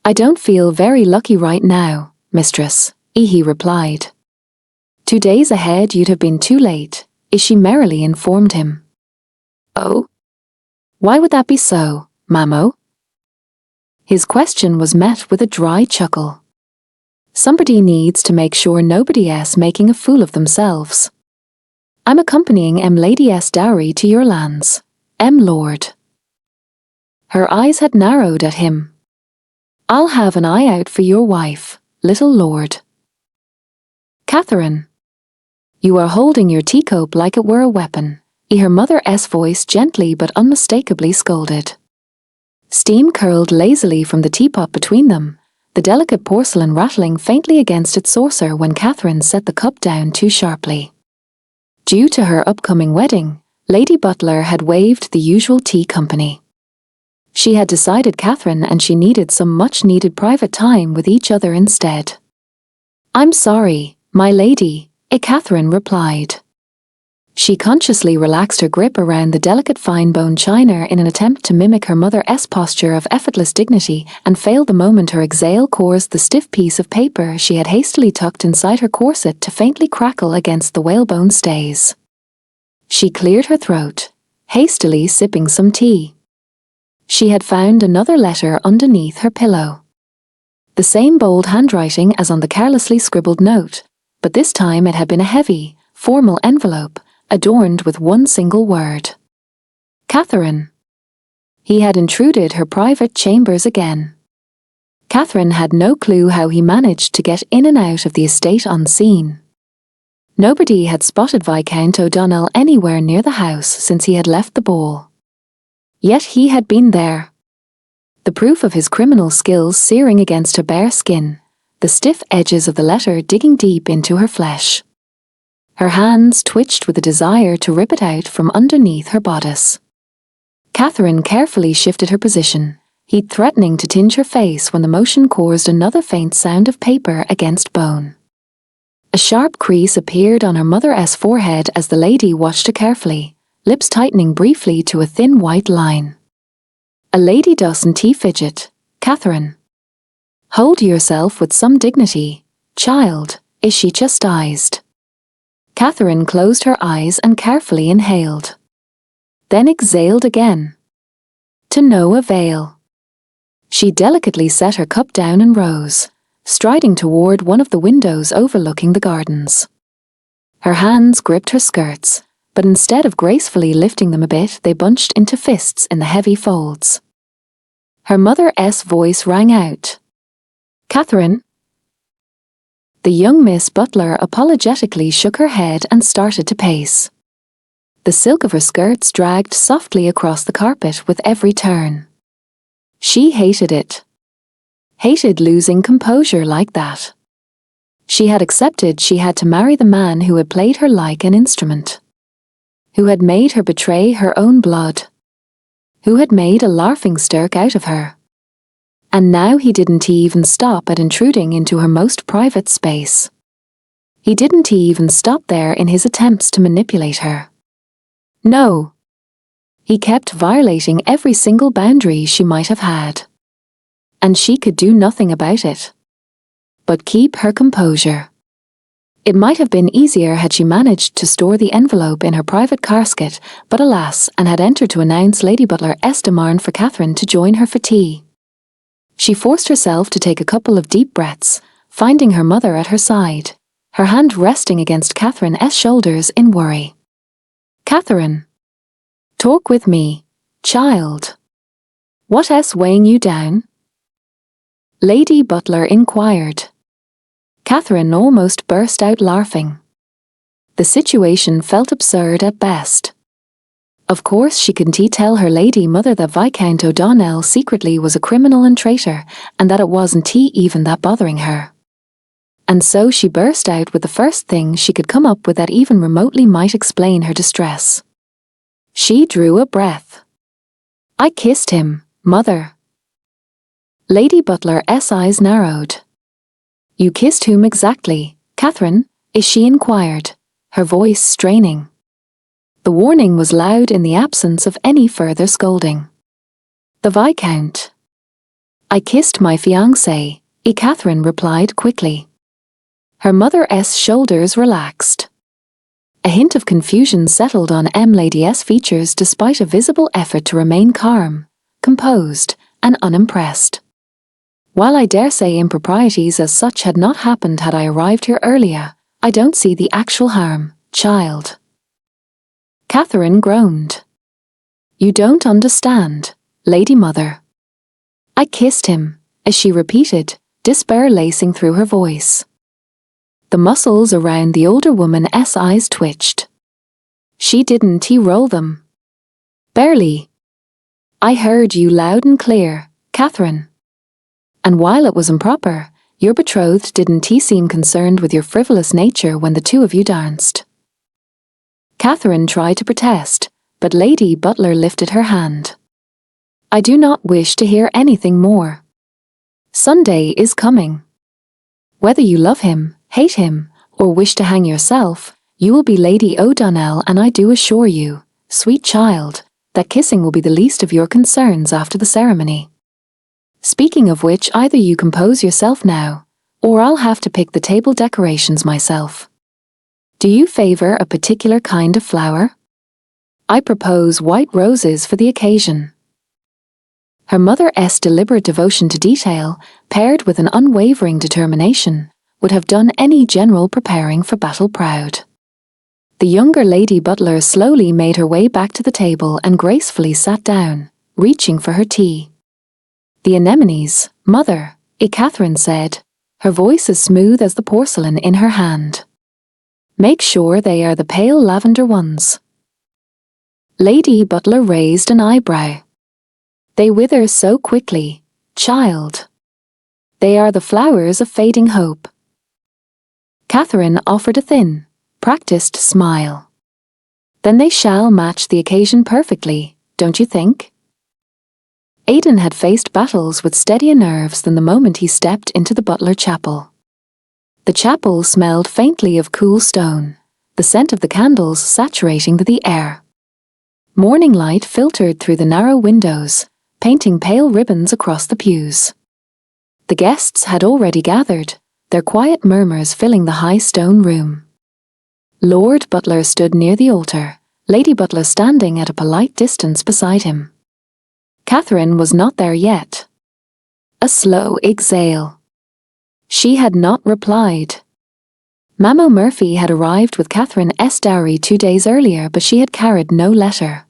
I don't feel very lucky right now, mistress, he replied. 2 days ahead you'd have been too late, she merrily informed him. Oh? Why would that be so, Mamo? His question was met with a dry chuckle. Somebody needs to make sure nobody else making a fool of themselves. I'm accompanying Lady's dowry to your lands, Lord. Her eyes had narrowed at him. I'll have an eye out for your wife, little lord. Catherine. You are holding your teacup like it were a weapon, her mother's voice gently but unmistakably scolded. Steam curled lazily from the teapot between them, the delicate porcelain rattling faintly against its saucer when Catherine set the cup down too sharply. Due to her upcoming wedding, Lady Butler had waived the usual tea company. She had decided Catherine and she needed some much-needed private time with each other instead. I'm sorry, my lady, Catherine replied. She consciously relaxed her grip around the delicate fine-boned china in an attempt to mimic her mother's posture of effortless dignity and failed the moment her exhale caused the stiff piece of paper she had hastily tucked inside her corset to faintly crackle against the whalebone stays. She cleared her throat, hastily sipping some tea. She had found another letter underneath her pillow. The same bold handwriting as on the carelessly scribbled note, but this time it had been a heavy, formal envelope, adorned with one single word. Catherine. He had intruded her private chambers again. Catherine had no clue how he managed to get in and out of the estate unseen. Nobody had spotted Viscount O'Donnell anywhere near the house since he had left the ball. Yet he had been there. The proof of his criminal skills searing against her bare skin, the stiff edges of the letter digging deep into her flesh. Her hands twitched with a desire to rip it out from underneath her bodice. Catherine carefully shifted her position, heat threatening to tinge her face when the motion caused another faint sound of paper against bone. A sharp crease appeared on her mother's forehead as the lady watched her carefully, lips tightening briefly to a thin white line. A lady doesn't fidget, Catherine. Hold yourself with some dignity, child, she chastised. Catherine closed her eyes and carefully inhaled. Then exhaled again. To no avail. She delicately set her cup down and rose, striding toward one of the windows overlooking the gardens. Her hands gripped her skirts, but instead of gracefully lifting them a bit, they bunched into fists in the heavy folds. Her mother's voice rang out. "Catherine?" The young Miss Butler apologetically shook her head and started to pace. The silk of her skirts dragged softly across the carpet with every turn. She hated it. Hated losing composure like that. She had accepted she had to marry the man who had played her like an instrument. Who had made her betray her own blood. Who had made a laughingstock out of her. And now he didn't even stop at intruding into her most private space. He didn't even stop there in his attempts to manipulate her. No. He kept violating every single boundary she might have had. And she could do nothing about it. But keep her composure. It might have been easier had she managed to store the envelope in her private casket, but alas, and had entered to announce Lady Butler's demand for Catherine to join her for tea. She forced herself to take a couple of deep breaths, finding her mother at her side, her hand resting against Catherine's shoulders in worry. "Catherine. Talk with me, child. What's weighing you down?" Lady Butler inquired. Catherine almost burst out laughing. The situation felt absurd at best. Of course she couldn't tell her lady mother that Viscount O'Donnell secretly was a criminal and traitor, and that it wasn't even that bothering her. And so she burst out with the first thing she could come up with that even remotely might explain her distress. She drew a breath. "I kissed him, mother." Lady Butler's eyes narrowed. "You kissed whom exactly, Catherine?" she inquired, her voice straining. The warning was loud in the absence of any further scolding. "The Viscount." "I kissed my fiancé," Catherine replied quickly. Her mother's shoulders relaxed. A hint of confusion settled on Lady's features despite a visible effort to remain calm, composed, and unimpressed. "While I dare say improprieties as such had not happened had I arrived here earlier, I don't see the actual harm, child." Catherine groaned. "You don't understand, Lady Mother." "I kissed him," as she repeated, despair lacing through her voice. The muscles around the older woman's eyes twitched. "She didn't roll them." "Barely." "I heard you loud and clear, Catherine. And while it was improper, your betrothed didn't seem concerned with your frivolous nature when the two of you danced." Catherine tried to protest, but Lady Butler lifted her hand. "I do not wish to hear anything more. Sunday is coming. Whether you love him, hate him, or wish to hang yourself, you will be Lady O'Donnell, and I do assure you, sweet child, that kissing will be the least of your concerns after the ceremony. Speaking of which, either you compose yourself now, or I'll have to pick the table decorations myself. Do you favor a particular kind of flower? I propose white roses for the occasion." Her mother's deliberate devotion to detail, paired with an unwavering determination, would have done any general preparing for battle proud. The younger Lady Butler slowly made her way back to the table and gracefully sat down, reaching for her tea. "The anemones, mother," Catherine said, her voice as smooth as the porcelain in her hand. "Make sure they are the pale lavender ones." Lady Butler raised an eyebrow. "They wither so quickly, child. They are the flowers of fading hope." Catherine offered a thin, practiced smile. "Then they shall match the occasion perfectly, don't you think?" Aidan had faced battles with steadier nerves than the moment he stepped into the Butler chapel. The chapel smelled faintly of cool stone, the scent of the candles saturating the air. Morning light filtered through the narrow windows, painting pale ribbons across the pews. The guests had already gathered, their quiet murmurs filling the high stone room. Lord Butler stood near the altar, Lady Butler standing at a polite distance beside him. Catherine was not there yet. A slow exhale. She had not replied. Mamo Murphy had arrived with Catherine's dowry 2 days earlier, but she had carried no letter.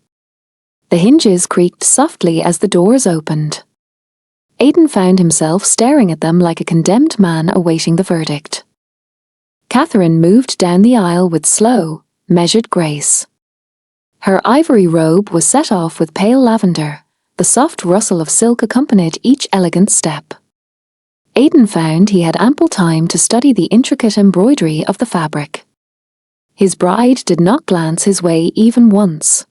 The hinges creaked softly as the doors opened. Aidan found himself staring at them like a condemned man awaiting the verdict. Catherine moved down the aisle with slow, measured grace. Her ivory robe was set off with pale lavender. The soft rustle of silk accompanied each elegant step. Aidan found he had ample time to study the intricate embroidery of the fabric. His bride did not glance his way even once.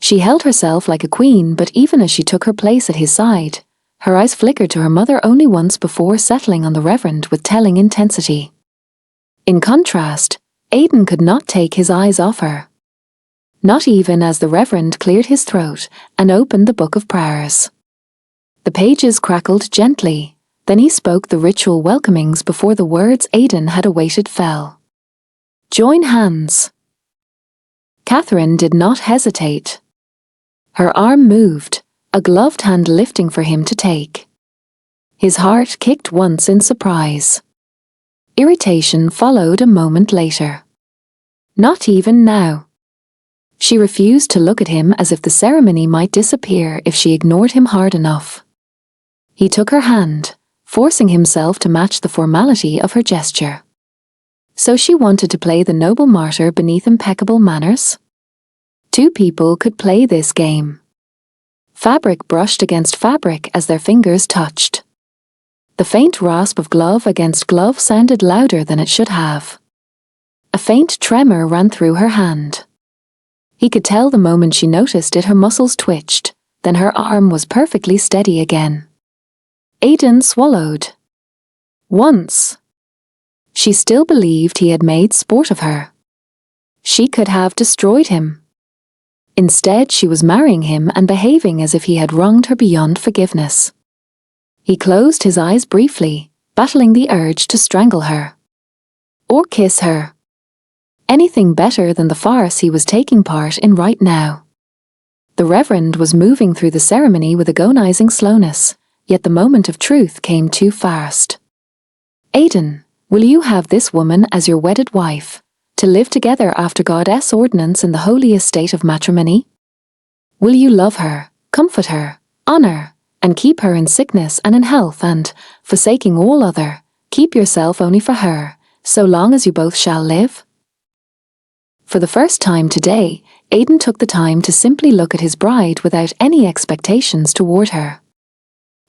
She held herself like a queen, but even as she took her place at his side, her eyes flickered to her mother only once before settling on the Reverend with telling intensity. In contrast, Aidan could not take his eyes off her. Not even as the Reverend cleared his throat and opened the Book of Prayers. The pages crackled gently, then he spoke the ritual welcomings before the words Aidan had awaited fell. Join hands. Catherine did not hesitate. Her arm moved, a gloved hand lifting for him to take. His heart kicked once in surprise. Irritation followed a moment later. Not even now. She refused to look at him, as if the ceremony might disappear if she ignored him hard enough. He took her hand, forcing himself to match the formality of her gesture. So she wanted to play the noble martyr beneath impeccable manners? 2 people could play this game. Fabric brushed against fabric as their fingers touched. The faint rasp of glove against glove sounded louder than it should have. A faint tremor ran through her hand. He could tell the moment she noticed it her muscles twitched, then her arm was perfectly steady again. Aidan swallowed. Once. She still believed he had made sport of her. She could have destroyed him. Instead, she was marrying him and behaving as if he had wronged her beyond forgiveness. He closed his eyes briefly, battling the urge to strangle her. Or kiss her. Anything better than the farce he was taking part in right now. The Reverend was moving through the ceremony with agonizing slowness, yet the moment of truth came too fast. Aidan, will you have this woman as your wedded wife, to live together after God's ordinance in the holy estate of matrimony? Will you love her, comfort her, honor, and keep her in sickness and in health, and, forsaking all other, keep yourself only for her, so long as you both shall live? For the first time today, Aidan took the time to simply look at his bride without any expectations toward her.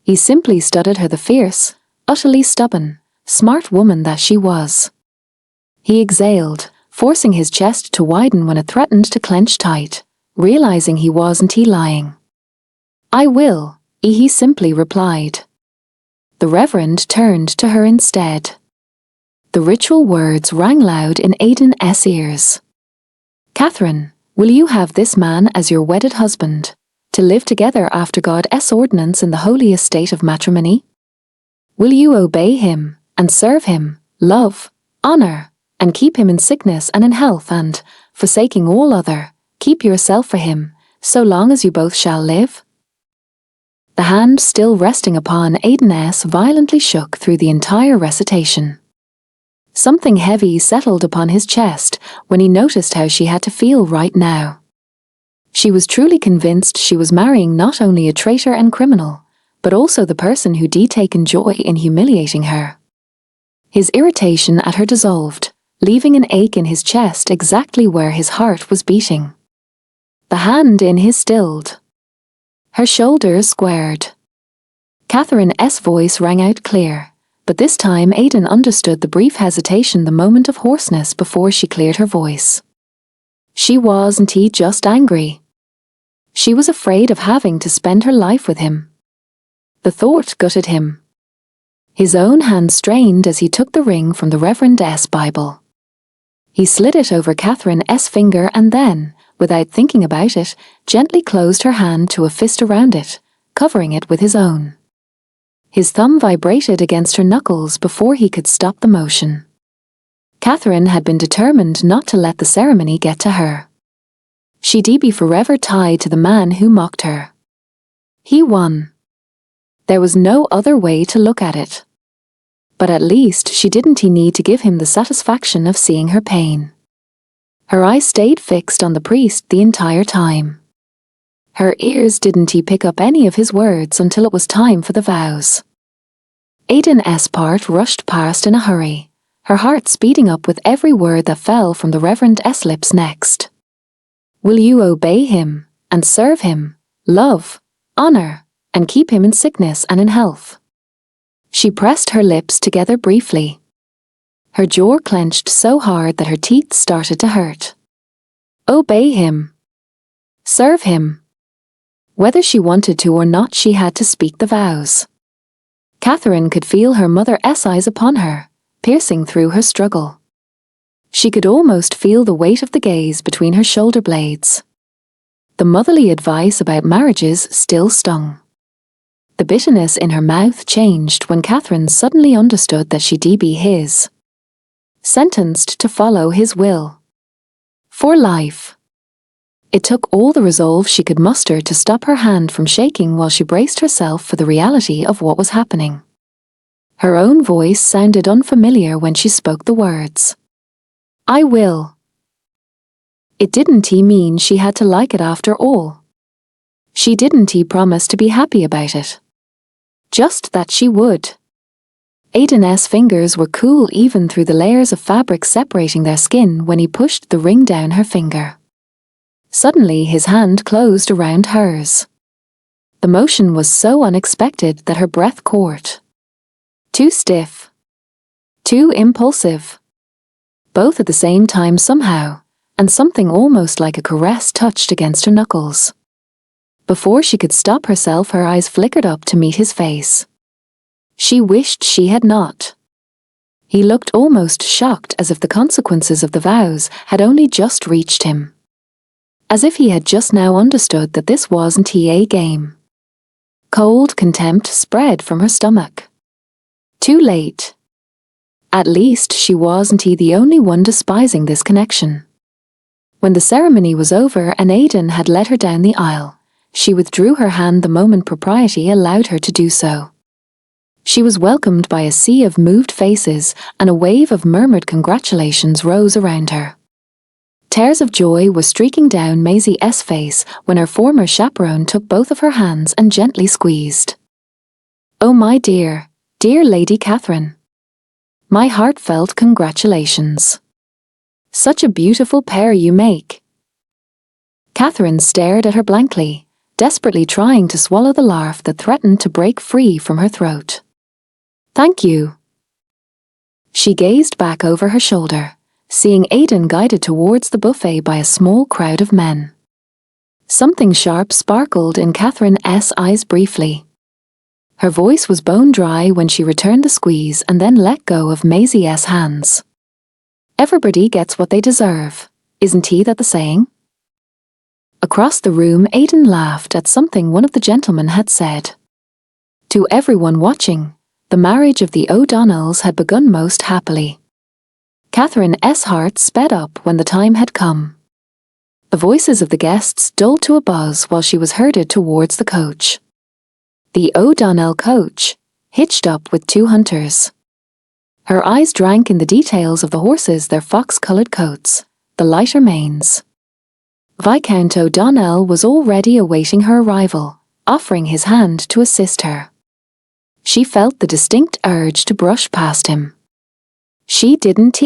He simply studied her, the fierce, utterly stubborn, smart woman that she was. He exhaled, forcing his chest to widen when it threatened to clench tight, realizing he wasn't lying. I will, he simply replied. The Reverend turned to her instead. The ritual words rang loud in Aidan's ears. Catherine, will you have this man as your wedded husband, to live together after God's ordinance in the holy estate of matrimony? Will you obey him, and serve him, love, honor, and keep him in sickness and in health, and, forsaking all other, keep yourself for him, so long as you both shall live? The hand still resting upon Aidan's violently shook through the entire recitation. Something heavy settled upon his chest when he noticed how she had to feel right now. She was truly convinced she was marrying not only a traitor and criminal, but also the person who'd taken joy in humiliating her. His irritation at her dissolved, leaving an ache in his chest exactly where his heart was beating. The hand in his stilled. Her shoulders squared. Catherine's voice rang out clear. But this time Aidan understood the brief hesitation, the moment of hoarseness before she cleared her voice. She wasn't just angry. She was afraid of having to spend her life with him. The thought gutted him. His own hand strained as he took the ring from the Reverend's Bible. He slid it over Catherine's finger and then, without thinking about it, gently closed her hand to a fist around it, covering it with his own. His thumb vibrated against her knuckles before he could stop the motion. Catherine had been determined not to let the ceremony get to her. She'd be forever tied to the man who mocked her. He won. There was no other way to look at it. But at least she didn't need to give him the satisfaction of seeing her pain. Her eyes stayed fixed on the priest the entire time. Her ears didn't pick up any of his words until it was time for the vows. Aiden's part rushed past in a hurry, her heart speeding up with every word that fell from the Reverend S. lips next. Will you obey him, and serve him, love, honor, and keep him in sickness and in health? She pressed her lips together briefly. Her jaw clenched so hard that her teeth started to hurt. Obey him. Serve him. Whether she wanted to or not, she had to speak the vows. Catherine could feel her mother's eyes upon her, piercing through her struggle. She could almost feel the weight of the gaze between her shoulder blades. The motherly advice about marriages still stung. The bitterness in her mouth changed when Catherine suddenly understood that she'd be his. Sentenced to follow his will. For life. It took all the resolve she could muster to stop her hand from shaking while she braced herself for the reality of what was happening. Her own voice sounded unfamiliar when she spoke the words. I will. It didn't mean she had to like it after all. She didn't promise to be happy about it. Just that she would. Aiden's fingers were cool even through the layers of fabric separating their skin when he pushed the ring down her finger. Suddenly his hand closed around hers. The motion was so unexpected that her breath caught. Too stiff. Too impulsive. Both at the same time somehow, and something almost like a caress touched against her knuckles. Before she could stop herself, her eyes flickered up to meet his face. She wished she had not. He looked almost shocked, as if the consequences of the vows had only just reached him. As if he had just now understood that this wasn't a game. Cold contempt spread from her stomach. Too late. At least she wasn't the only one despising this connection. When the ceremony was over and Aiden had led her down the aisle, she withdrew her hand the moment propriety allowed her to do so. She was welcomed by a sea of moved faces, and a wave of murmured congratulations rose around her. Tears of joy were streaking down Maisie's face when her former chaperone took both of her hands and gently squeezed. Oh my dear, dear Lady Catherine. My heartfelt congratulations. Such a beautiful pair you make. Catherine stared at her blankly, desperately trying to swallow the laugh that threatened to break free from her throat. Thank you. She gazed back over her shoulder, seeing Aiden guided towards the buffet by a small crowd of men. Something sharp sparkled in Catherine's eyes briefly. Her voice was bone dry when she returned the squeeze and then let go of Maisie's hands. Everybody gets what they deserve, isn't that the saying? Across the room, Aiden laughed at something one of the gentlemen had said. To everyone watching, the marriage of the O'Donnells had begun most happily. Catherine's heart sped up when the time had come. The voices of the guests dulled to a buzz while she was herded towards the coach. The O'Donnell coach, hitched up with two hunters. Her eyes drank in the details of the horses, their fox-coloured coats, the lighter manes. Viscount O'Donnell was already awaiting her arrival, offering his hand to assist her. She felt the distinct urge to brush past him. She didn't.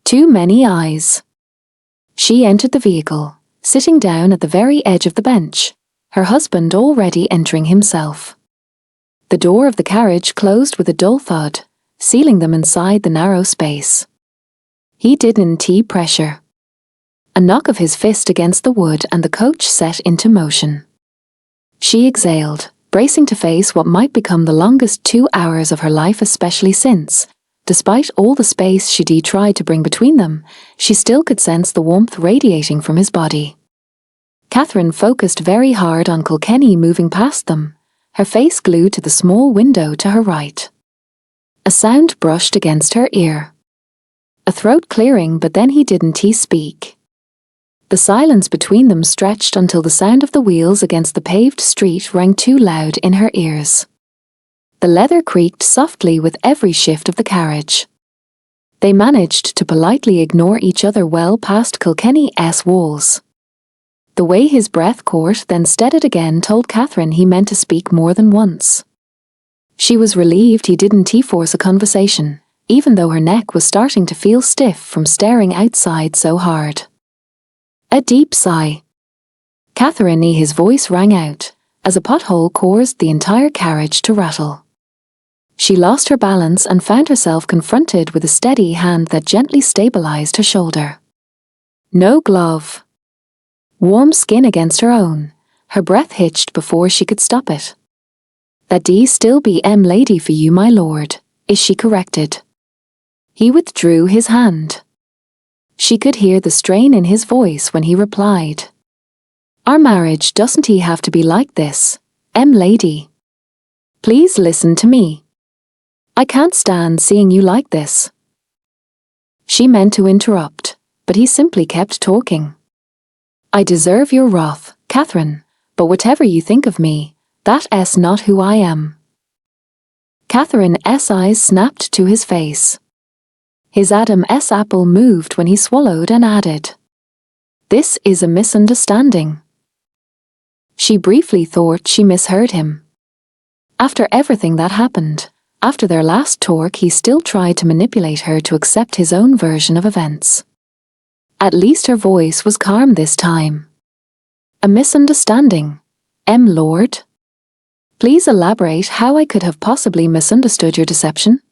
Too many eyes. She entered the vehicle, sitting down at the very edge of the bench, her husband already entering himself. The door of the carriage closed with a dull thud, sealing them inside the narrow space. He didn't pressure. A knock of his fist against the wood and the coach set into motion. She exhaled, bracing to face what might become the longest 2 hours of her life, especially since, despite all the space she'd tried to bring between them, she still could sense the warmth radiating from his body. Catherine focused very hard on Kilkenny moving past them, her face glued to the small window to her right. A sound brushed against her ear. a throat clearing, but then he didn't speak. The silence between them stretched until the sound of the wheels against the paved street rang too loud in her ears. The leather creaked softly with every shift of the carriage. They managed to politely ignore each other well past Kilkenny's walls. The way his breath caught then steadied again told Catherine he meant to speak more than once. She was relieved he didn't force a conversation, even though her neck was starting to feel stiff from staring outside so hard. A deep sigh. Catherine, his voice rang out, as a pothole caused the entire carriage to rattle. She lost her balance and found herself confronted with a steady hand that gently stabilized her shoulder. No glove. Warm skin against her own, her breath hitched before she could stop it. That D still be lady for you, my lord, is she corrected? He withdrew his hand. She could hear the strain in his voice when he replied. Our marriage doesn't have to be like this, lady. Please listen to me. I can't stand seeing you like this. She meant to interrupt, but he simply kept talking. I deserve your wrath, Catherine, but whatever you think of me, that's not who I am. Catherine's eyes snapped to his face. His Adam's apple moved when he swallowed and added, This is a misunderstanding. She briefly thought she misheard him. After everything that happened, after their last talk, he still tried to manipulate her to accept his own version of events. At least her voice was calm this time. A misunderstanding, Lord? Please elaborate how I could have possibly misunderstood your deception?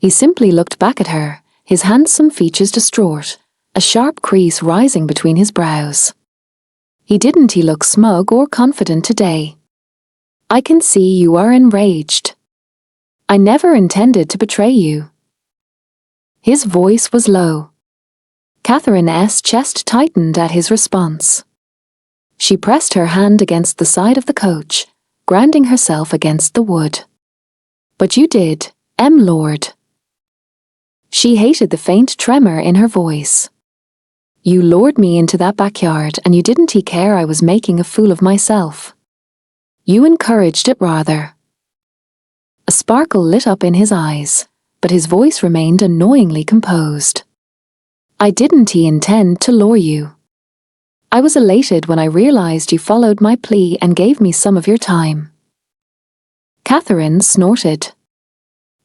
He simply looked back at her, his handsome features distraught, a sharp crease rising between his brows. He didn't look smug or confident today. I can see you are enraged. I never intended to betray you. His voice was low. Catherine's chest tightened at his response. She pressed her hand against the side of the coach, grounding herself against the wood. But you did, Lord. She hated the faint tremor in her voice. You lured me into that backyard and you didn't care I was making a fool of myself. You encouraged it rather. A sparkle lit up in his eyes, but his voice remained annoyingly composed. I didn't intend to lure you. I was elated when I realized you followed my plea and gave me some of your time. Catherine snorted.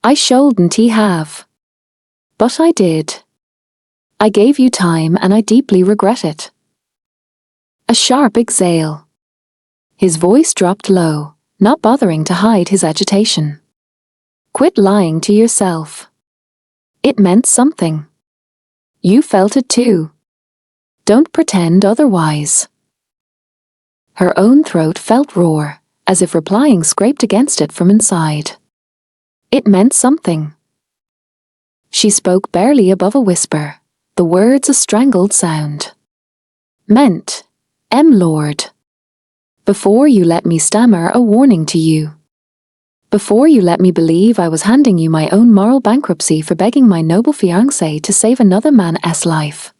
I shouldn't have. But I did. I gave you time and I deeply regret it. A sharp exhale. His voice dropped low, not bothering to hide his agitation. Quit lying to yourself. It meant something. You felt it too. Don't pretend otherwise. Her own throat felt raw, as if replying scraped against it from inside. It meant something. She spoke barely above a whisper, the words a strangled sound. Meant, Lord. Before you let me stammer a warning to you. Before you let me believe I was handing you my own moral bankruptcy for begging my noble fiancé to save another man's life.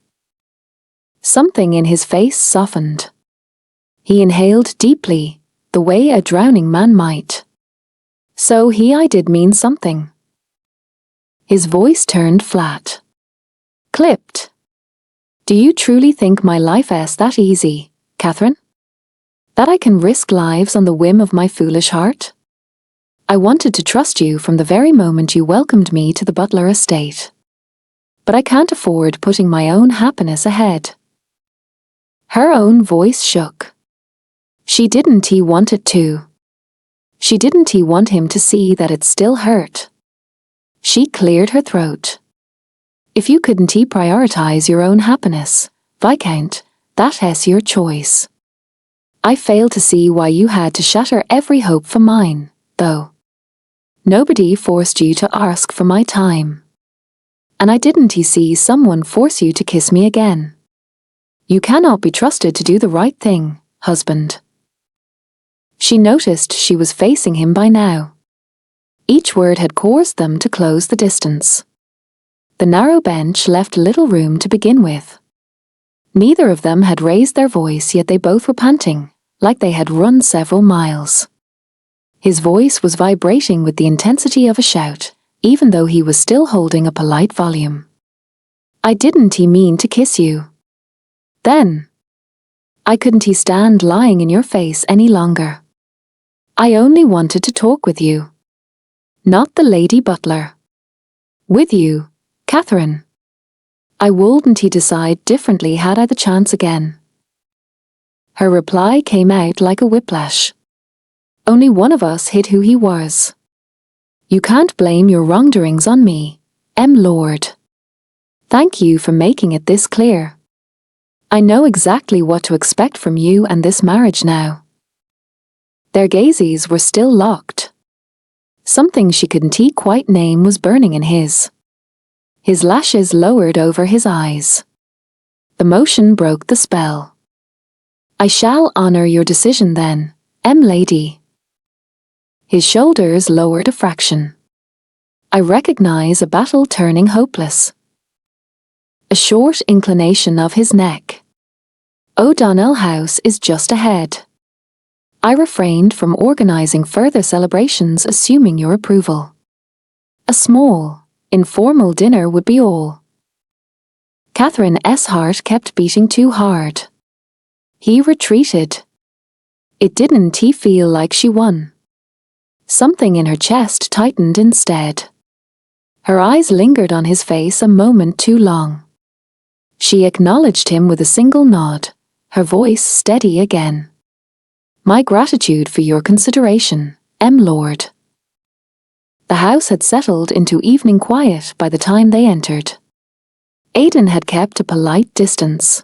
Something in his face softened. He inhaled deeply, the way a drowning man might. So I did mean something. His voice turned flat. Clipped. Do you truly think my life is that easy, Catherine? That I can risk lives on the whim of my foolish heart? I wanted to trust you from the very moment you welcomed me to the Butler estate. But I can't afford putting my own happiness ahead. Her own voice shook. She didn't want it to. She didn't want him to see that it still hurt. She cleared her throat. If you couldn't prioritize your own happiness, Viscount, that's your choice. I fail to see why you had to shatter every hope for mine, though. Nobody forced you to ask for my time. And I didn't see someone force you to kiss me again. You cannot be trusted to do the right thing, husband. She noticed she was facing him by now. Each word had caused them to close the distance. The narrow bench left little room to begin with. Neither of them had raised their voice, yet they both were panting, like they had run several miles. His voice was vibrating with the intensity of a shout, even though he was still holding a polite volume. "I didn't mean to kiss you." "Then?" "I couldn't stand lying in your face any longer. I only wanted to talk with you." "Not the lady butler." "With you, Catherine." "I wouldn't decide differently had I the chance again." Her reply came out like a whiplash. "Only one of us hid who he was. You can't blame your wrongdoings on me, Lord. Thank you for making it this clear. I know exactly what to expect from you and this marriage now." Their gazes were still locked. Something she couldn't quite name was burning in his. His lashes lowered over his eyes. The motion broke the spell. "I shall honor your decision then, lady." His shoulders lowered a fraction. "I recognize a battle turning hopeless." A short inclination of his neck. "O'Donnell House is just ahead. I refrained from organizing further celebrations assuming your approval. A small, informal dinner would be all." Catherine's heart kept beating too hard. He retreated. It didn't feel like she won. Something in her chest tightened instead. Her eyes lingered on his face a moment too long. She acknowledged him with a single nod, her voice steady again. "My gratitude for your consideration, Lord." The house had settled into evening quiet by the time they entered. Aidan had kept a polite distance.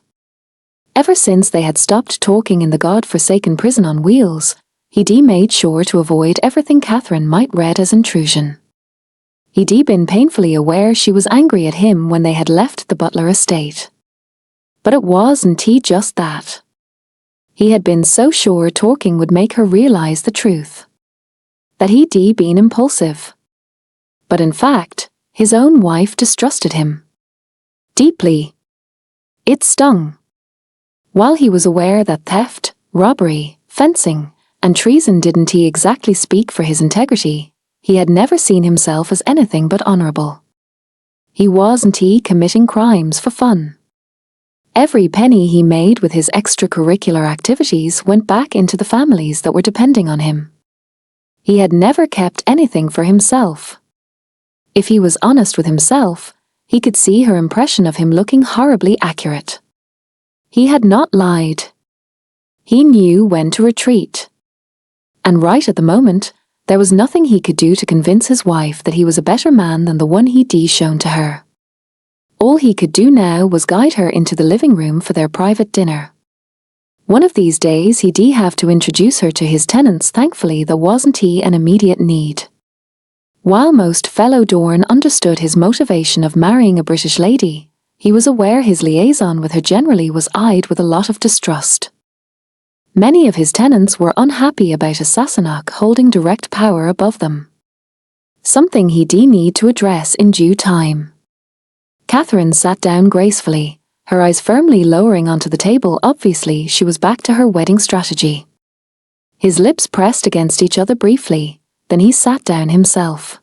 Ever since they had stopped talking in the god-forsaken prison on wheels, he'd made sure to avoid everything Catherine might read as intrusion. He'd been painfully aware she was angry at him when they had left the Butler estate. But it wasn't just that. He had been so sure talking would make her realize the truth. That he'd been impulsive. But in fact, his own wife distrusted him. Deeply. It stung. While he was aware that theft, robbery, fencing, and treason didn't exactly speak for his integrity, he had never seen himself as anything but honorable. He wasn't committing crimes for fun. Every penny he made with his extracurricular activities went back into the families that were depending on him. He had never kept anything for himself. If he was honest with himself, he could see her impression of him looking horribly accurate. He had not lied. He knew when to retreat. And right at the moment, there was nothing he could do to convince his wife that he was a better man than the one he'd shown to her. All he could do now was guide her into the living room for their private dinner. One of these days he'd have to introduce her to his tenants. Thankfully there wasn't an immediate need. While most fellow Dorn understood his motivation of marrying a British lady, he was aware his liaison with her generally was eyed with a lot of distrust. Many of his tenants were unhappy about a Sassenach holding direct power above them. Something he'd need to address in due time. Catherine sat down gracefully, her eyes firmly lowering onto the table. Obviously she was back to her wedding strategy. His lips pressed against each other briefly, then he sat down himself.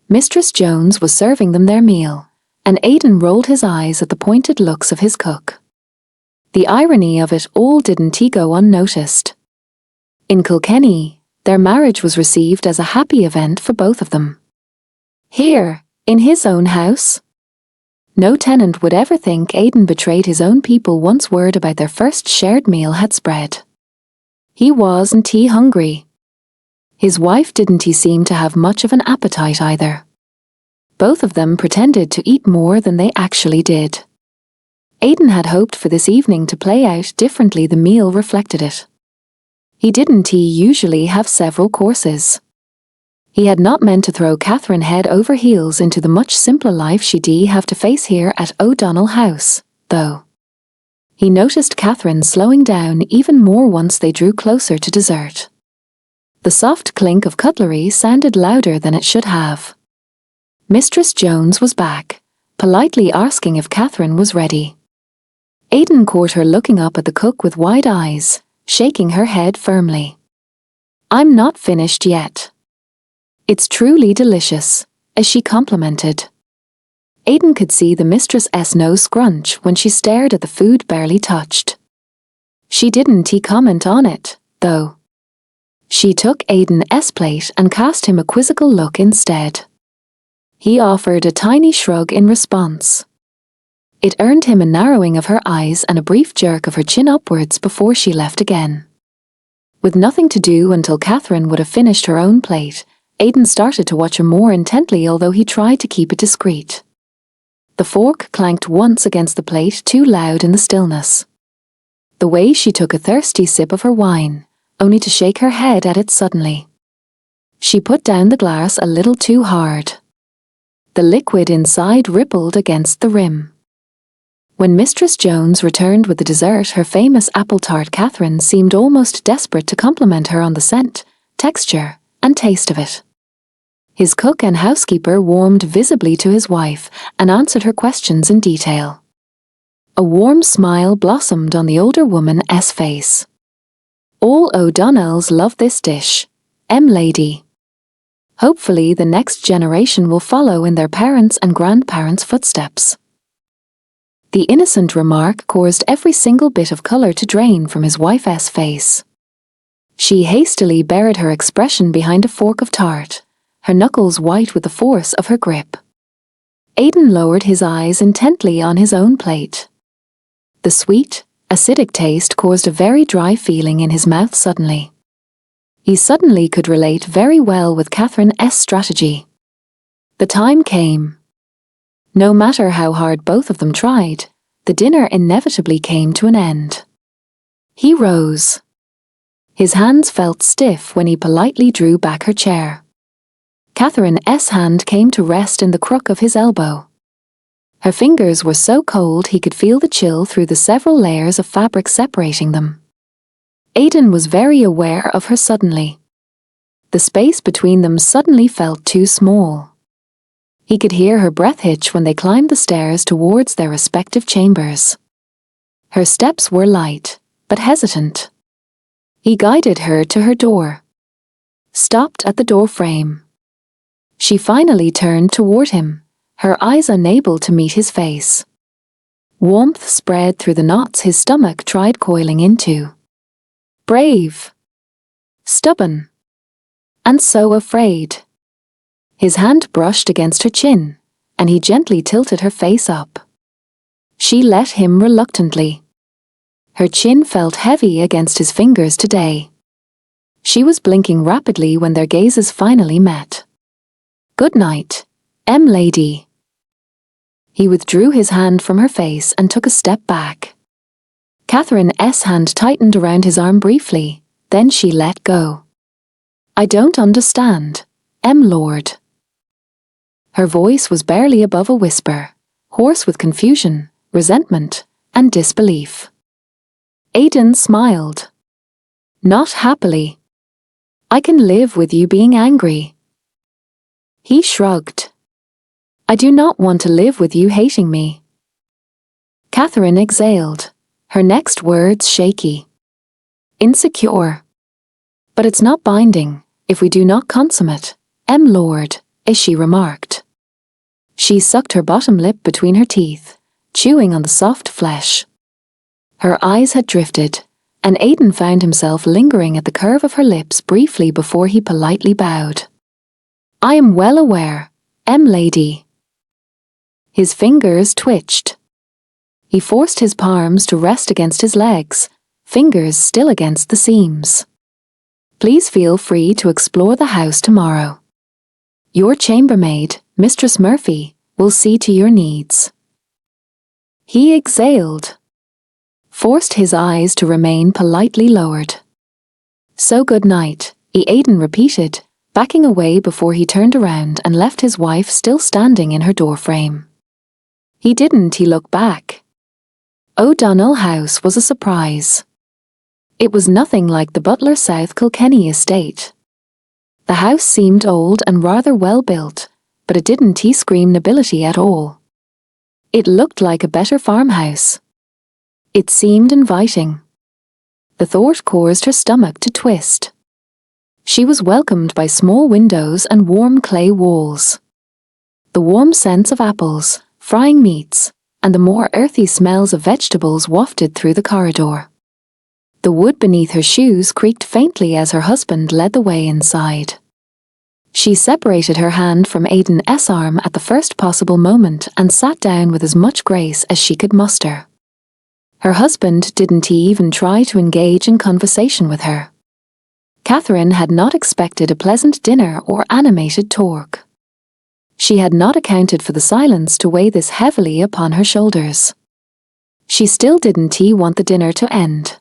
Mistress Jones was serving them their meal, and Aidan rolled his eyes at the pointed looks of his cook. The irony of it all didn't go unnoticed. In Kilkenny, their marriage was received as a happy event for both of them. Here, in his own house? No tenant would ever think Aidan betrayed his own people once word about their first shared meal had spread. He wasn't hungry. His wife didn't seem to have much of an appetite either. Both of them pretended to eat more than they actually did. Aidan had hoped for this evening to play out differently. The meal reflected it. He didn't usually have several courses. He had not meant to throw Catherine head over heels into the much simpler life she'd have to face here at O'Donnell House, though. He noticed Catherine slowing down even more once they drew closer to dessert. The soft clink of cutlery sounded louder than it should have. Mistress Jones was back, politely asking if Catherine was ready. Aidan caught her looking up at the cook with wide eyes, shaking her head firmly. "I'm not finished yet." "It's truly delicious," as she complimented. Aidan could see the mistress's nose scrunch when she stared at the food barely touched. She didn't comment on it, though. She took Aidan's plate and cast him a quizzical look instead. He offered a tiny shrug in response. It earned him a narrowing of her eyes and a brief jerk of her chin upwards before she left again. With nothing to do until Catherine would have finished her own plate, Aidan started to watch her more intently, although he tried to keep it discreet. The fork clanked once against the plate, too loud in the stillness. The way she took a thirsty sip of her wine, only to shake her head at it suddenly. She put down the glass a little too hard. The liquid inside rippled against the rim. When Mistress Jones returned with the dessert, her famous apple tart, Catherine seemed almost desperate to compliment her on the scent, texture, and taste of it. His cook and housekeeper warmed visibly to his wife and answered her questions in detail. A warm smile blossomed on the older woman's face. "All O'Donnells love this dish, lady. Hopefully the next generation will follow in their parents' and grandparents' footsteps." The innocent remark caused every single bit of colour to drain from his wife's face. She hastily buried her expression behind a fork of tart, her knuckles white with the force of her grip. Aidan lowered his eyes intently on his own plate. The sweet, acidic taste caused a very dry feeling in his mouth suddenly. He suddenly could relate very well with Catherine's strategy. The time came. No matter how hard both of them tried, the dinner inevitably came to an end. He rose. His hands felt stiff when he politely drew back her chair. Catherine's hand came to rest in the crook of his elbow. Her fingers were so cold he could feel the chill through the several layers of fabric separating them. Aidan was very aware of her suddenly. The space between them suddenly felt too small. He could hear her breath hitch when they climbed the stairs towards their respective chambers. Her steps were light, but hesitant. He guided her to her door. Stopped at the door frame. She finally turned toward him, her eyes unable to meet his face. Warmth spread through the knots his stomach tried coiling into. Brave. Stubborn. And so afraid. His hand brushed against her chin, and he gently tilted her face up. She let him reluctantly. Her chin felt heavy against his fingers today. She was blinking rapidly when their gazes finally met. "Good night, lady." He withdrew his hand from her face and took a step back. Catherine's hand tightened around his arm briefly, then she let go. "I don't understand, lord." Her voice was barely above a whisper, hoarse with confusion, resentment, and disbelief. Aidan smiled. "Not happily. I can live with you being angry." He shrugged. "I do not want to live with you hating me." Catherine exhaled, her next words shaky. "Insecure. But it's not binding, if we do not consummate, lord," as she remarked. She sucked her bottom lip between her teeth, chewing on the soft flesh. Her eyes had drifted, and Aidan found himself lingering at the curve of her lips briefly before he politely bowed. "I am well aware, lady." His fingers twitched. He forced his palms to rest against his legs, fingers still against the seams. "Please feel free to explore the house tomorrow. Your chambermaid, Mistress Murphy, will see to your needs." He exhaled. Forced his eyes to remain politely lowered. "So good night," Aidan repeated, backing away before he turned around and left his wife still standing in her doorframe. He looked back. O'Donnell House was a surprise. It was nothing like the Butler South Kilkenny estate. The house seemed old and rather well built, but it didn't scream nobility at all. It looked like a better farmhouse. It seemed inviting. The thought caused her stomach to twist. She was welcomed by small windows and warm clay walls. The warm scents of apples, frying meats, and the more earthy smells of vegetables wafted through the corridor. The wood beneath her shoes creaked faintly as her husband led the way inside. She separated her hand from Aiden's arm at the first possible moment and sat down with as much grace as she could muster. Her husband didn't even try to engage in conversation with her. Catherine had not expected a pleasant dinner or animated talk. She had not accounted for the silence to weigh this heavily upon her shoulders. She still didn't want the dinner to end.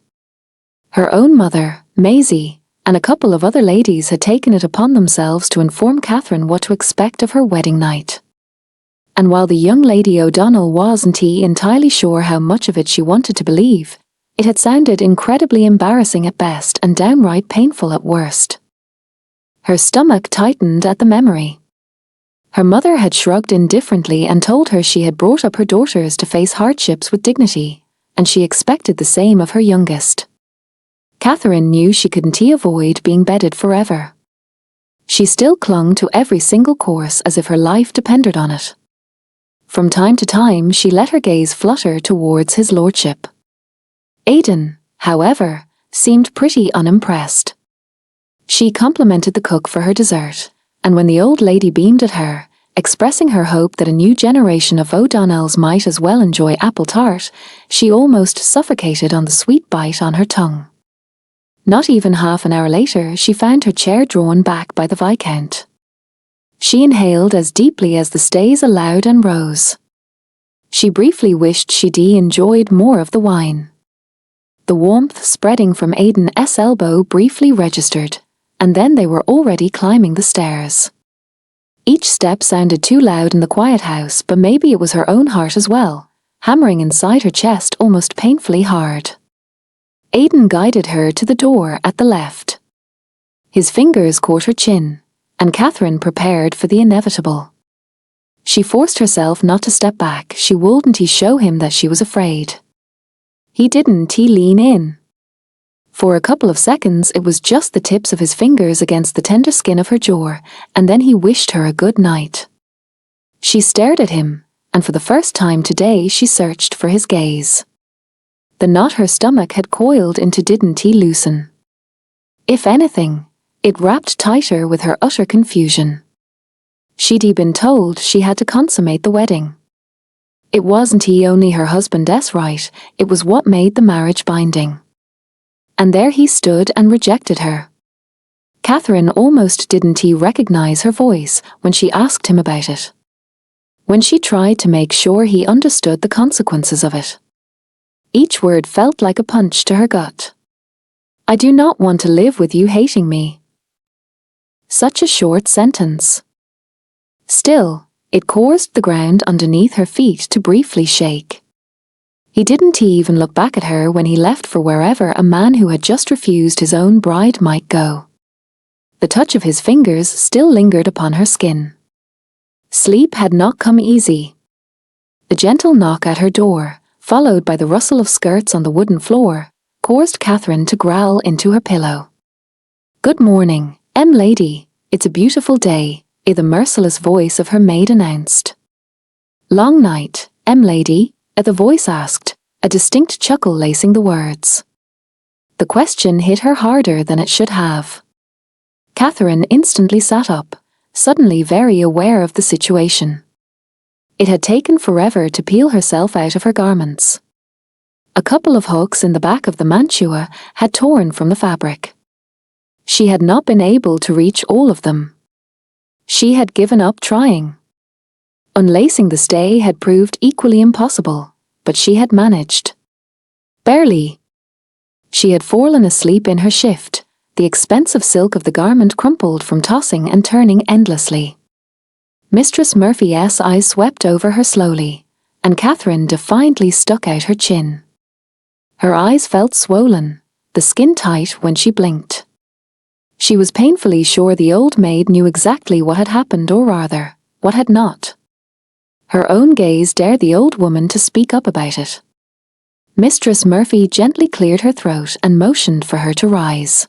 Her own mother, Maisie, and a couple of other ladies had taken it upon themselves to inform Catherine what to expect of her wedding night. And while the young Lady O'Donnell wasn't entirely sure how much of it she wanted to believe, it had sounded incredibly embarrassing at best and downright painful at worst. Her stomach tightened at the memory. Her mother had shrugged indifferently and told her she had brought up her daughters to face hardships with dignity, and she expected the same of her youngest. Catherine knew she couldn't avoid being bedded forever. She still clung to every single course as if her life depended on it. From time to time she let her gaze flutter towards his lordship. Aiden, however, seemed pretty unimpressed. She complimented the cook for her dessert, and when the old lady beamed at her, expressing her hope that a new generation of O'Donnells might as well enjoy apple tart, she almost suffocated on the sweet bite on her tongue. Not even half an hour later she found her chair drawn back by the Viscount. She inhaled as deeply as the stays allowed and rose. She briefly wished she'd enjoyed more of the wine. The warmth spreading from Aiden's elbow briefly registered, and then they were already climbing the stairs. Each step sounded too loud in the quiet house, but maybe it was her own heart as well, hammering inside her chest almost painfully hard. Aiden guided her to the door at the left. His fingers caught her chin, and Catherine prepared for the inevitable. She forced herself not to step back. She wouldn't show him that she was afraid. He didn't lean in. For a couple of seconds it was just the tips of his fingers against the tender skin of her jaw, and then he wished her a good night. She stared at him, and for the first time today she searched for his gaze. The knot her stomach had coiled into didn't loosen. If anything, it wrapped tighter with her utter confusion. She'd been told she had to consummate the wedding. It wasn't only her husband's right, it was what made the marriage binding. And there he stood and rejected her. Catherine almost didn't recognize her voice when she asked him about it. When she tried to make sure he understood the consequences of it. Each word felt like a punch to her gut. I do not want to live with you hating me. Such a short sentence. Still, it caused the ground underneath her feet to briefly shake. He didn't even look back at her when he left for wherever a man who had just refused his own bride might go. The touch of his fingers still lingered upon her skin. Sleep had not come easy. The gentle knock at her door, followed by the rustle of skirts on the wooden floor, caused Catherine to growl into her pillow. "Good morning, lady, it's a beautiful day," the merciless voice of her maid announced. "Long night, lady," the voice asked, a distinct chuckle lacing the words. The question hit her harder than it should have. Catherine instantly sat up, suddenly very aware of the situation. It had taken forever to peel herself out of her garments. A couple of hooks in the back of the mantua had torn from the fabric. She had not been able to reach all of them. She had given up trying. Unlacing the stay had proved equally impossible, but she had managed. Barely. She had fallen asleep in her shift, the expensive silk of the garment crumpled from tossing and turning endlessly. Mistress Murphy's eyes swept over her slowly, and Catherine defiantly stuck out her chin. Her eyes felt swollen, the skin tight when she blinked. She was painfully sure the old maid knew exactly what had happened, or rather, what had not. Her own gaze dared the old woman to speak up about it. Mistress Murphy gently cleared her throat and motioned for her to rise.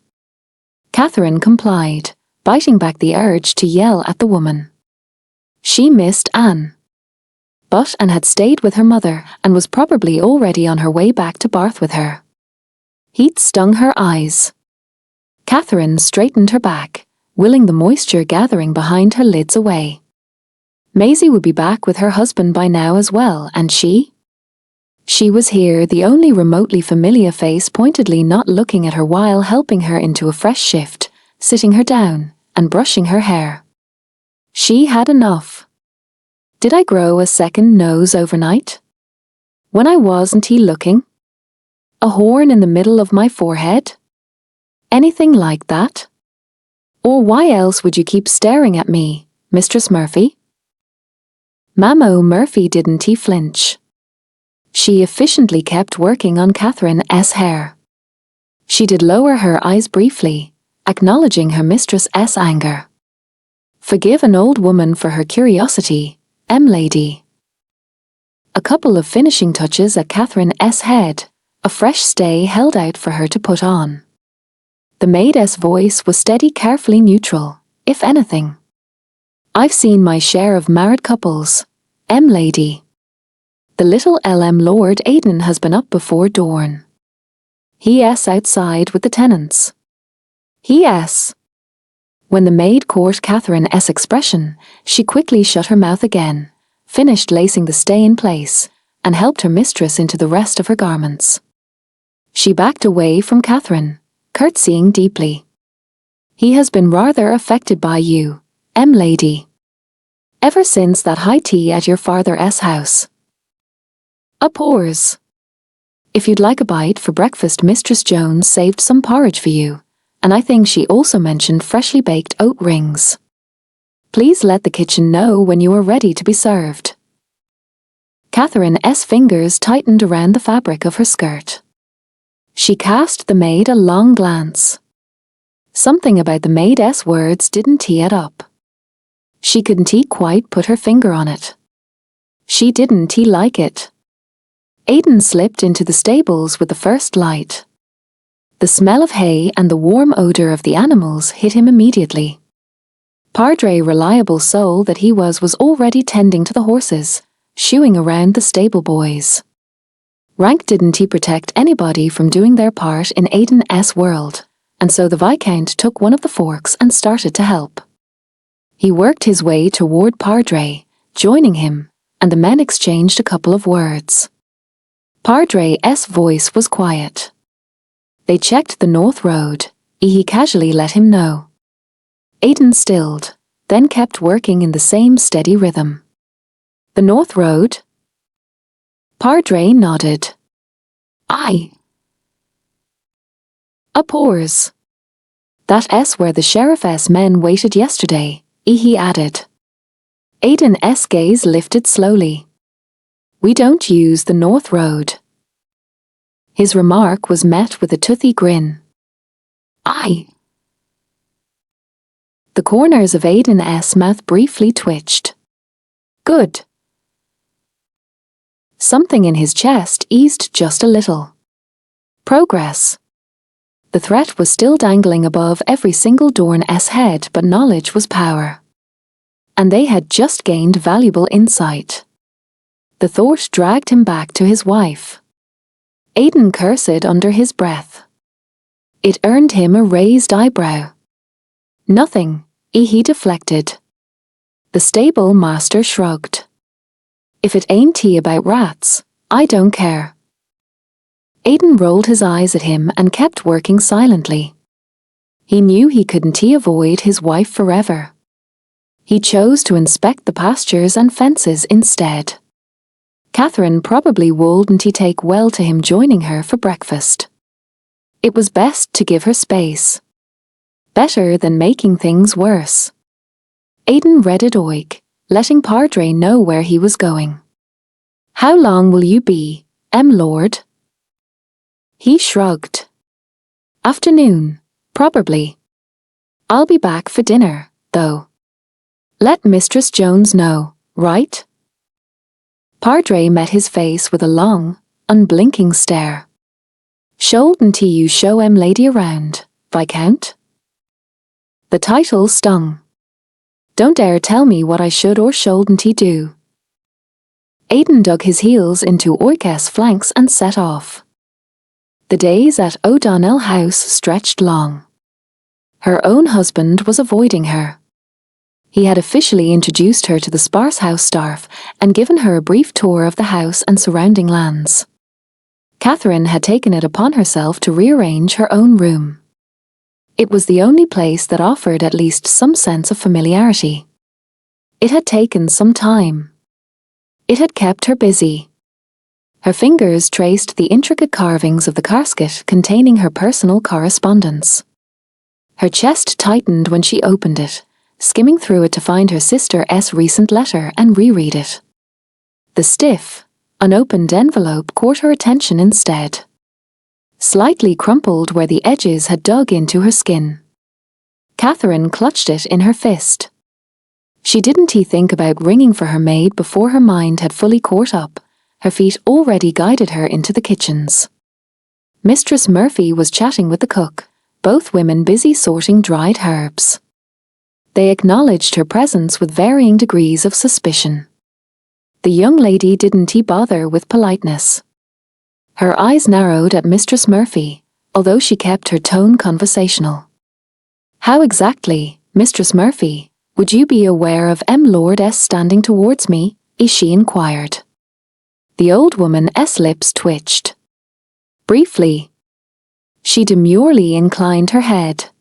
Catherine complied, biting back the urge to yell at the woman. She missed Anne. But Anne had stayed with her mother and was probably already on her way back to Barth with her. Heat stung her eyes. Catherine straightened her back, willing the moisture gathering behind her lids away. Maisie would be back with her husband by now as well, and she? She was here, the only remotely familiar face pointedly not looking at her while helping her into a fresh shift, sitting her down, and brushing her hair. She had enough. Did I grow a second nose overnight? When I wasn't he looking? A horn in the middle of my forehead? Anything like that? Or why else would you keep staring at me, Mistress Murphy? Mammo Murphy didn't he flinch. She efficiently kept working on Catherine's hair. She did lower her eyes briefly, acknowledging her mistress's anger. Forgive an old woman for her curiosity, lady. A couple of finishing touches at Catherine's head, a fresh stay held out for her to put on. The maid's voice was steady, carefully neutral, if anything. I've seen my share of married couples, lady. The little Lord Aidan has been up before dawn. He's outside with the tenants. He's. When the maid caught Catherine's expression, she quickly shut her mouth again, finished lacing the stay in place, and helped her mistress into the rest of her garments. She backed away from Catherine, curtsying deeply. He has been rather affected by you, lady. Ever since that high tea at your father's house. A pause. If you'd like a bite for breakfast, Mistress Jones saved some porridge for you, and I think she also mentioned freshly baked oat rings. Please let the kitchen know when you are ready to be served. Catherine's fingers tightened around the fabric of her skirt. She cast the maid a long glance. Something about the maid's words didn't tee it up. She couldn't quite put her finger on it. She didn't like it. Aidan slipped into the stables with the first light. The smell of hay and the warm odor of the animals hit him immediately. Padre, reliable soul that he was already tending to the horses, shooing around the stable boys. Rank didn't he protect anybody from doing their part in Aidan's world, and so the Viscount took one of the forks and started to help. He worked his way toward Padre, joining him, and the men exchanged a couple of words. Padre's voice was quiet. They checked the north road, he casually let him know. Aidan stilled, then kept working in the same steady rhythm. The north road? Padre nodded. Aye. A pause. That's where the sheriff's men waited yesterday, he added. Aidan's gaze lifted slowly. We don't use the north road. His remark was met with a toothy grin. Aye. The corners of Aidan's mouth briefly twitched. Good. Something in his chest eased just a little. Progress. The threat was still dangling above every single Dorn's head, but knowledge was power. And they had just gained valuable insight. The thought dragged him back to his wife. Aidan cursed under his breath. It earned him a raised eyebrow. Nothing, he deflected. The stable master shrugged. If it ain't about rats, I don't care. Aidan rolled his eyes at him and kept working silently. He knew he couldn't avoid his wife forever. He chose to inspect the pastures and fences instead. Catherine probably wouldn't take well to him joining her for breakfast. It was best to give her space. Better than making things worse. Aidan read it oik, letting Padre know where he was going. How long will you be, Lord? He shrugged. Afternoon, probably. I'll be back for dinner, though. Let Mistress Jones know, right? Padre met his face with a long, unblinking stare. "Shouldn't you show lady around, Viscount?" The title stung. "Don't dare tell me what I should or shouldn't do." Aidan dug his heels into Orca's flanks and set off. The days at O'Donnell House stretched long. Her own husband was avoiding her. He had officially introduced her to the sparse house staff and given her a brief tour of the house and surrounding lands. Catherine had taken it upon herself to rearrange her own room. It was the only place that offered at least some sense of familiarity. It had taken some time. It had kept her busy. Her fingers traced the intricate carvings of the casket containing her personal correspondence. Her chest tightened when she opened it, skimming through it to find her sister's recent letter and reread it. The stiff, unopened envelope caught her attention instead. Slightly crumpled where the edges had dug into her skin. Catherine clutched it in her fist. She didn't think about ringing for her maid before her mind had fully caught up. Her feet already guided her into the kitchens. Mistress Murphy was chatting with the cook, both women busy sorting dried herbs. They acknowledged her presence with varying degrees of suspicion. The young lady didn't bother with politeness. Her eyes narrowed at Mistress Murphy, although she kept her tone conversational. "How exactly, Mistress Murphy, would you be aware of Lord S standing towards me?" she inquired. The old woman's lips twitched. Briefly. She demurely inclined her head.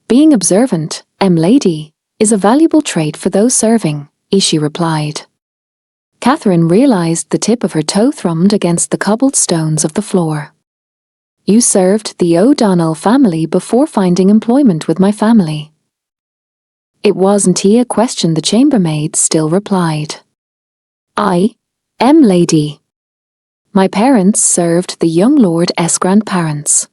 "Being observant, lady, is a valuable trait for those serving," she replied. Catherine realized the tip of her toe thrummed against the cobbled stones of the floor. "You served the O'Donnell family before finding employment with my family." It wasn't a question the chambermaid still replied. "I, lady. My parents served the young lord's grandparents.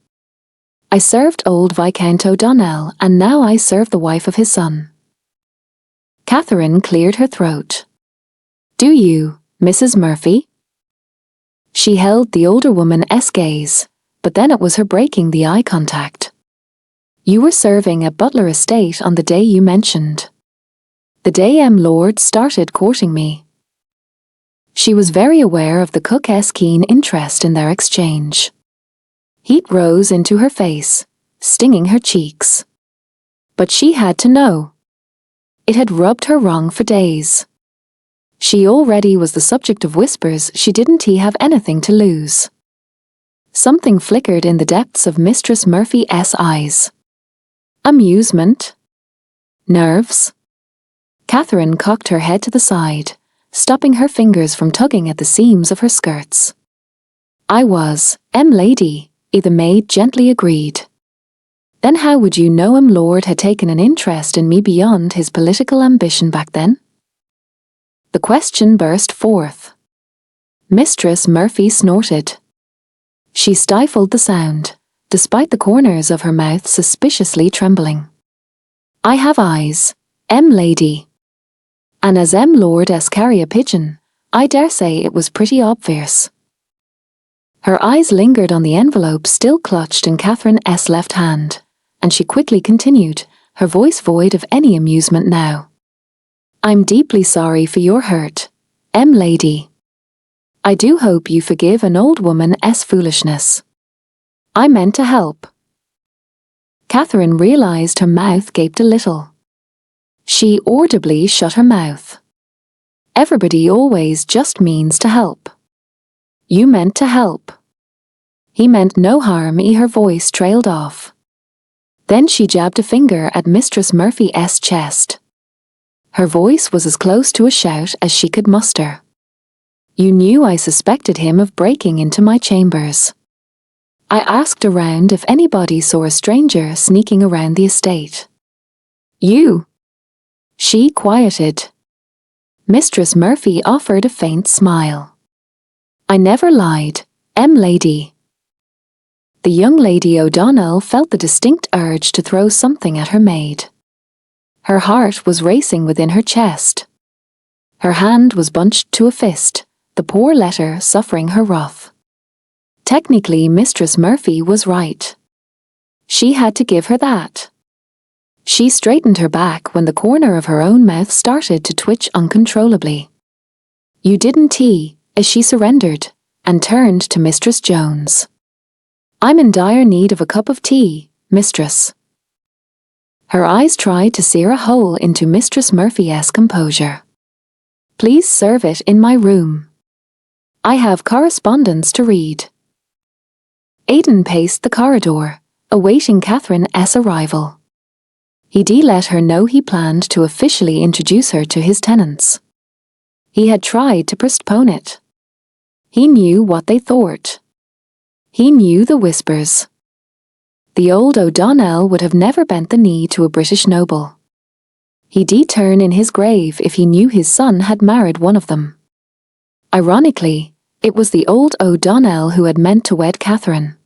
I served old Viscount O'Donnell and now I serve the wife of his son." Catherine cleared her throat. "Do you, Mrs. Murphy?" She held the older woman's gaze, but then it was her breaking the eye contact. "You were serving at Butler Estate on the day you mentioned. The day Lord started courting me." She was very aware of the cook's keen interest in their exchange. Heat rose into her face, stinging her cheeks. But she had to know. It had rubbed her wrong for days. She already was the subject of whispers she didn't have anything to lose. Something flickered in the depths of Mistress Murphy's eyes. Amusement? Nerves? Catherine cocked her head to the side, stopping her fingers from tugging at the seams of her skirts. "I was, lady," the maid gently agreed. "Then how would you know Lord had taken an interest in me beyond his political ambition back then?" The question burst forth. Mistress Murphy snorted. She stifled the sound, despite the corners of her mouth suspiciously trembling. "I have eyes, lady. And as Lord S carry a pigeon, I dare say it was pretty obvious." Her eyes lingered on the envelope still clutched in Catherine's left hand, and she quickly continued, her voice void of any amusement now. "I'm deeply sorry for your hurt, lady. I do hope you forgive an old woman's foolishness. I meant to help." Catherine realized her mouth gaped a little. She audibly shut her mouth. Everybody always just means to help. You meant to help. He meant no harm. Her voice trailed off. Then she jabbed a finger at Mistress Murphy's chest. Her voice was as close to a shout as she could muster. "You knew I suspected him of breaking into my chambers. I asked around if anybody saw a stranger sneaking around the estate. You." She quieted. Mistress Murphy offered a faint smile. "I never lied, lady." The young lady O'Donnell felt the distinct urge to throw something at her maid. Her heart was racing within her chest. Her hand was bunched to a fist, the poor letter suffering her wrath. Technically, Mistress Murphy was right. She had to give her that. She straightened her back when the corner of her own mouth started to twitch uncontrollably. "You didn't tea," as she surrendered, and turned to Mistress Jones. "I'm in dire need of a cup of tea, mistress." Her eyes tried to sear a hole into Mistress Murphy's composure. "Please serve it in my room. I have correspondence to read." Aidan paced the corridor, awaiting Catherine's arrival. He'd let her know he planned to officially introduce her to his tenants. He had tried to postpone it. He knew what they thought. He knew the whispers. The old O'Donnell would have never bent the knee to a British noble. He'd turn in his grave if he knew his son had married one of them. Ironically, it was the old O'Donnell who had meant to wed Catherine.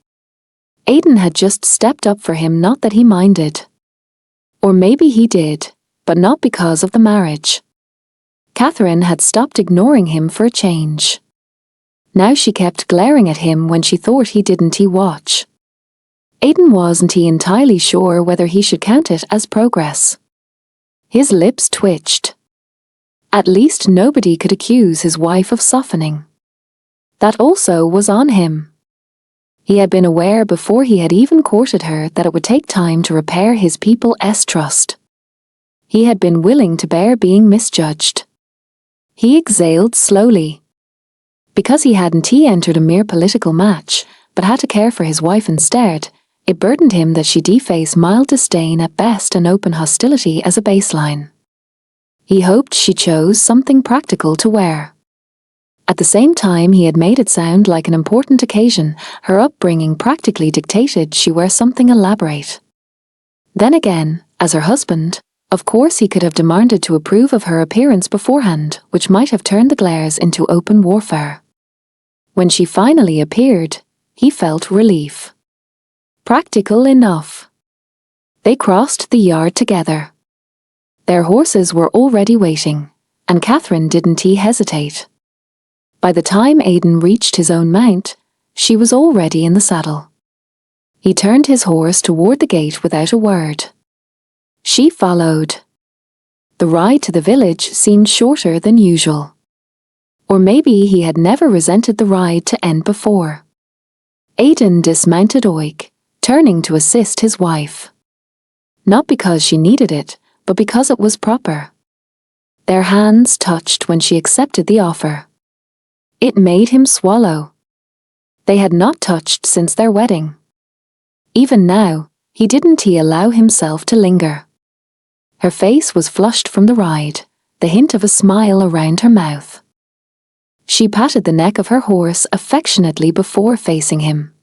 Aidan had just stepped up for him, not that he minded. Or maybe he did, but not because of the marriage. Catherine had stopped ignoring him for a change. Now she kept glaring at him when she thought he didn't watch. Aidan wasn't entirely sure whether he should count it as progress. His lips twitched. At least nobody could accuse his wife of softening. That also was on him. He had been aware before he had even courted her that it would take time to repair his people's trust. He had been willing to bear being misjudged. He exhaled slowly. Because he hadn't entered a mere political match, but had to care for his wife instead, it burdened him that she'd face mild disdain at best and open hostility as a baseline. He hoped she chose something practical to wear. At the same time, he had made it sound like an important occasion. Her upbringing practically dictated she wear something elaborate. Then again, as her husband, of course he could have demanded to approve of her appearance beforehand, which might have turned the glares into open warfare. When she finally appeared, he felt relief. Practical enough. They crossed the yard together. Their horses were already waiting, and Catherine didn't hesitate. By the time Aidan reached his own mount, she was already in the saddle. He turned his horse toward the gate without a word. She followed. The ride to the village seemed shorter than usual. Or maybe he had never resented the ride to end before. Aidan dismounted Oik, turning to assist his wife. Not because she needed it, but because it was proper. Their hands touched when she accepted the offer. It made him swallow. They had not touched since their wedding. Even now, he didn't allow himself to linger. Her face was flushed from the ride, the hint of a smile around her mouth. She patted the neck of her horse affectionately before facing him.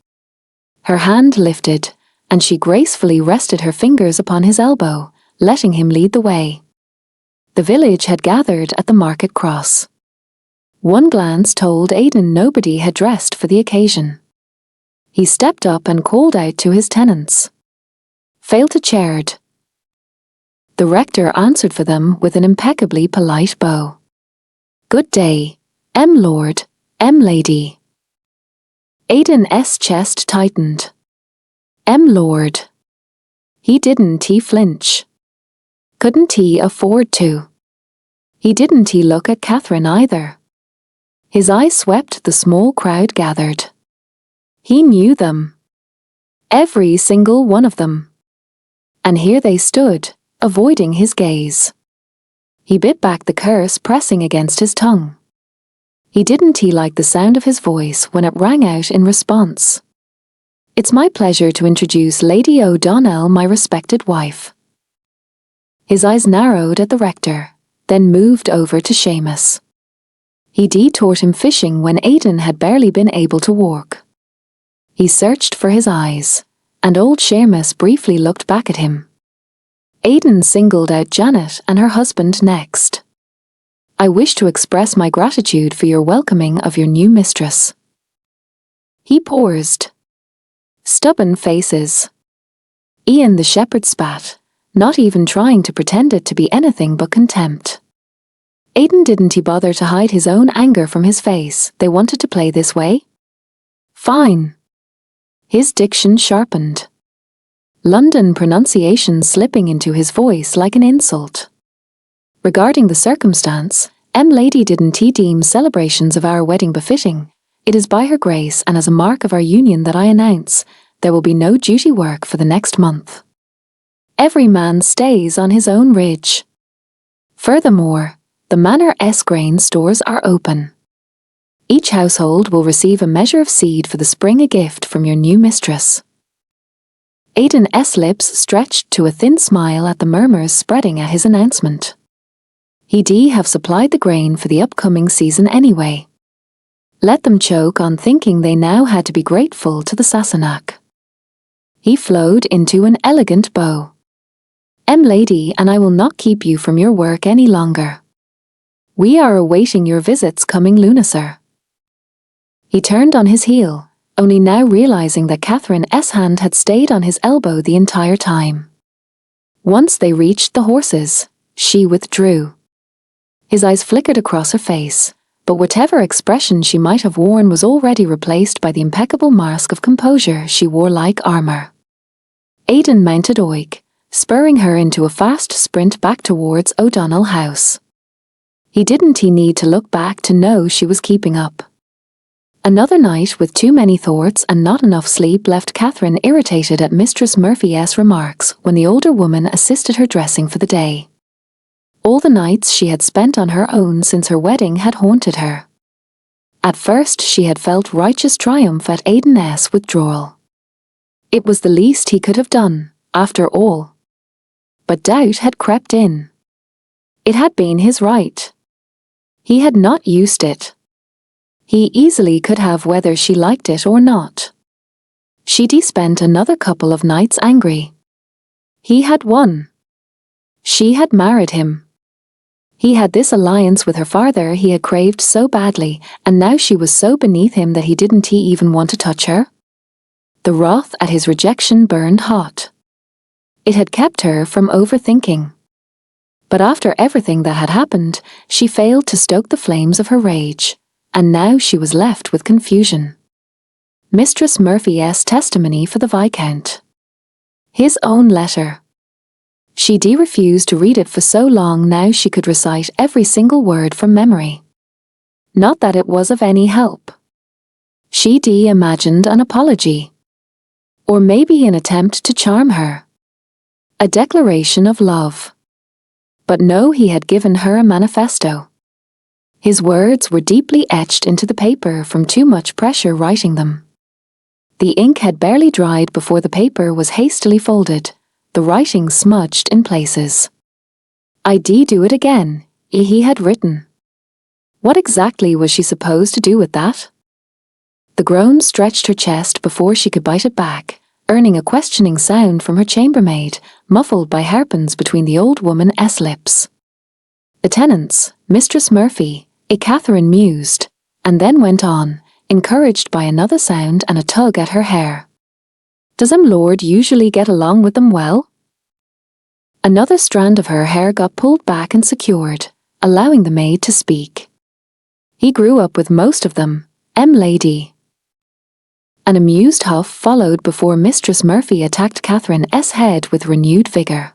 Her hand lifted, and she gracefully rested her fingers upon his elbow, letting him lead the way. The village had gathered at the market cross. One glance told Aidan nobody had dressed for the occasion. He stepped up and called out to his tenants. "Failed chaired." The rector answered for them with an impeccably polite bow. "Good day, lord, lady." Aidan's chest tightened. Lord. He didn't flinch. Couldn't he afford to? He didn't look at Catherine either. His eyes swept the small crowd gathered. He knew them. Every single one of them. And here they stood, avoiding his gaze. He bit back the curse pressing against his tongue. He didn't like the sound of his voice when it rang out in response. "It's my pleasure to introduce Lady O'Donnell, my respected wife." His eyes narrowed at the rector, then moved over to Seamus. He'd taught him fishing when Aidan had barely been able to walk. He searched for his eyes, and old Seamus briefly looked back at him. Aidan singled out Janet and her husband next. "I wish to express my gratitude for your welcoming of your new mistress." He paused. Stubborn faces. Ian the shepherd spat, not even trying to pretend it to be anything but contempt. Aidan didn't he bother to hide his own anger from his face. They wanted to play this way? Fine. His diction sharpened. London pronunciation slipping into his voice like an insult. Regarding the circumstance, Lady didn't he deem celebrations of our wedding befitting. It is by her grace and as a mark of our union that I announce, there will be no duty work for the next month. Every man stays on his own ridge. Furthermore, the Manor-S grain stores are open. Each household will receive a measure of seed for the spring, a gift from your new mistress. Aidan's lips stretched to a thin smile at the murmurs spreading at his announcement. He'd have supplied the grain for the upcoming season anyway. Let them choke on thinking they now had to be grateful to the Sassenach. He flowed into an elegant bow. Lady, and I will not keep you from your work any longer. We are awaiting your visits coming lunacer. He turned on his heel, only now realizing that Catherine's hand had stayed on his elbow the entire time. Once they reached the horses, she withdrew. His eyes flickered across her face, but whatever expression she might have worn was already replaced by the impeccable mask of composure she wore like armor. Aidan mounted Oig, spurring her into a fast sprint back towards O'Donnell House. He didn't need to look back to know she was keeping up. Another night with too many thoughts and not enough sleep left Catherine irritated at Mistress Murphy's remarks when the older woman assisted her dressing for the day. All the nights she had spent on her own since her wedding had haunted her. At first she had felt righteous triumph at Aidan's withdrawal. It was the least he could have done, after all. But doubt had crept in. It had been his right. He had not used it. He easily could have whether she liked it or not. She'd spent another couple of nights angry. He had won. She had married him. He had this alliance with her father he had craved so badly, and now she was so beneath him that he didn't even want to touch her. The wrath at his rejection burned hot. It had kept her from overthinking. But after everything that had happened, she failed to stoke the flames of her rage. And now she was left with confusion. Mistress Murphy's testimony for the Viscount. His own letter. She'd refused to read it for so long now she could recite every single word from memory. Not that it was of any help. She'd imagined an apology. Or maybe an attempt to charm her. A declaration of love. But no, he had given her a manifesto. His words were deeply etched into the paper from too much pressure writing them. The ink had barely dried before the paper was hastily folded, the writing smudged in places. "I'd do it again," he had written. What exactly was she supposed to do with that? The groan stretched her chest before she could bite it back, earning a questioning sound from her chambermaid, muffled by hairpins between the old woman's lips. The tenants, Mistress Murphy, Catherine mused, and then went on, encouraged by another sound and a tug at her hair. "Does lord usually get along with them well?" Another strand of her hair got pulled back and secured, allowing the maid to speak. "He grew up with most of them, lady." An amused huff followed before Mistress Murphy attacked Catherine's head with renewed vigour.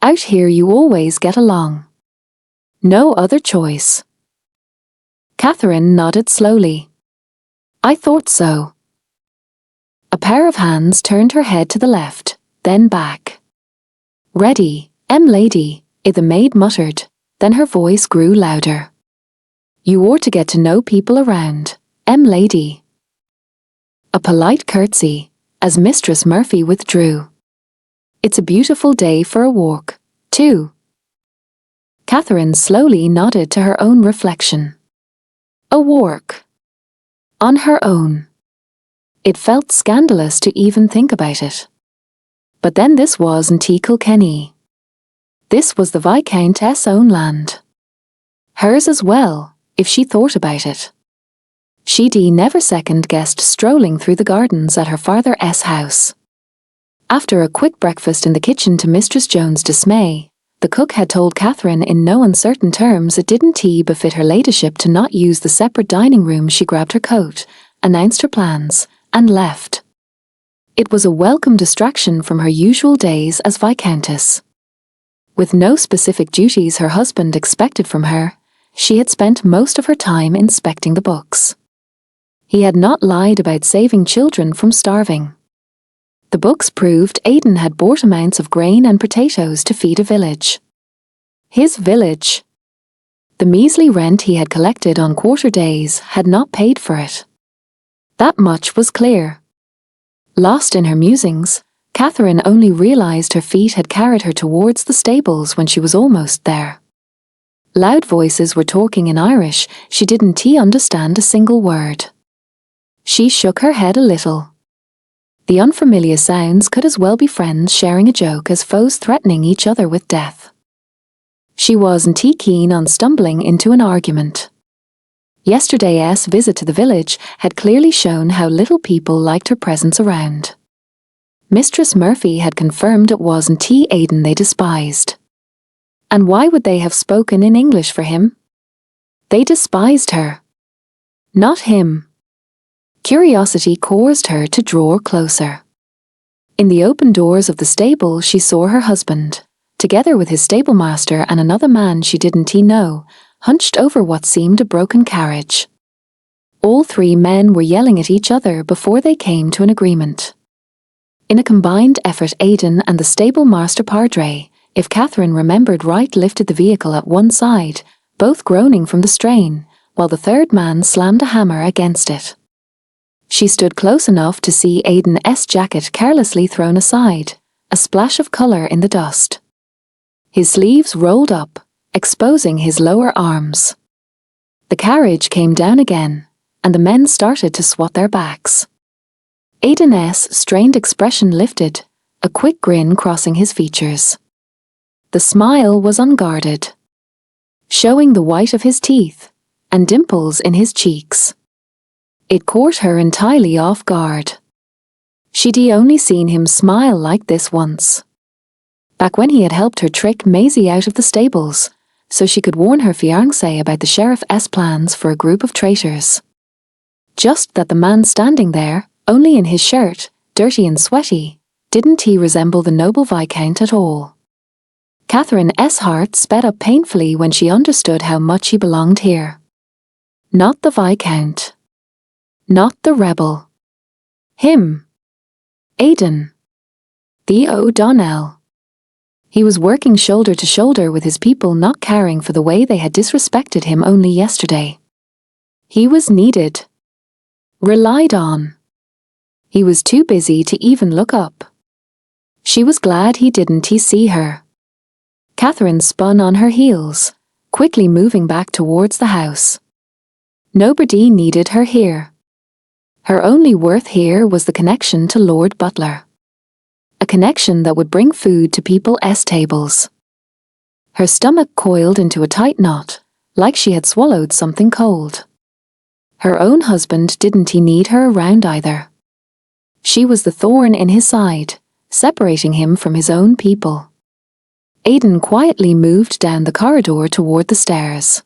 "Out here you always get along. No other choice." Catherine nodded slowly. "I thought so." A pair of hands turned her head to the left, then back. "Ready, lady," the maid muttered, then her voice grew louder. "You ought to get to know people around, lady." A polite curtsy, as Mistress Murphy withdrew. "It's a beautiful day for a walk, too." Catherine slowly nodded to her own reflection. A walk. On her own. It felt scandalous to even think about it. But then this wasn't Kilkenny. This was the Viscount's own land. Hers as well, if she thought about it. She'd never second-guessed strolling through the gardens at her father's house. After a quick breakfast in the kitchen to Mistress Jones' dismay, The cook had told Catherine in no uncertain terms it didn't befit her ladyship to not use the separate dining room. She grabbed her coat, announced her plans, and left. It was a welcome distraction from her usual days as Viscountess. With no specific duties her husband expected from her, she had spent most of her time inspecting the books. He had not lied about saving children from starving. The books proved Aidan had bought amounts of grain and potatoes to feed a village. His village. The measly rent he had collected on quarter days had not paid for it. That much was clear. Lost in her musings, Catherine only realized her feet had carried her towards the stables when she was almost there. Loud voices were talking in Irish. She didn't understand a single word. She shook her head a little. The unfamiliar sounds could as well be friends sharing a joke as foes threatening each other with death. She wasn't keen on stumbling into an argument. Yesterday's visit to the village had clearly shown how little people liked her presence around. Mistress Murphy had confirmed it wasn't Aidan they despised. And why would they have spoken in English for him? They despised her. Not him. Curiosity caused her to draw closer. In the open doors of the stable she saw her husband, together with his stablemaster and another man she didn't know, hunched over what seemed a broken carriage. All three men were yelling at each other before they came to an agreement. In a combined effort, Aidan and the stablemaster Padre, if Catherine remembered right, lifted the vehicle at one side, both groaning from the strain, while the third man slammed a hammer against it. She stood close enough to see Aidan's jacket carelessly thrown aside, a splash of colour in the dust. His sleeves rolled up, exposing his lower arms. The carriage came down again, and the men started to swat their backs. Aidan's strained expression lifted, a quick grin crossing his features. The smile was unguarded, showing the white of his teeth, and dimples in his cheeks. It caught her entirely off guard. She'd only seen him smile like this once. Back when he had helped her trick Maisie out of the stables, so she could warn her fiancé about the sheriff's plans for a group of traitors. Just that the man standing there, only in his shirt, dirty and sweaty, didn't he resemble the noble Viscount at all. Catherine's heart sped up painfully when she understood how much he belonged here. Not the Viscount. Not the rebel. Him. Aidan. The O'Donnell. He was working shoulder to shoulder with his people, not caring for the way they had disrespected him only yesterday. He was needed. Relied on. He was too busy to even look up. She was glad he didn't see her. Catherine spun on her heels, quickly moving back towards the house. Nobody needed her here. Her only worth here was the connection to Lord Butler. A connection that would bring food to people's tables. Her stomach coiled into a tight knot, like she had swallowed something cold. Her own husband didn't need her around either. She was the thorn in his side, separating him from his own people. Aidan quietly moved down the corridor toward the stairs.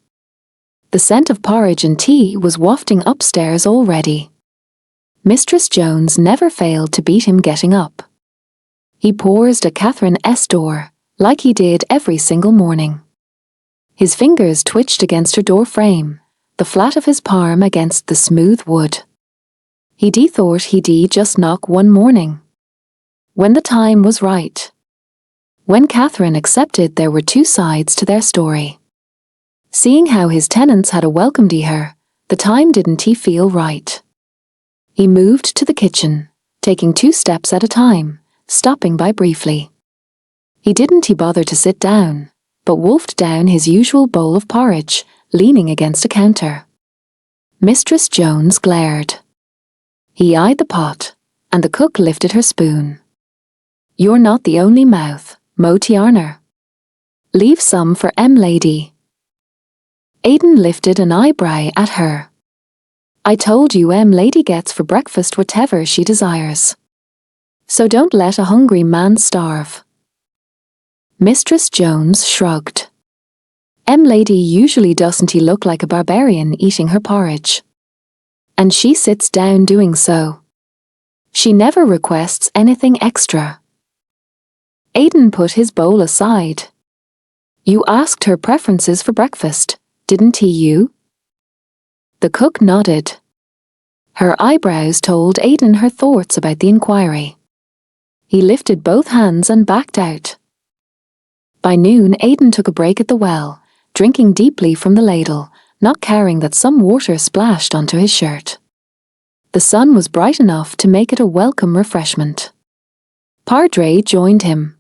The scent of porridge and tea was wafting upstairs already. Mistress Jones never failed to beat him getting up. He paused at Catherine's door, like he did every single morning. His fingers twitched against her door frame, the flat of his palm against the smooth wood. He thought he'd just knock one morning. When the time was right. When Catherine accepted there were two sides to their story. Seeing how his tenants had welcomed her, the time didn't feel right. He moved to the kitchen, taking 2 steps at a time, stopping by briefly. He didn't bother to sit down, but wolfed down his usual bowl of porridge, leaning against a counter. Mistress Jones glared. He eyed the pot, and the cook lifted her spoon. "You're not the only mouth, Mo Tiarner. Leave some for lady." Aidan lifted an eyebrow at her. "I told you lady gets for breakfast whatever she desires. So don't let a hungry man starve." Mistress Jones shrugged. Lady usually doesn't he look like a barbarian eating her porridge? And she sits down doing so. She never requests anything extra. Aidan put his bowl aside. You asked her preferences for breakfast, didn't you? The cook nodded. Her eyebrows told Aidan her thoughts about the inquiry. He lifted both hands and backed out. By noon, Aidan took a break at the well, drinking deeply from the ladle, not caring that some water splashed onto his shirt. The sun was bright enough to make it a welcome refreshment. Padre joined him.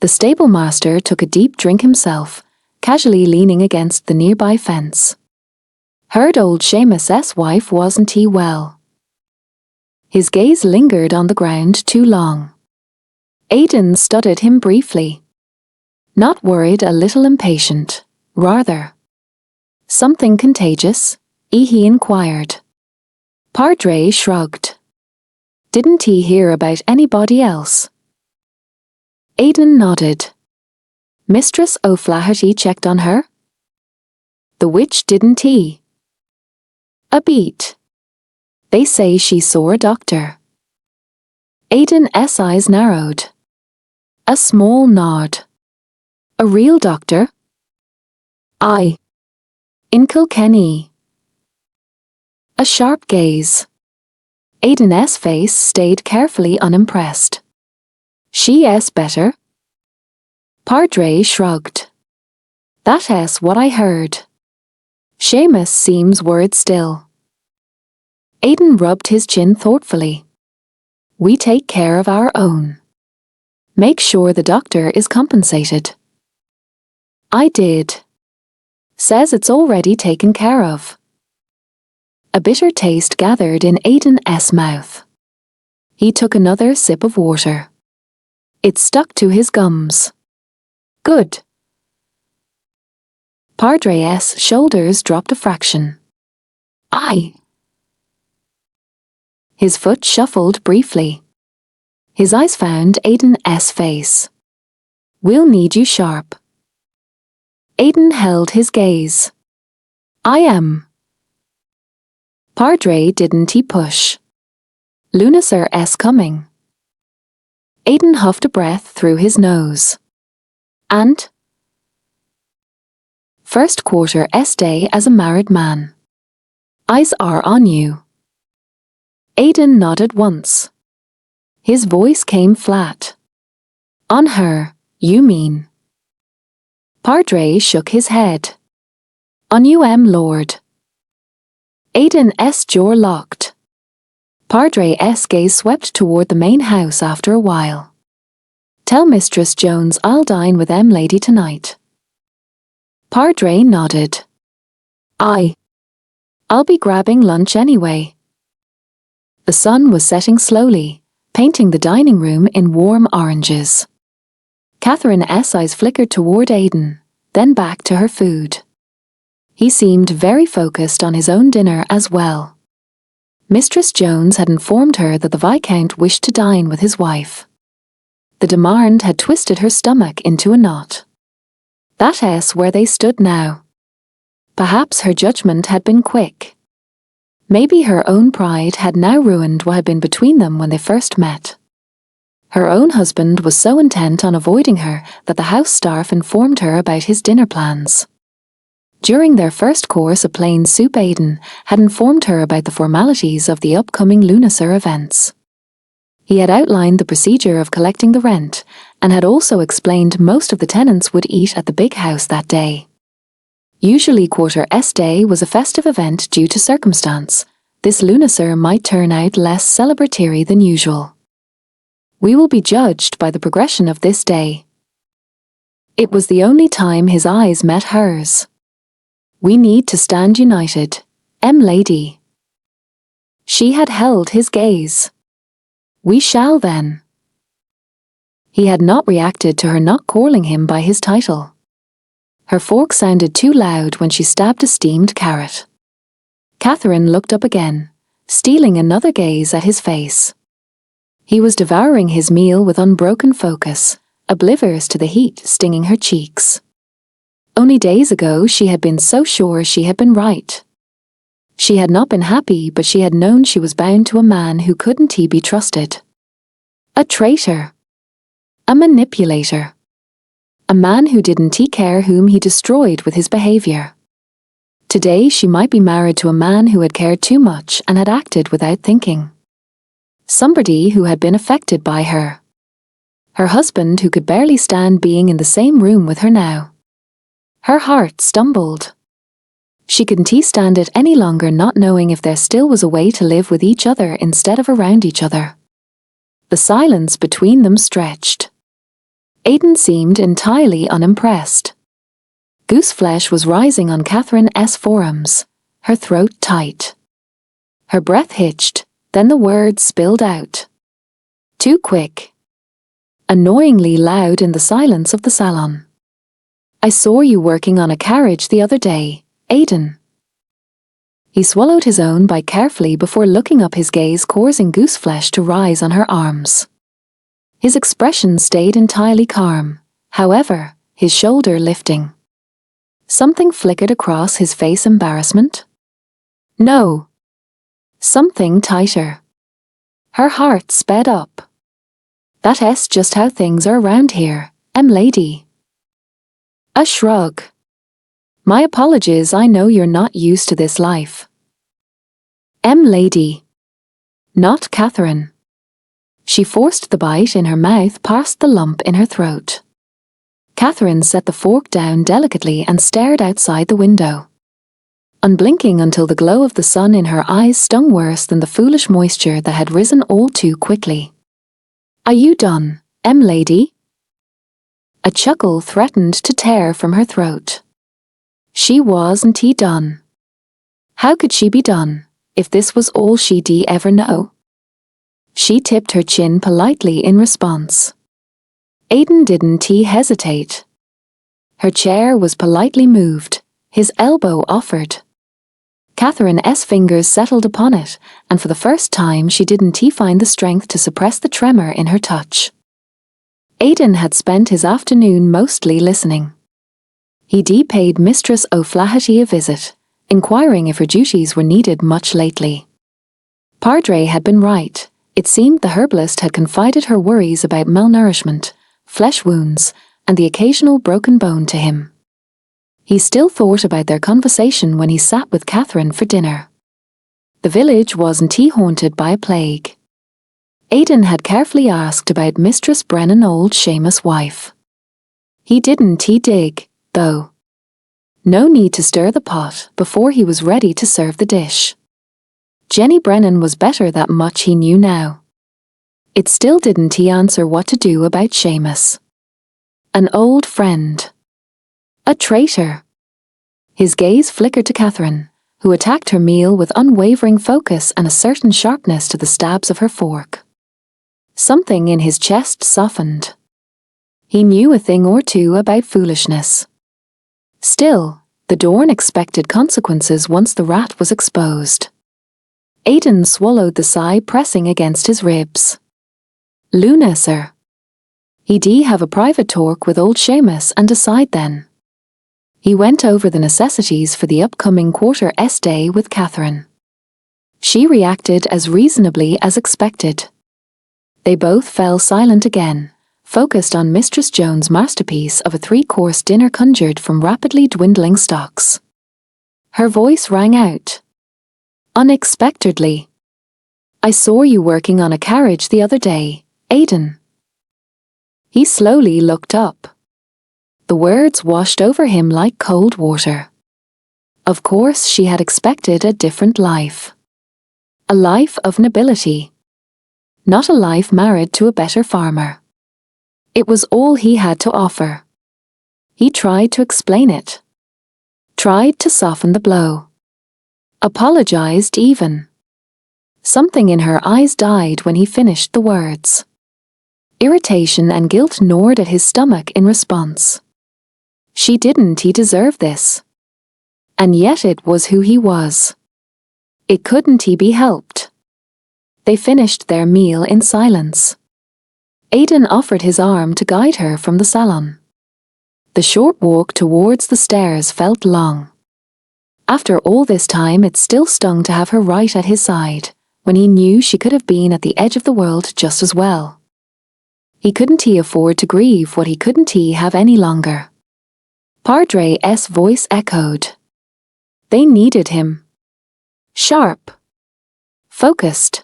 The stable master took a deep drink himself, casually leaning against the nearby fence. Heard old Seamus's wife wasn't he well? His gaze lingered on the ground too long. Aidan studied him briefly. Not worried, a little impatient, rather. Something contagious? He inquired. Padre shrugged. Didn't he hear about anybody else? Aidan nodded. Mistress O'Flaherty checked on her? The witch didn't he? A beat. They say she saw a doctor. Aidan's eyes narrowed. A small nod. A real doctor? Aye. In Kilkenny. A sharp gaze. Aidan's face stayed carefully unimpressed. She's better? Padre shrugged. That's what I heard. Seamus seems worried still. Aidan rubbed his chin thoughtfully. We take care of our own. Make sure the doctor is compensated. I did. Says it's already taken care of. A bitter taste gathered in Aidan's mouth. He took another sip of water. It stuck to his gums. Good. Padre's shoulders dropped a fraction. Aye. His foot shuffled briefly. His eyes found Aidan's face. We'll need you sharp. Aidan held his gaze. I am. Padre didn't he push? Lunacer's coming. Aidan huffed a breath through his nose. And? First quarter day as a married man. Eyes are on you. Aidan nodded once. His voice came flat. On her, you mean? Padre shook his head. On you, Lord. Aidan's jaw locked. Padre's gaze swept toward the main house after a while. Tell Mistress Jones I'll dine with lady tonight. Padre nodded. Aye. I'll be grabbing lunch anyway. The sun was setting slowly, painting the dining room in warm oranges. Catherine's eyes flickered toward Aidan, then back to her food. He seemed very focused on his own dinner as well. Mistress Jones had informed her that the Viscount wished to dine with his wife. The demand had twisted her stomach into a knot. That's where they stood now. Perhaps her judgment had been quick. Maybe her own pride had now ruined what had been between them when they first met. Her own husband was so intent on avoiding her that the house staff informed her about his dinner plans. During their first course of plain soup, Aidan had informed her about the formalities of the upcoming Lunacer events. He had outlined the procedure of collecting the rent and had also explained most of the tenants would eat at the big house that day. Usually quarter day was a festive event due to circumstance. This Lunacer might turn out less celebratory than usual. We will be judged by the progression of this day. It was the only time his eyes met hers. We need to stand united, lady. She had held his gaze. We shall then. He had not reacted to her not calling him by his title. Her fork sounded too loud when she stabbed a steamed carrot. Catherine looked up again, stealing another gaze at his face. He was devouring his meal with unbroken focus, oblivious to the heat stinging her cheeks. Only days ago she had been so sure she had been right. She had not been happy, but she had known she was bound to a man who couldn't he be trusted. A traitor. A manipulator. A man who didn't he care, whom he destroyed with his behavior. Today she might be married to a man who had cared too much and had acted without thinking. Somebody who had been affected by her. Her husband who could barely stand being in the same room with her now. Her heart stumbled. She couldn't stand it any longer, not knowing if there still was a way to live with each other instead of around each other. The silence between them stretched. Aidan seemed entirely unimpressed. Gooseflesh was rising on Catherine's forearms, her throat tight. Her breath hitched, then the words spilled out. Too quick. Annoyingly loud in the silence of the salon. I saw you working on a carriage the other day, Aidan. He swallowed his own bite carefully before looking up, his gaze causing Gooseflesh to rise on her arms. His expression stayed entirely calm, however, his shoulder lifting. Something flickered across his face. Embarrassment? No. Something tighter. Her heart sped up. That's just how things are around here, lady. A shrug. My apologies, I know you're not used to this life. Lady. Not Catherine. She forced the bite in her mouth past the lump in her throat. Catherine set the fork down delicately and stared outside the window. Unblinking until the glow of the sun in her eyes stung worse than the foolish moisture that had risen all too quickly. Are you done, lady? A chuckle threatened to tear from her throat. She wasn't done. How could she be done, if this was all she'd ever know? She tipped her chin politely in response. Aidan didn't hesitate. Her chair was politely moved, his elbow offered. Catherine's fingers settled upon it, and for the first time she didn't find the strength to suppress the tremor in her touch. Aidan had spent his afternoon mostly listening. He paid Mistress O'Flaherty a visit, inquiring if her duties were needed much lately. Padre had been right. It seemed the herbalist had confided her worries about malnourishment, flesh wounds, and the occasional broken bone to him. He still thought about their conversation when he sat with Catherine for dinner. The village wasn't haunted by a plague. Aidan had carefully asked about Mistress Brennan, old Seamus' wife. He didn't dig, though. No need to stir the pot before he was ready to serve the dish. Jenny Brennan was better, that much he knew now. It still didn't answer what to do about Seamus. An old friend. A traitor. His gaze flickered to Catherine, who attacked her meal with unwavering focus and a certain sharpness to the stabs of her fork. Something in his chest softened. He knew a thing or two about foolishness. Still, the Dorn expected consequences once the rat was exposed. Aidan swallowed the sigh pressing against his ribs. Luna, sir. He'd have a private talk with old Seamus and decide then. He went over the necessities for the upcoming quarter-s day with Catherine. She reacted as reasonably as expected. They both fell silent again, focused on Mistress Jones' masterpiece of a 3-course dinner conjured from rapidly dwindling stocks. Her voice rang out. Unexpectedly. I saw you working on a carriage the other day, Aidan. He slowly looked up. The words washed over him like cold water. Of course she had expected a different life. A life of nobility. Not a life married to a better farmer. It was all he had to offer. He tried to explain it. Tried to soften the blow. Apologized even. Something in her eyes died when he finished the words. Irritation and guilt gnawed at his stomach in response. She didn't deserve this. And yet it was who he was. It couldn't be helped. They finished their meal in silence. Aidan offered his arm to guide her from the salon. The short walk towards the stairs felt long. After all this time, it still stung to have her right at his side, when he knew she could have been at the edge of the world just as well. Couldn't he afford to grieve what he couldn't have any longer? Padre's voice echoed. They needed him. Sharp. Focused.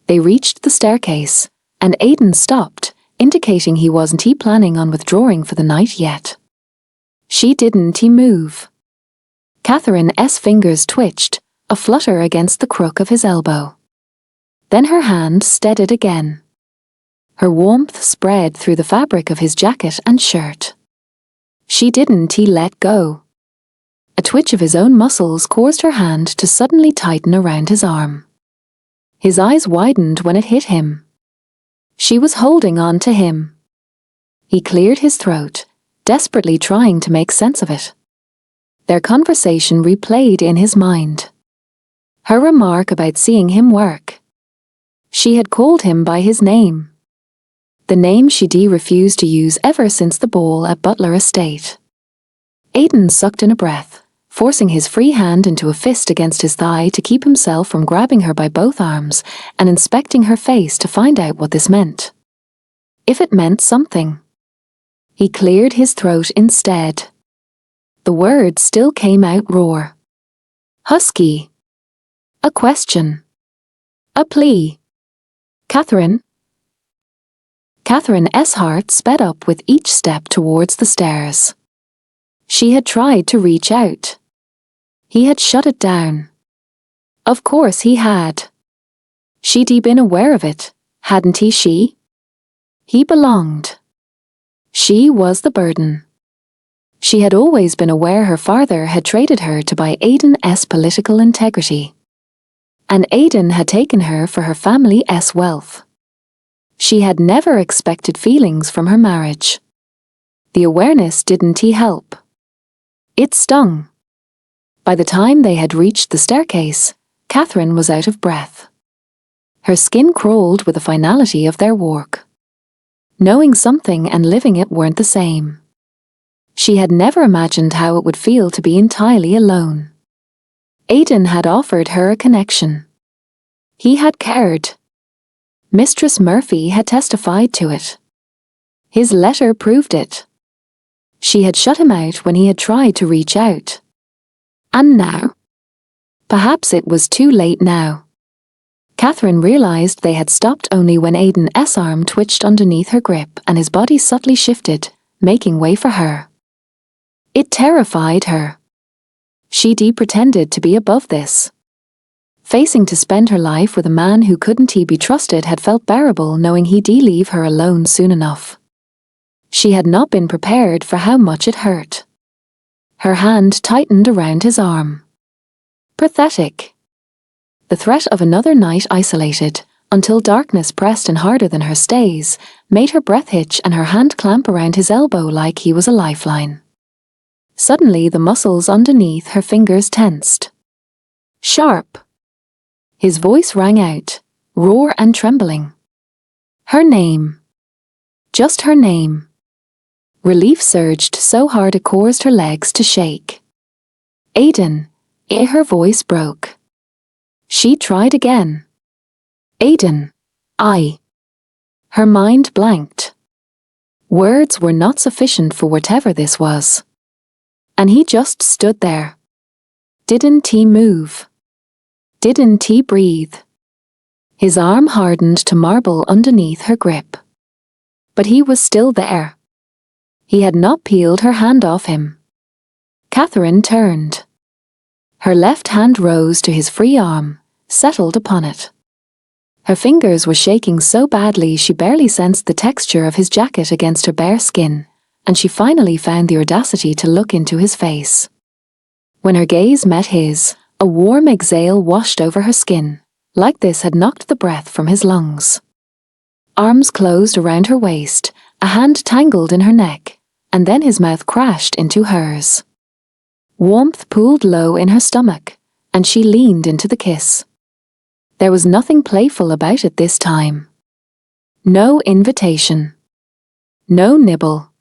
They reached the staircase, and Aidan stopped, indicating he wasn't planning on withdrawing for the night yet. She didn't move. Catherine's fingers twitched, a flutter against the crook of his elbow. Then her hand steadied again. Her warmth spread through the fabric of his jacket and shirt. She didn't let go. A twitch of his own muscles caused her hand to suddenly tighten around his arm. His eyes widened when it hit him. She was holding on to him. He cleared his throat, desperately trying to make sense of it. Their conversation replayed in his mind. Her remark about seeing him work. She had called him by his name. The name she'd refused to use ever since the ball at Butler Estate. Aidan sucked in a breath, forcing his free hand into a fist against his thigh to keep himself from grabbing her by both arms and inspecting her face to find out what this meant. If it meant something. He cleared his throat instead. The words still came out raw. Husky. A question. A plea. Catherine. Catherine's heart sped up with each step towards the stairs. She had tried to reach out. He had shut it down. Of course he had. She'd been aware of it, hadn't she? He belonged. She was the burden. She had always been aware her father had traded her to buy Aidan's political integrity. And Aidan had taken her for her family's wealth. She had never expected feelings from her marriage. The awareness didn't help. It stung. By the time they had reached the staircase, Catherine was out of breath. Her skin crawled with the finality of their walk. Knowing something and living it weren't the same. She had never imagined how it would feel to be entirely alone. Aidan had offered her a connection. He had cared. Mistress Murphy had testified to it. His letter proved it. She had shut him out when he had tried to reach out. And now? Perhaps it was too late now. Catherine realized they had stopped only when Aidan's arm twitched underneath her grip and his body subtly shifted, making way for her. It terrified her. She'd pretended to be above this. Facing to spend her life with a man who couldn't be trusted had felt bearable, knowing he'd leave her alone soon enough. She had not been prepared for how much it hurt. Her hand tightened around his arm. Pathetic. The threat of another night isolated, until darkness pressed in harder than her stays, made her breath hitch and her hand clamp around his elbow like he was a lifeline. Suddenly the muscles underneath her fingers tensed. Sharp. His voice rang out, raw and trembling. Her name. Just her name. Relief surged so hard it caused her legs to shake. Aidan. Her voice broke. She tried again. Aidan. I. Her mind blanked. Words were not sufficient for whatever this was. And he just stood there. Didn't he move? Didn't he breathe? His arm hardened to marble underneath her grip. But he was still there. He had not peeled her hand off him. Catherine turned. Her left hand rose to his free arm, settled upon it. Her fingers were shaking so badly she barely sensed the texture of his jacket against her bare skin, and she finally found the audacity to look into his face. When her gaze met his, a warm exhale washed over her skin, like this had knocked the breath from his lungs. Arms closed around her waist, a hand tangled in her neck, and then his mouth crashed into hers. Warmth pooled low in her stomach, and she leaned into the kiss. There was nothing playful about it this time. No invitation. No nibble.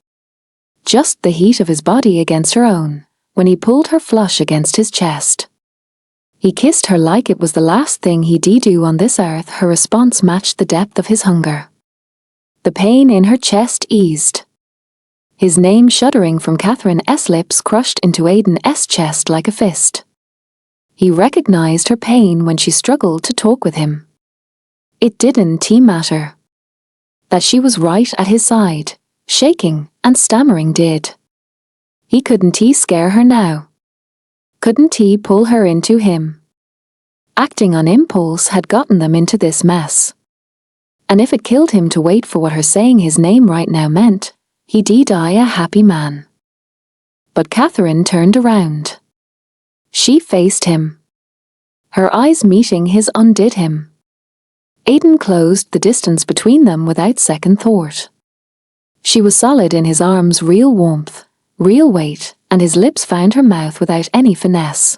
Just the heat of his body against her own, when he pulled her flush against his chest. He kissed her like it was the last thing he'd do on this earth. Her response matched the depth of his hunger. The pain in her chest eased. His name shuddering from Catherine's lips crushed into Aiden's chest like a fist. He recognized her pain when she struggled to talk with him. It didn't matter. That she was right at his side, shaking and stammering did. He couldn't scare her now. Couldn't he pull her into him? Acting on impulse had gotten them into this mess. And if it killed him to wait for what her saying his name right now meant, he'd die a happy man. But Catherine turned around. She faced him. Her eyes meeting his undid him. Aiden closed the distance between them without second thought. She was solid in his arms, real warmth, real weight, and his lips found her mouth without any finesse.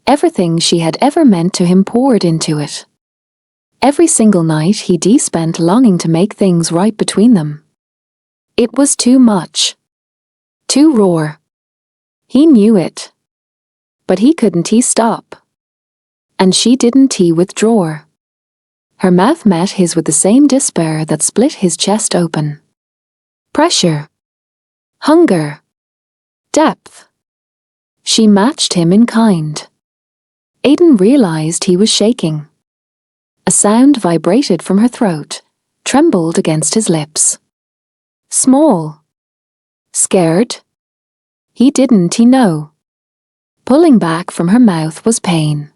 Everything she had ever meant to him poured into it. Every single night he'd spent longing to make things right between them. It was too much. Too raw. He knew it. But he couldn't stop. And she didn't withdraw. Her mouth met his with the same despair that split his chest open. Pressure. Hunger. Depth. She matched him in kind. Aiden realized he was shaking. A sound vibrated from her throat, trembled against his lips. Small. Scared? He didn't know. Pulling back from her mouth was pain.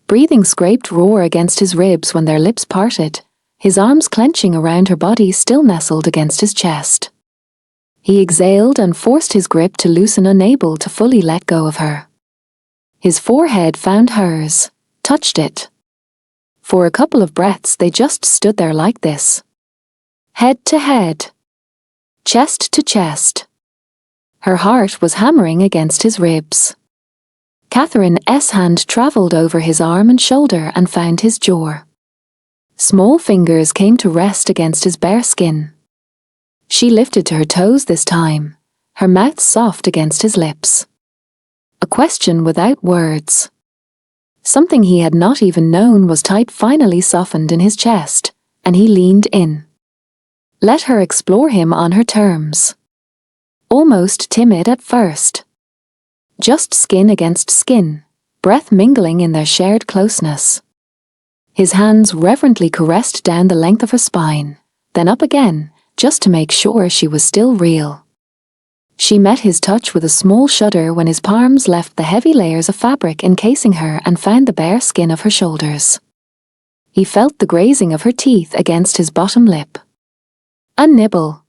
Breathing scraped raw against his ribs when their lips parted, his arms clenching around her body still nestled against his chest. He exhaled and forced his grip to loosen, unable to fully let go of her. His forehead found hers, touched it. For a couple of breaths they just stood there like this. Head to head. Chest to chest. Her heart was hammering against his ribs. Catherine's hand travelled over his arm and shoulder and found his jaw. Small fingers came to rest against his bare skin. She lifted to her toes this time, her mouth soft against his lips. A question without words. Something he had not even known was tight finally softened in his chest, and he leaned in. Let her explore him on her terms. Almost timid at first. Just skin against skin, breath mingling in their shared closeness. His hands reverently caressed down the length of her spine, then up again, just to make sure she was still real. She met his touch with a small shudder when his palms left the heavy layers of fabric encasing her and found the bare skin of her shoulders. He felt the grazing of her teeth against his bottom lip. A nibble.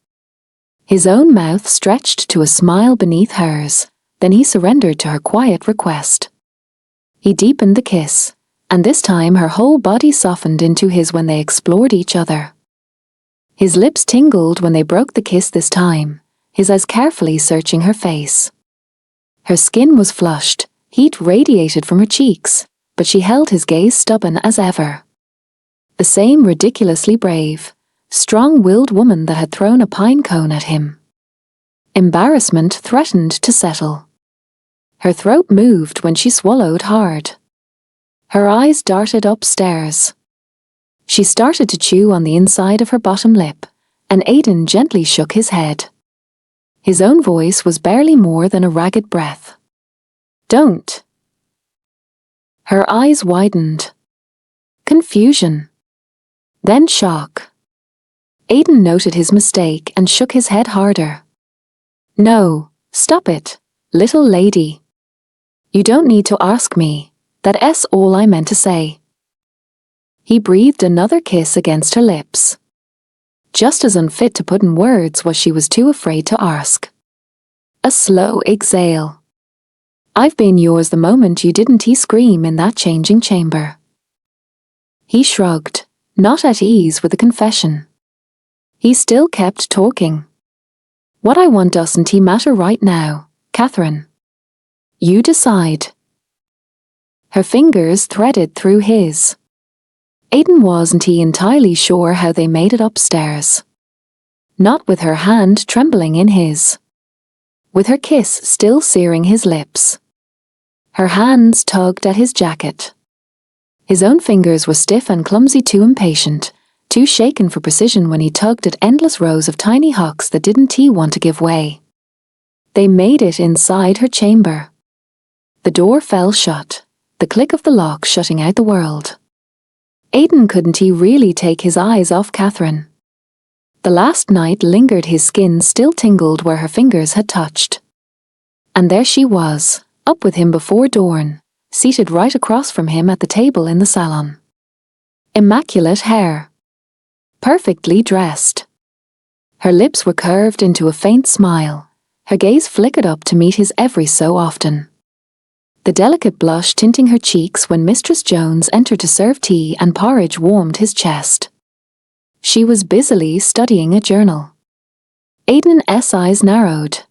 His own mouth stretched to a smile beneath hers, then he surrendered to her quiet request. He deepened the kiss, and this time her whole body softened into his when they explored each other. His lips tingled when they broke the kiss this time, his eyes carefully searching her face. Her skin was flushed, heat radiated from her cheeks, but she held his gaze stubborn as ever. The same ridiculously brave, strong-willed woman that had thrown a pine cone at him. Embarrassment threatened to settle. Her throat moved when she swallowed hard. Her eyes darted upstairs. She started to chew on the inside of her bottom lip, and Aiden gently shook his head. His own voice was barely more than a ragged breath. Don't. Her eyes widened. Confusion. Then shock. Aiden noted his mistake and shook his head harder. No, stop it, little lady. You don't need to ask me, that's all I meant to say. He breathed another kiss against her lips. Just as unfit to put in words what she was too afraid to ask. A slow exhale. I've been yours the moment you didn't scream in that changing chamber. He shrugged, not at ease with the confession. He still kept talking. What I want doesn't matter right now, Catherine. You decide. Her fingers threaded through his. Aidan wasn't entirely sure how they made it upstairs. Not with her hand trembling in his. With her kiss still searing his lips. Her hands tugged at his jacket. His own fingers were stiff and clumsy, too impatient, too shaken for precision when he tugged at endless rows of tiny hooks that didn't want to give way. They made it inside her chamber. The door fell shut, the click of the lock shutting out the world. Aidan couldn't really take his eyes off Catherine. The last night lingered, his skin still tingled where her fingers had touched. And there she was, up with him before dawn, seated right across from him at the table in the salon. Immaculate hair. Perfectly dressed. Her lips were curved into a faint smile, her gaze flickered up to meet his every so often. The delicate blush tinting her cheeks when Mistress Jones entered to serve tea and porridge warmed his chest. She was busily studying a journal. Aidan's eyes narrowed.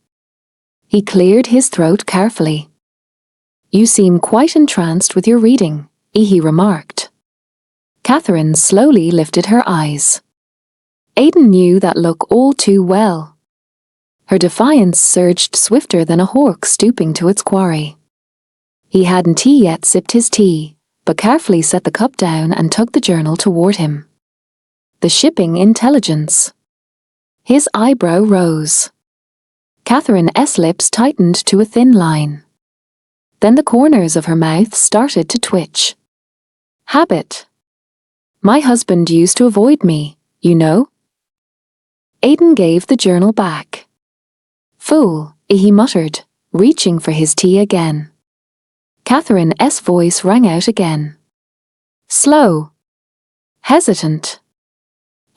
He cleared his throat carefully. "You seem quite entranced with your reading," he remarked. Catherine slowly lifted her eyes. Aidan knew that look all too well. Her defiance surged swifter than a hawk stooping to its quarry. He hadn't yet sipped his tea, but carefully set the cup down and tugged the journal toward him. The shipping intelligence. His eyebrow rose. Catherine's lips tightened to a thin line. Then the corners of her mouth started to twitch. "Habit. My husband used to avoid me, you know." Aidan gave the journal back. "Fool," he muttered, reaching for his tea again. Catherine's voice rang out again. Slow. Hesitant.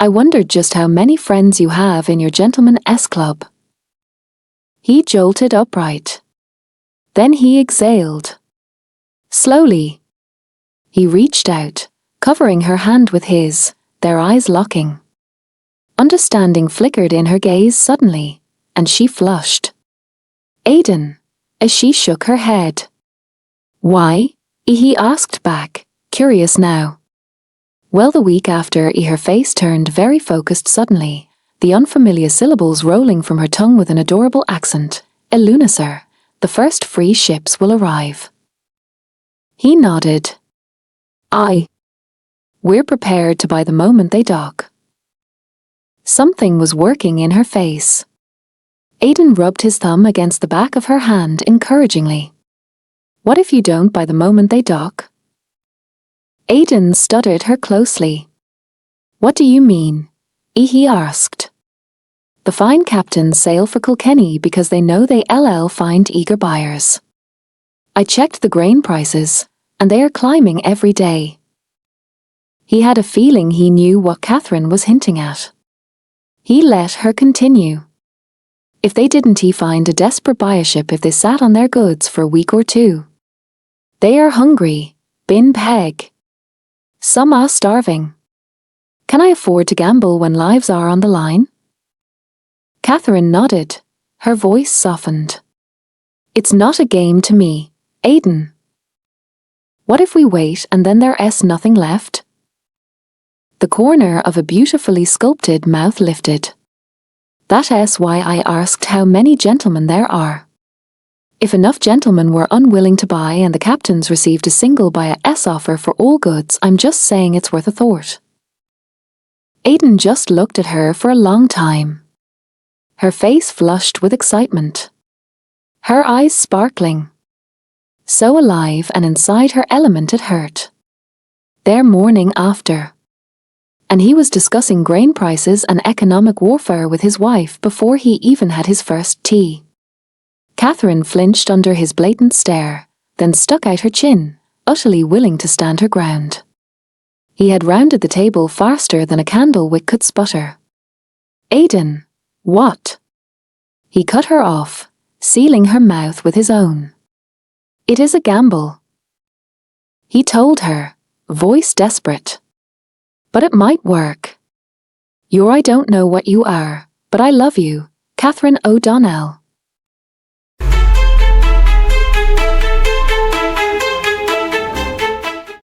"I wondered just how many friends you have in your gentleman's club." He jolted upright. Then he exhaled. Slowly. He reached out, covering her hand with his, their eyes locking. Understanding flickered in her gaze suddenly, and she flushed. "Aidan," as she shook her head. "Why?" he asked back, curious now. Well, the week after, her face turned very focused suddenly, the unfamiliar syllables rolling from her tongue with an adorable accent. "Lunacer, the first free ships will arrive." He nodded. We're prepared to buy the moment they dock." Something was working in her face. Aidan rubbed his thumb against the back of her hand encouragingly. "What if you don't buy the moment they dock?" Aidan studied her closely. "What do you mean?" he asked. "The fine captains sail for Kilkenny because they know they'll find eager buyers. I checked the grain prices, and they are climbing every day." He had a feeling he knew what Catherine was hinting at. He let her continue. "If they didn't find a desperate buyership if they sat on their goods for a week or two. They are hungry, bin peg. Some are starving. Can I afford to gamble when lives are on the line?" Catherine nodded, her voice softened. "It's not a game to me, Aidan. What if we wait and then there's nothing left?" The corner of a beautifully sculpted mouth lifted. "That's why I asked how many gentlemen there are. If enough gentlemen were unwilling to buy and the captains received a single buyer's offer for all goods, I'm just saying it's worth a thought." Aidan just looked at her for a long time. Her face flushed with excitement. Her eyes sparkling. So alive and inside her element it hurt. Their morning after. And he was discussing grain prices and economic warfare with his wife before he even had his first tea. Catherine flinched under his blatant stare, then stuck out her chin, utterly willing to stand her ground. He had rounded the table faster than a candle wick could sputter. "Aidan, what?" He cut her off, sealing her mouth with his own. "It is a gamble," he told her, voice desperate. "But it might work. I don't know what you are, but I love you, Catherine O'Donnell."